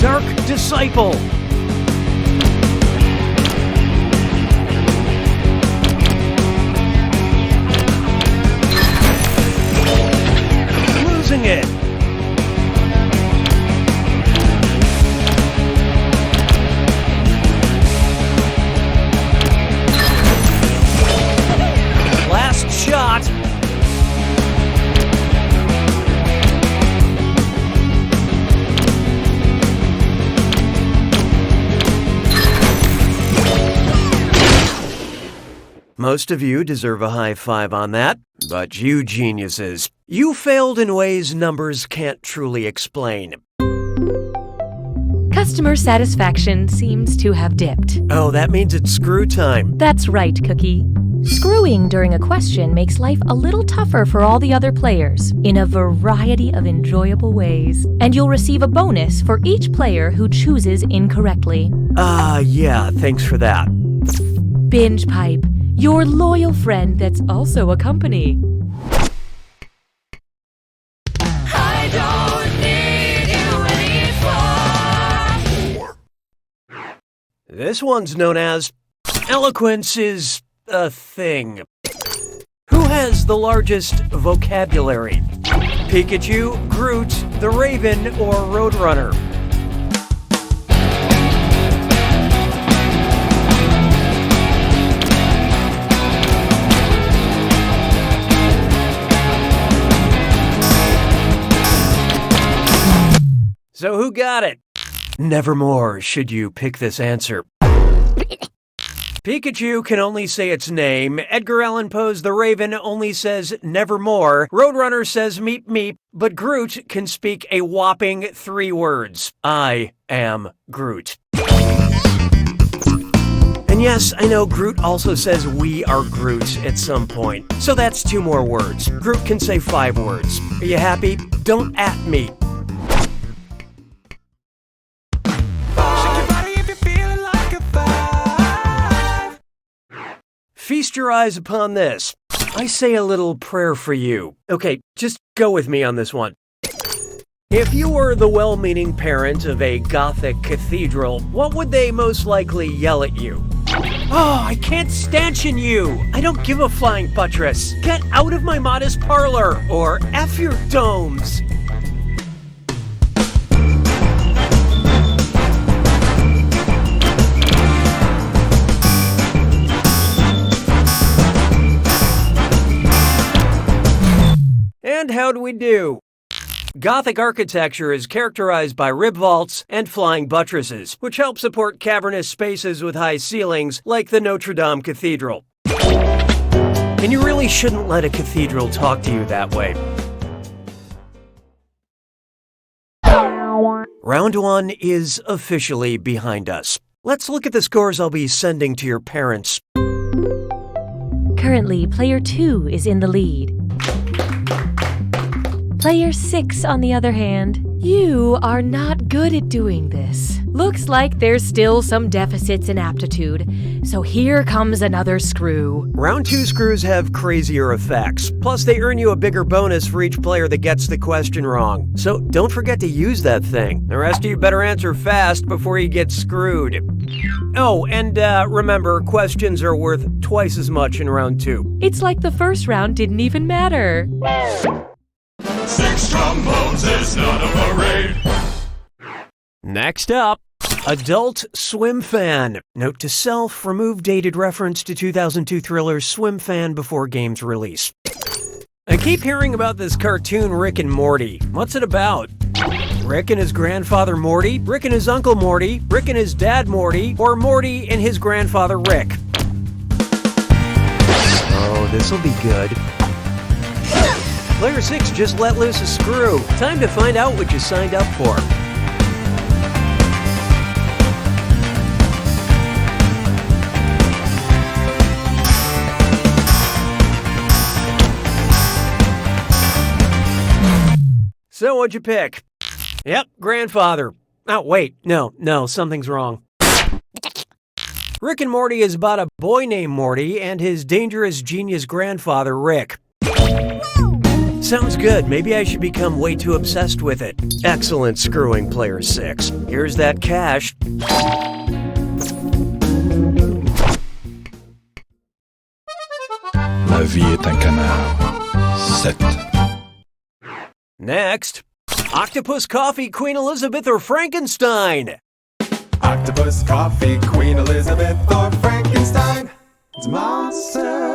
Dark Disciple. Losing it. Last shot. Most of you deserve a high five on that, but you geniuses, you failed in ways numbers can't truly explain. Customer satisfaction seems to have dipped. Oh, that means it's screw time. That's right, Cookie. Screwing during a question makes life a little tougher for all the other players in a variety of enjoyable ways. And you'll receive a bonus for each player who chooses incorrectly. Yeah, thanks for that. Binge Pipe, your loyal friend that's also a company. I don't need you anymore. This one's known as Eloquence is a Thing. Who has the largest vocabulary? Pikachu, Groot, the Raven, or Roadrunner? So who got it? Nevermore should you pick this answer. Pikachu can only say its name. Edgar Allan Poe's The Raven only says nevermore. Roadrunner says meep meep. But Groot can speak a whopping 3 words. I am Groot. And yes, I know Groot also says we are Groot at some point. So that's 2 more words. Groot can say 5 words. Are you happy? Don't at me. Feast your eyes upon this. I say a little prayer for you. Okay, just go with me on this one. If you were the well-meaning parent of a Gothic cathedral, what would they most likely yell at you? Oh, I can't stanchion you! I don't give a flying buttress! Get out of my modest parlor! Or F your domes! Gothic architecture is characterized by rib vaults and flying buttresses, which help support cavernous spaces with high ceilings, like the Notre Dame Cathedral. And you really shouldn't let a cathedral talk to you that way. Round 1 is officially behind us. Let's look at the scores I'll be sending to your parents. Currently, player 2 is in the lead. Player 6, on the other hand, you are not good at doing this. Looks like there's still some deficits in aptitude, so here comes another screw. Round 2 screws have crazier effects. Plus, they earn you a bigger bonus for each player that gets the question wrong. So don't forget to use that thing. The rest of you better answer fast before you get screwed. Oh, and remember, questions are worth twice as much in round 2. It's like the first round didn't even matter. 6 trombones is not a parade. Next up, Adult Swim Fan. Note to self, remove dated reference to 2002 thriller Swim Fan before game's release. I keep hearing about this cartoon Rick and Morty. What's it about? Rick and his grandfather Morty, Rick and his uncle Morty, Rick and his dad Morty, or Morty and his grandfather Rick? Oh, this'll be good. Player 6 just let loose a screw. Time to find out what you signed up for. So what'd you pick? Yep, grandfather. Oh, wait, no, something's wrong. Rick and Morty is about a boy named Morty and his dangerous genius grandfather, Rick. Sounds good. Maybe I should become way too obsessed with it. Excellent screwing, player 6. Here's that cash. La vie est un canard. 7. Next, Octopus Coffee, Queen Elizabeth, or Frankenstein? Octopus, coffee, Queen Elizabeth, or Frankenstein. It's monster.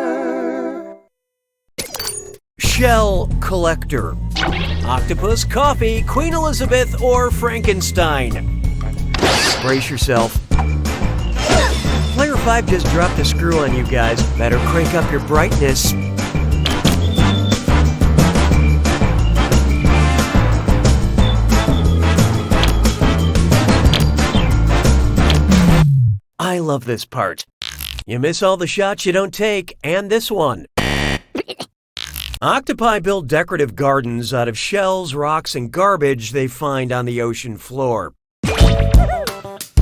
Shell Collector. Octopus, Coffee, Queen Elizabeth, or Frankenstein? Brace yourself. Player 5 just dropped a screw on you guys. Better crank up your brightness. I love this part. You miss all the shots you don't take, and this one. Octopi build decorative gardens out of shells, rocks, and garbage they find on the ocean floor.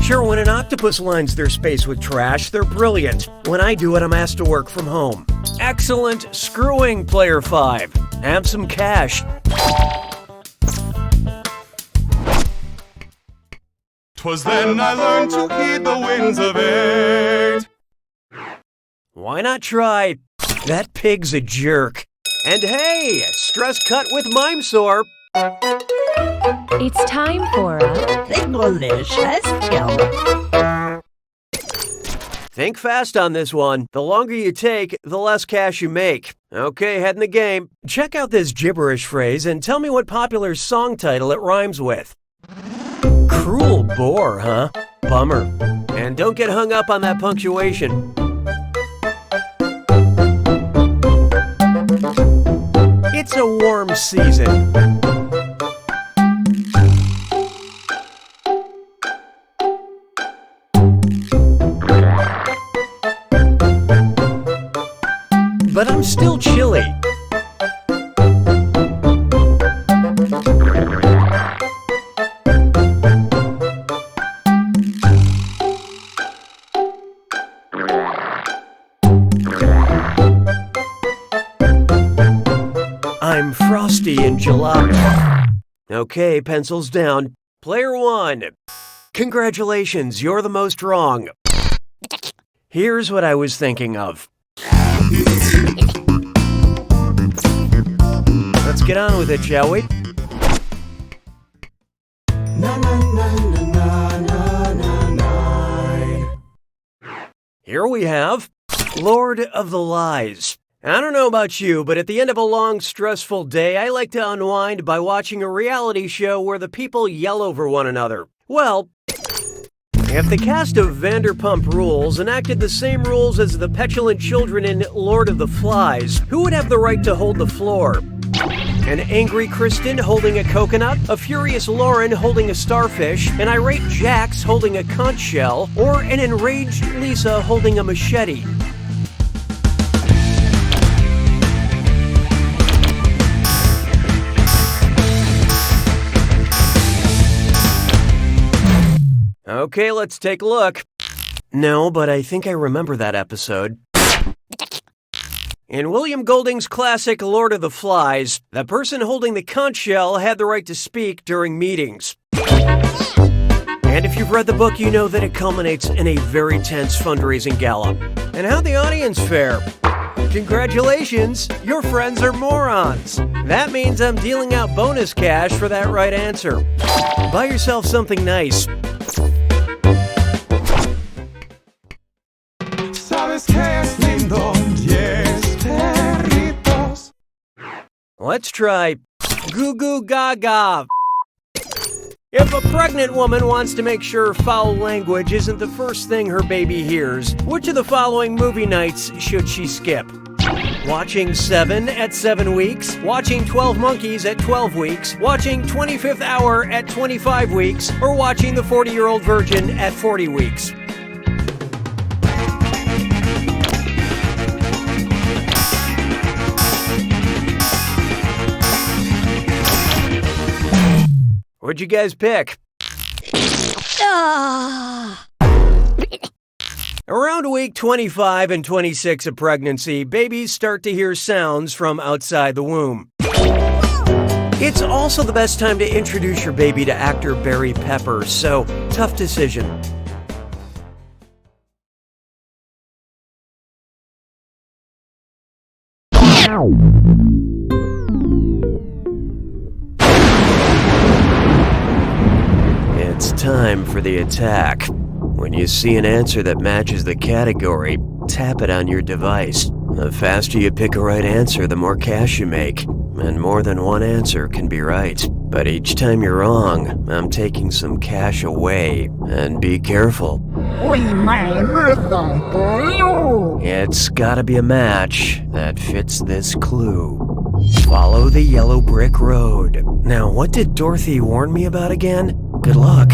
Sure, when an octopus lines their space with trash, they're brilliant. When I do it, I'm asked to work from home. Excellent screwing, player 5. Have some cash. 'Twas then I learned to heed the winds of 8. Why not try? That pig's a jerk. And hey, stress cut with Mime Sore. It's time for a delicious pill. Think fast on this one. The longer you take, the less cash you make. Okay, head in the game. Check out this gibberish phrase and tell me what popular song title it rhymes with. Cruel bore, huh? Bummer. And don't get hung up on that punctuation. It's a warm season. But I'm still chilly. I'm frosty in July. Okay, pencils down. Player 1. Congratulations, you're the most wrong. Here's what I was thinking of. Let's get on with it, shall we? Here we have Lord of the Lies. I don't know about you, but at the end of a long, stressful day, I like to unwind by watching a reality show where the people yell over one another. Well, if the cast of Vanderpump Rules enacted the same rules as the petulant children in Lord of the Flies, who would have the right to hold the floor? An angry Kristen holding a coconut, a furious Lauren holding a starfish, an irate Jax holding a conch shell, or an enraged Lisa holding a machete? Okay, let's take a look. No, but I think I remember that episode. In William Golding's classic Lord of the Flies, the person holding the conch shell had the right to speak during meetings. And if you've read the book, you know that it culminates in a very tense fundraising gala. And how'd the audience fare? Congratulations, your friends are morons. That means I'm dealing out bonus cash for that right answer. Buy yourself something nice. Sabes que es lindo, yes, perritos. Let's try Goo Goo Gaga. If a pregnant woman wants to make sure foul language isn't the first thing her baby hears, which of the following movie nights should she skip? Watching Seven at 7 weeks, watching 12 Monkeys at 12 weeks, watching 25th Hour at 25 weeks, or watching The 40-Year-Old Virgin at 40 weeks. What'd you guys pick? Around week 25 and 26 of pregnancy, babies start to hear sounds from outside the womb. It's also the best time to introduce your baby to actor Barry Pepper, so tough decision. It's time for the attack. When you see an answer that matches the category, tap it on your device. The faster you pick a right answer, the more cash you make. And more than one answer can be right. But each time you're wrong, I'm taking some cash away. And be careful. We made birthday for you. It's gotta be a match that fits this clue. Follow the yellow brick road. Now, what did Dorothy warn me about again? Good luck.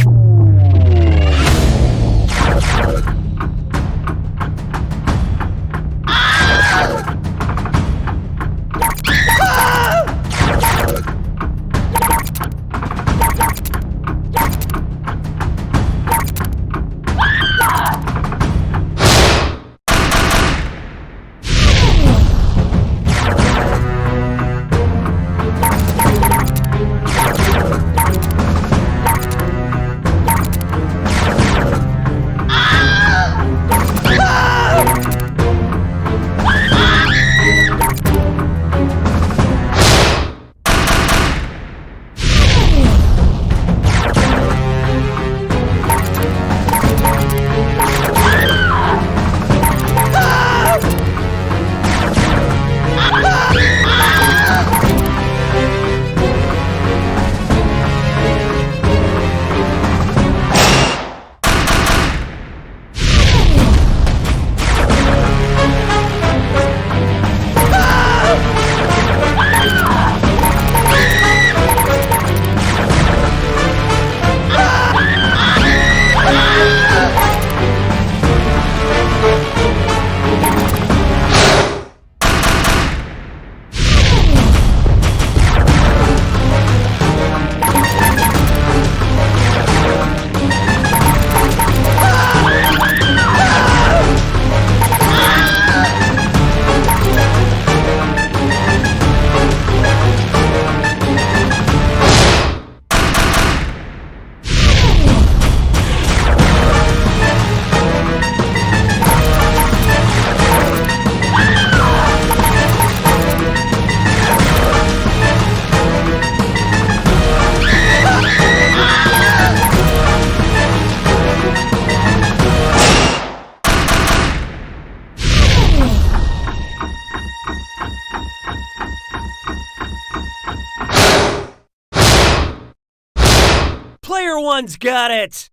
Player one's got it!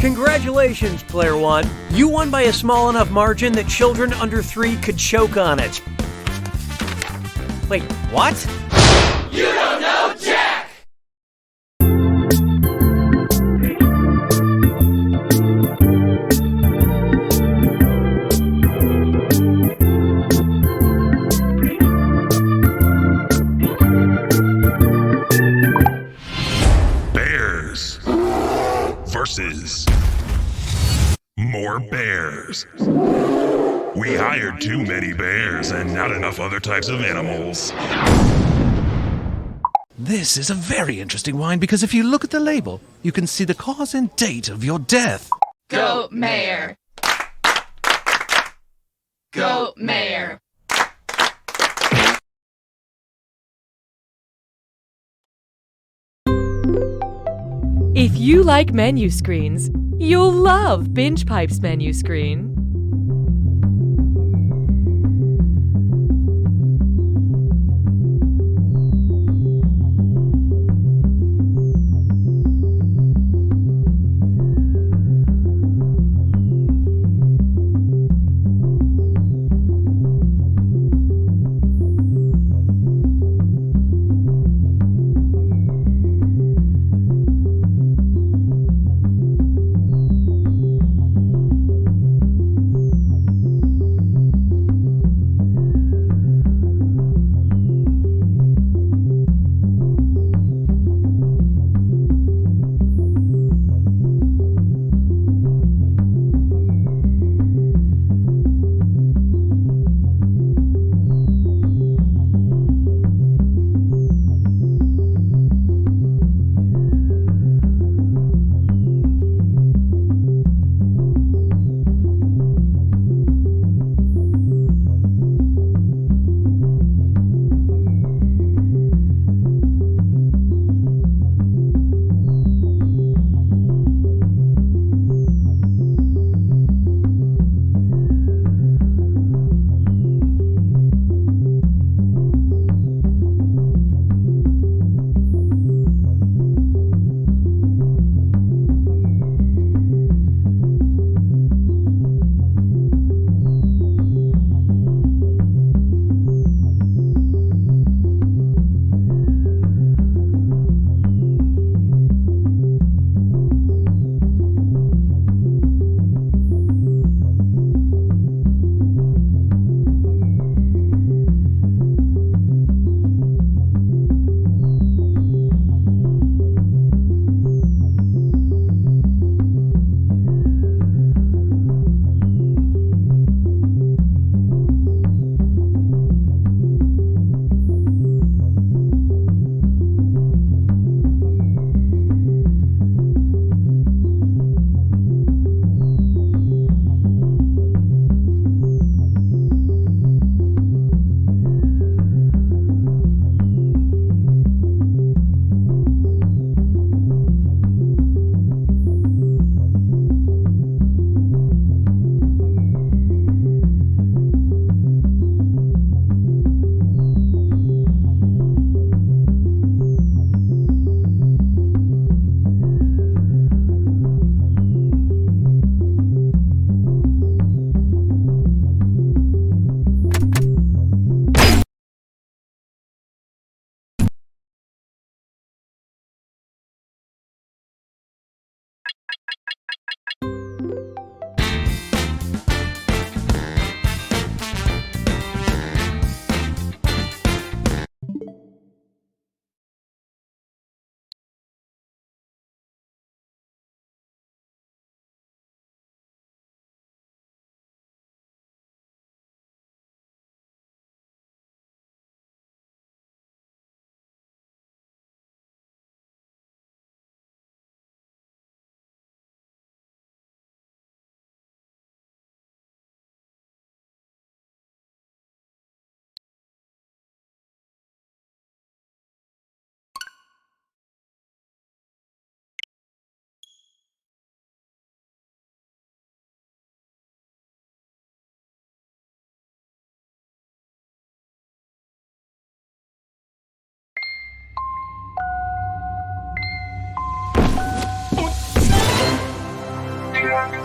Congratulations, Player One. You won by a small enough margin that children under 3 could choke on it. Wait, what? You don't know Jack! Bears versus more bears. We hired too many bears and not enough other types of animals. This is a very interesting wine because if you look at the label, you can see the cause and date of your death. Goat Mayor. Goat Mayor. If you like menu screens, you'll love Binge Pipe's menu screen.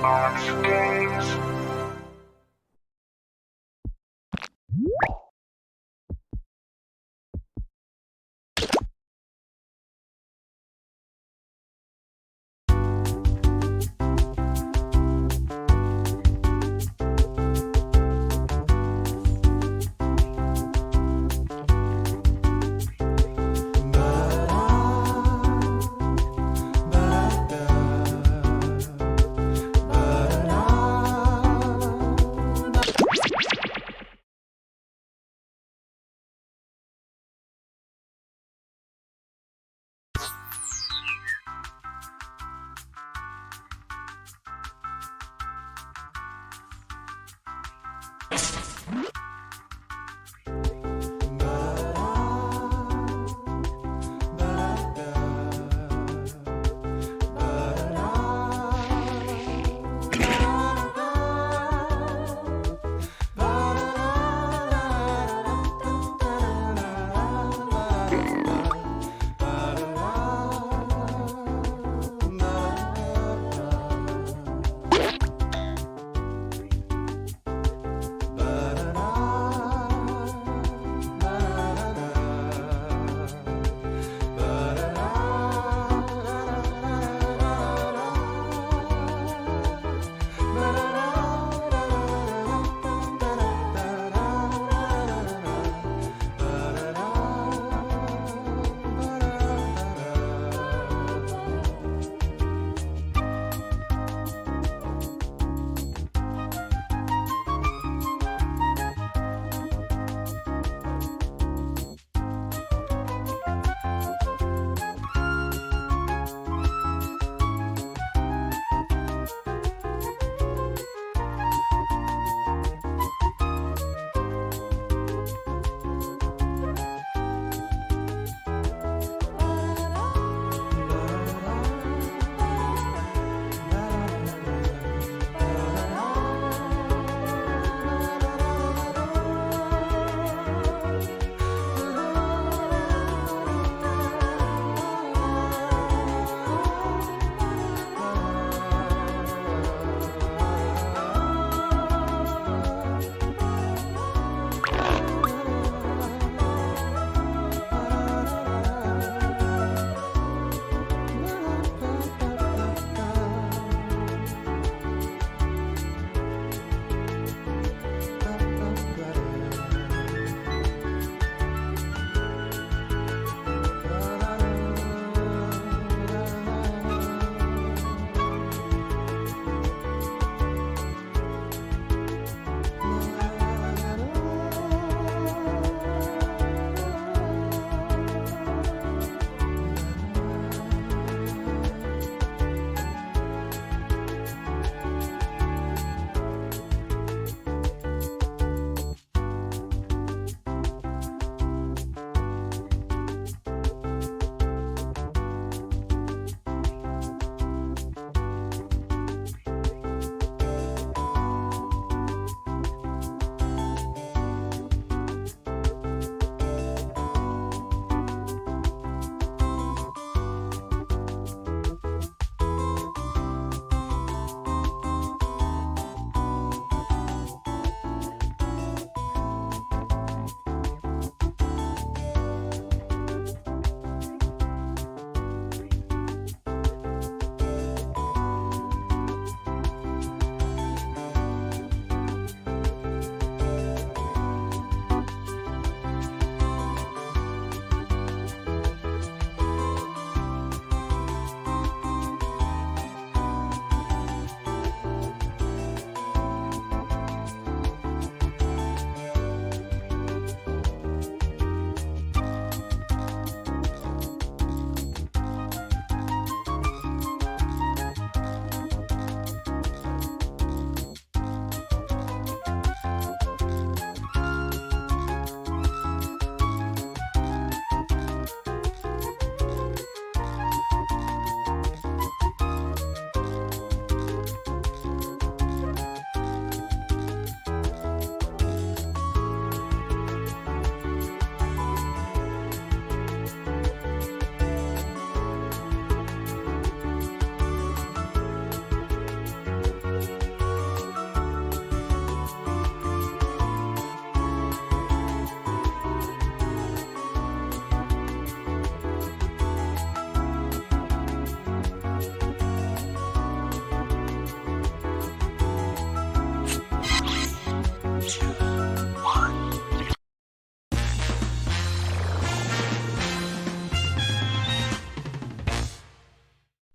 Arts Games. Ba-da-da.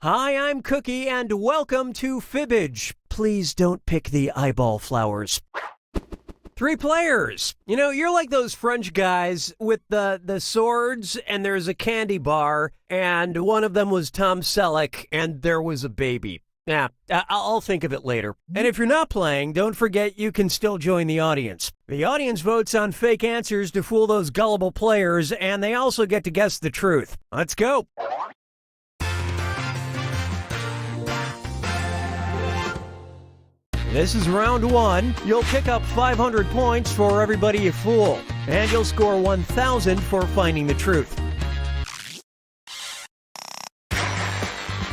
Hi, I'm Cookie, and welcome to Fibbage. Please don't pick the eyeball flowers. 3 players. You know, you're like those French guys with the swords, and there's a candy bar, and one of them was Tom Selleck, and there was a baby. Yeah, I'll think of it later. And if you're not playing, don't forget you can still join the audience. The audience votes on fake answers to fool those gullible players, and they also get to guess the truth. Let's go. This is round 1. You'll pick up 500 points for everybody you fool, and you'll score 1,000 for finding the truth.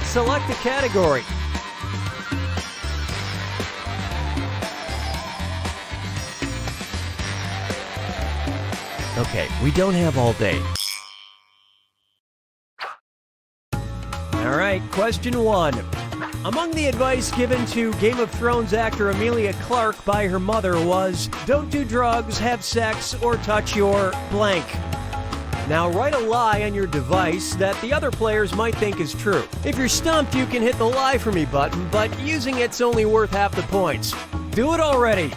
Select a category. Okay, we don't have all day. All right, question 1. Among the advice given to Game of Thrones actor Emilia Clarke by her mother was, don't do drugs, have sex, or touch your blank. Now write a lie on your device that the other players might think is true. If you're stumped, you can hit the lie for me button, but using it's only worth half the points. Do it already!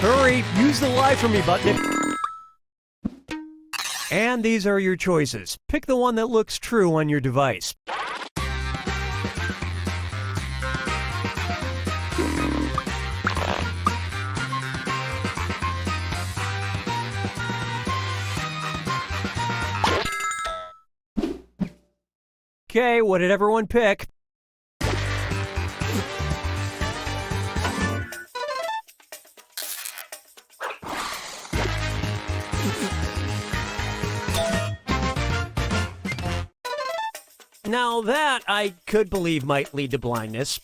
Hurry, use the lie for me button. And these are your choices. Pick the one that looks true on your device. Okay, what did everyone pick? Now that, I could believe, might lead to blindness.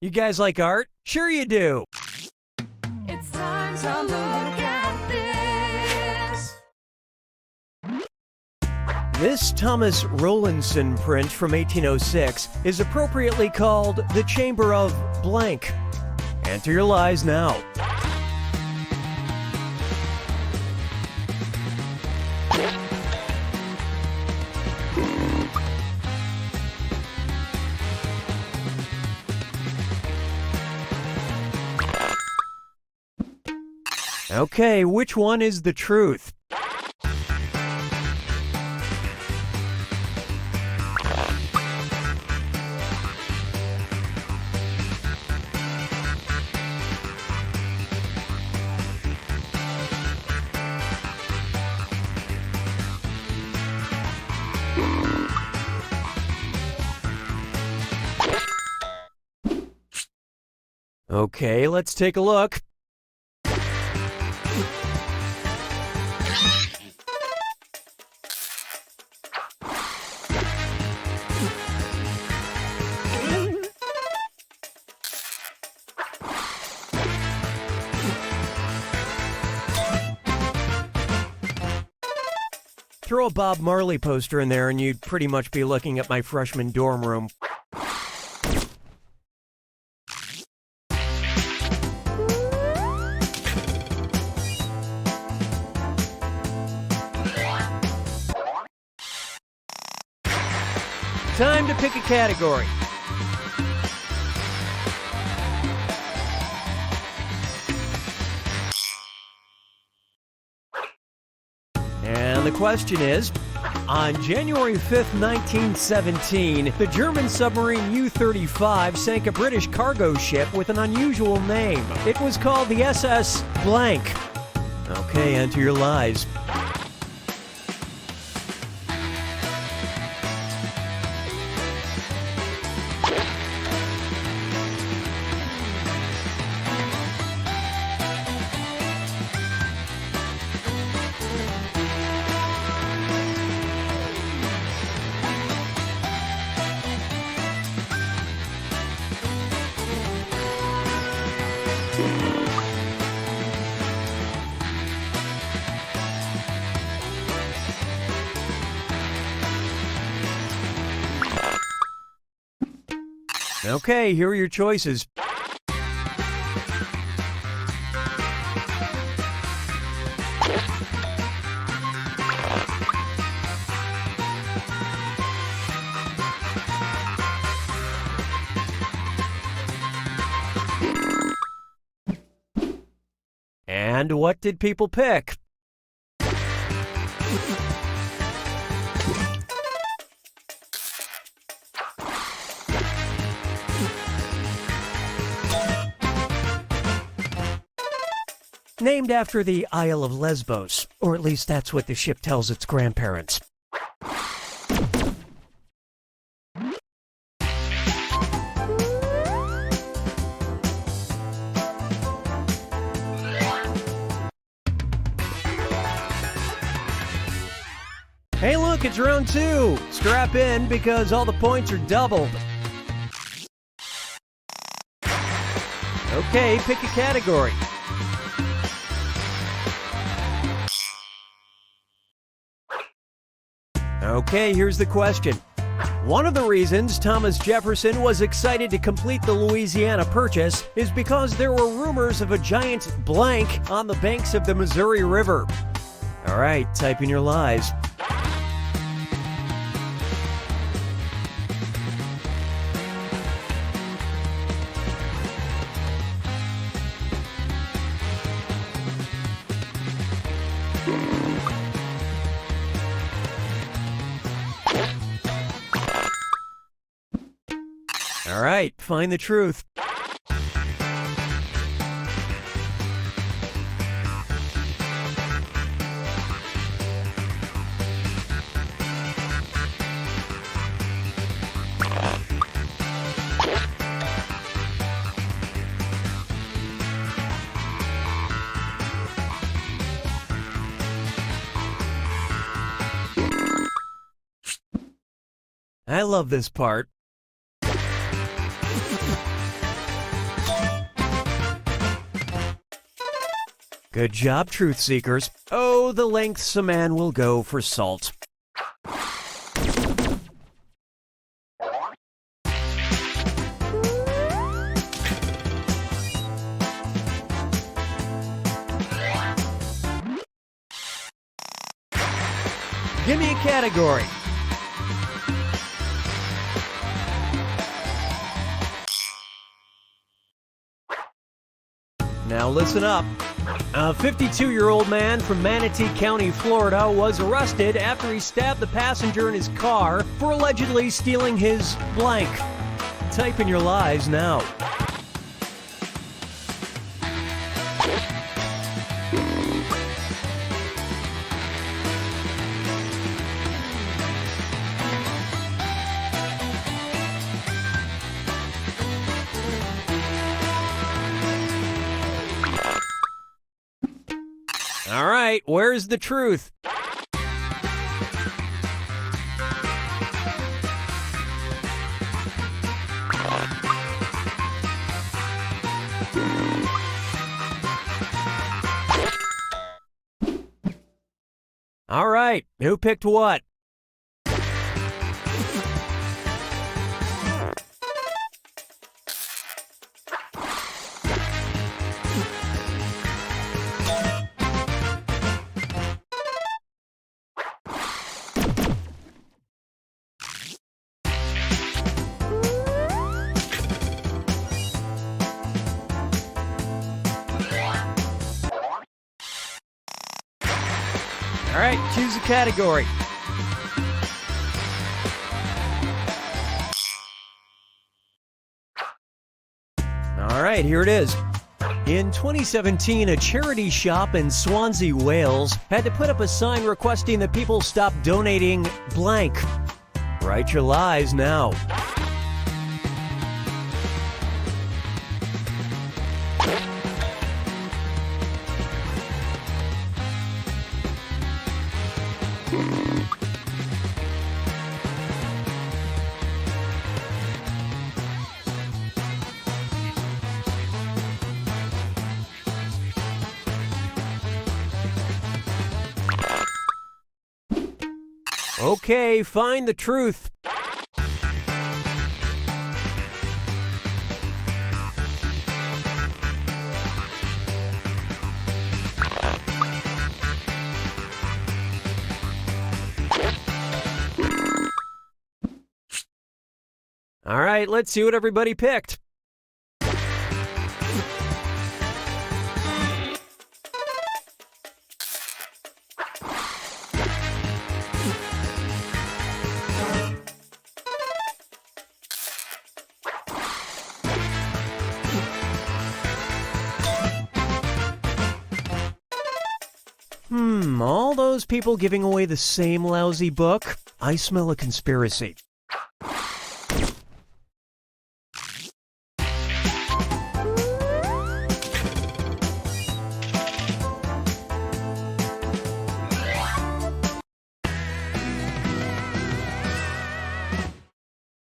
You guys like art? Sure you do. It's time to look at this. This Thomas Rowlandson print from 1806 is appropriately called The Chamber of Blank. Enter your lies now. Okay, which one is the truth? Okay, let's take a look. Throw a Bob Marley poster in there and you'd pretty much be looking at my freshman dorm room. Time to pick a category. And the question is, on January 5th, 1917, the German submarine U-35 sank a British cargo ship with an unusual name. It was called the SS Blank. Okay, enter your lies. Okay, here are your choices. And what did people pick? Named after the Isle of Lesbos, or at least that's what the ship tells its grandparents. Hey look, it's round 2! Strap in because all the points are doubled. Okay, pick a category. Okay, here's the question. One of the reasons Thomas Jefferson was excited to complete the Louisiana Purchase is because there were rumors of a giant blank on the banks of the Missouri River. All right, type in your lies. All right, find the truth. I love this part. Good job, truth seekers. Oh, the lengths a man will go for salt. Give me a category. Now listen up. A 52-year-old man from Manatee County, Florida, was arrested after he stabbed the passenger in his car for allegedly stealing his blank. Type in your lies now. All right, where's the truth? All right, who picked what? All right, choose a category. All right, here it is. In 2017, a charity shop in Swansea, Wales, had to put up a sign requesting that people stop donating blank. Write your lies now. Okay, find the truth. All right, let's see what everybody picked. All those people giving away the same lousy book? I smell a conspiracy.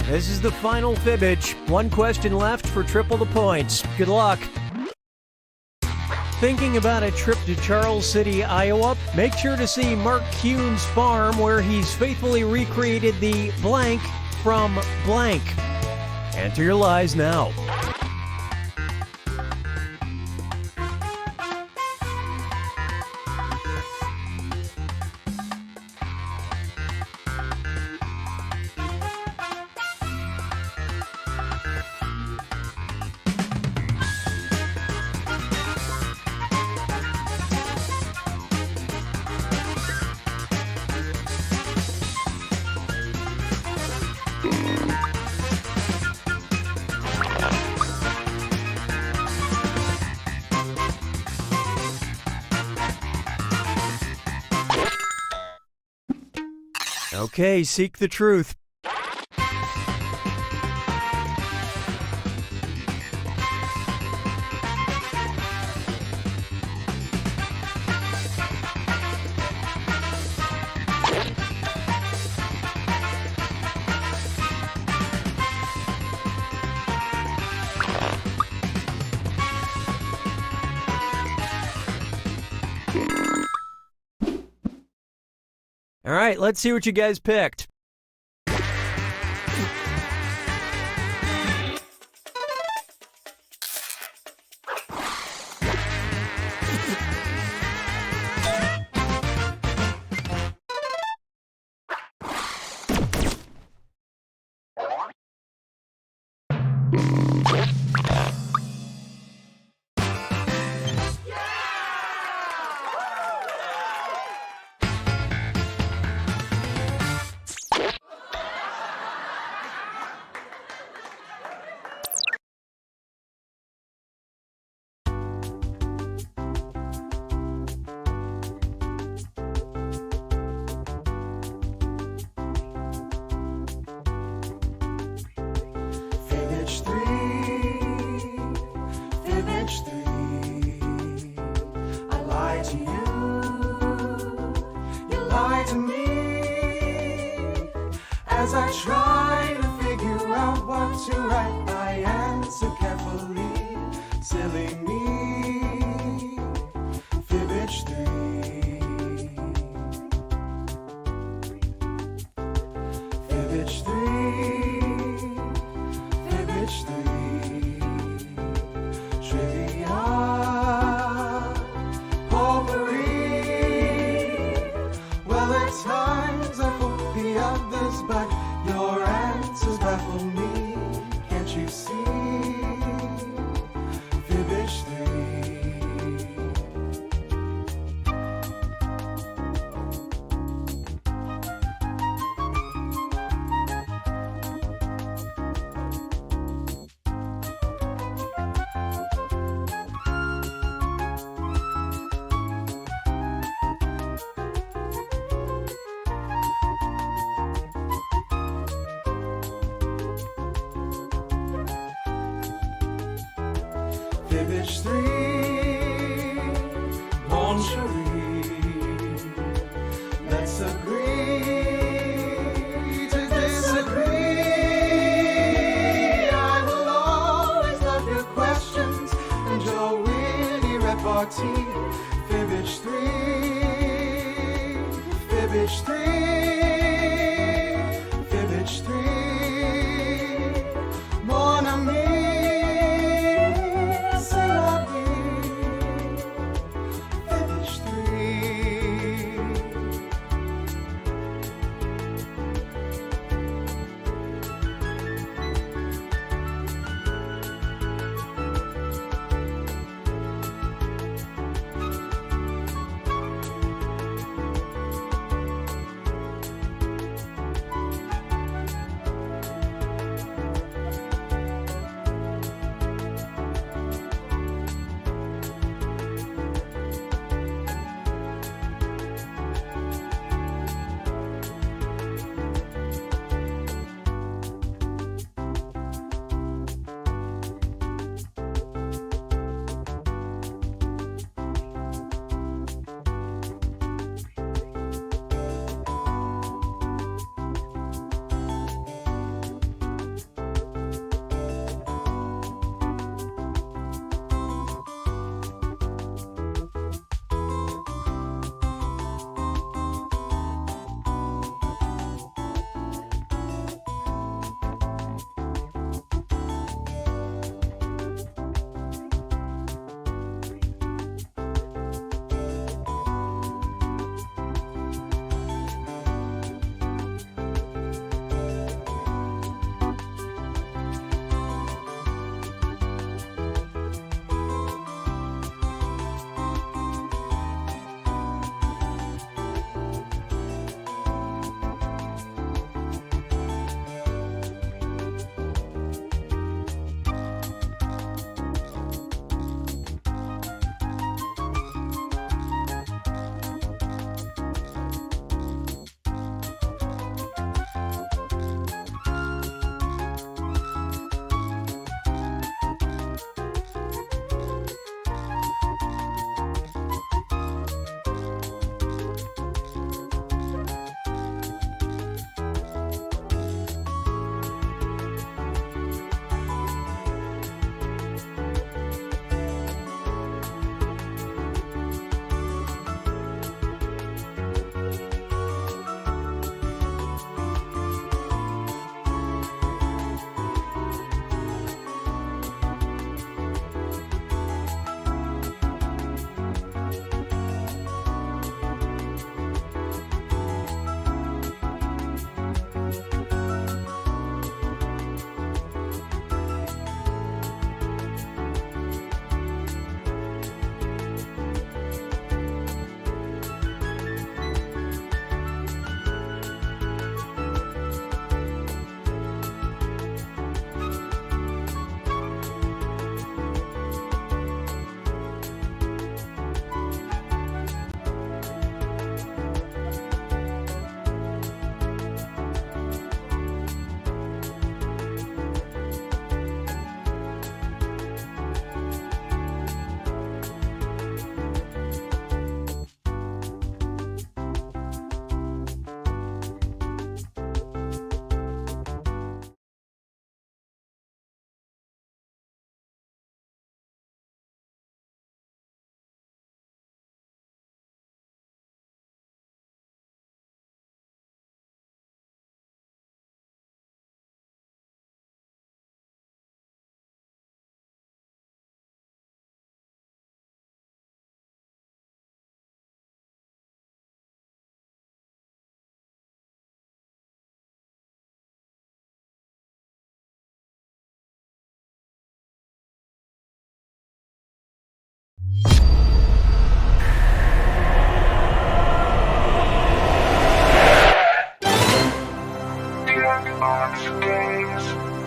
This is the final fibbage. One question left for triple the points. Good luck. Thinking about a trip to Charles City, Iowa? Make sure to see Mark Kuhn's farm where he's faithfully recreated the blank from blank. Enter your lies now. Okay, seek the truth. All right, let's see what you guys picked. As I try to figure out what to write, I answer carefully. Silly me, fibbage 3. Fibbage 3, fibbage 3. Trivia, potpourri. Well, at times I quote the others, but your answers baffle me. Can't you see? Fibbage 3, mon chéri, let's agree to disagree. I will always love your questions and your witty repartee. Fibbage 3, fibbage 3, fibbage 3, mon ami. not wait.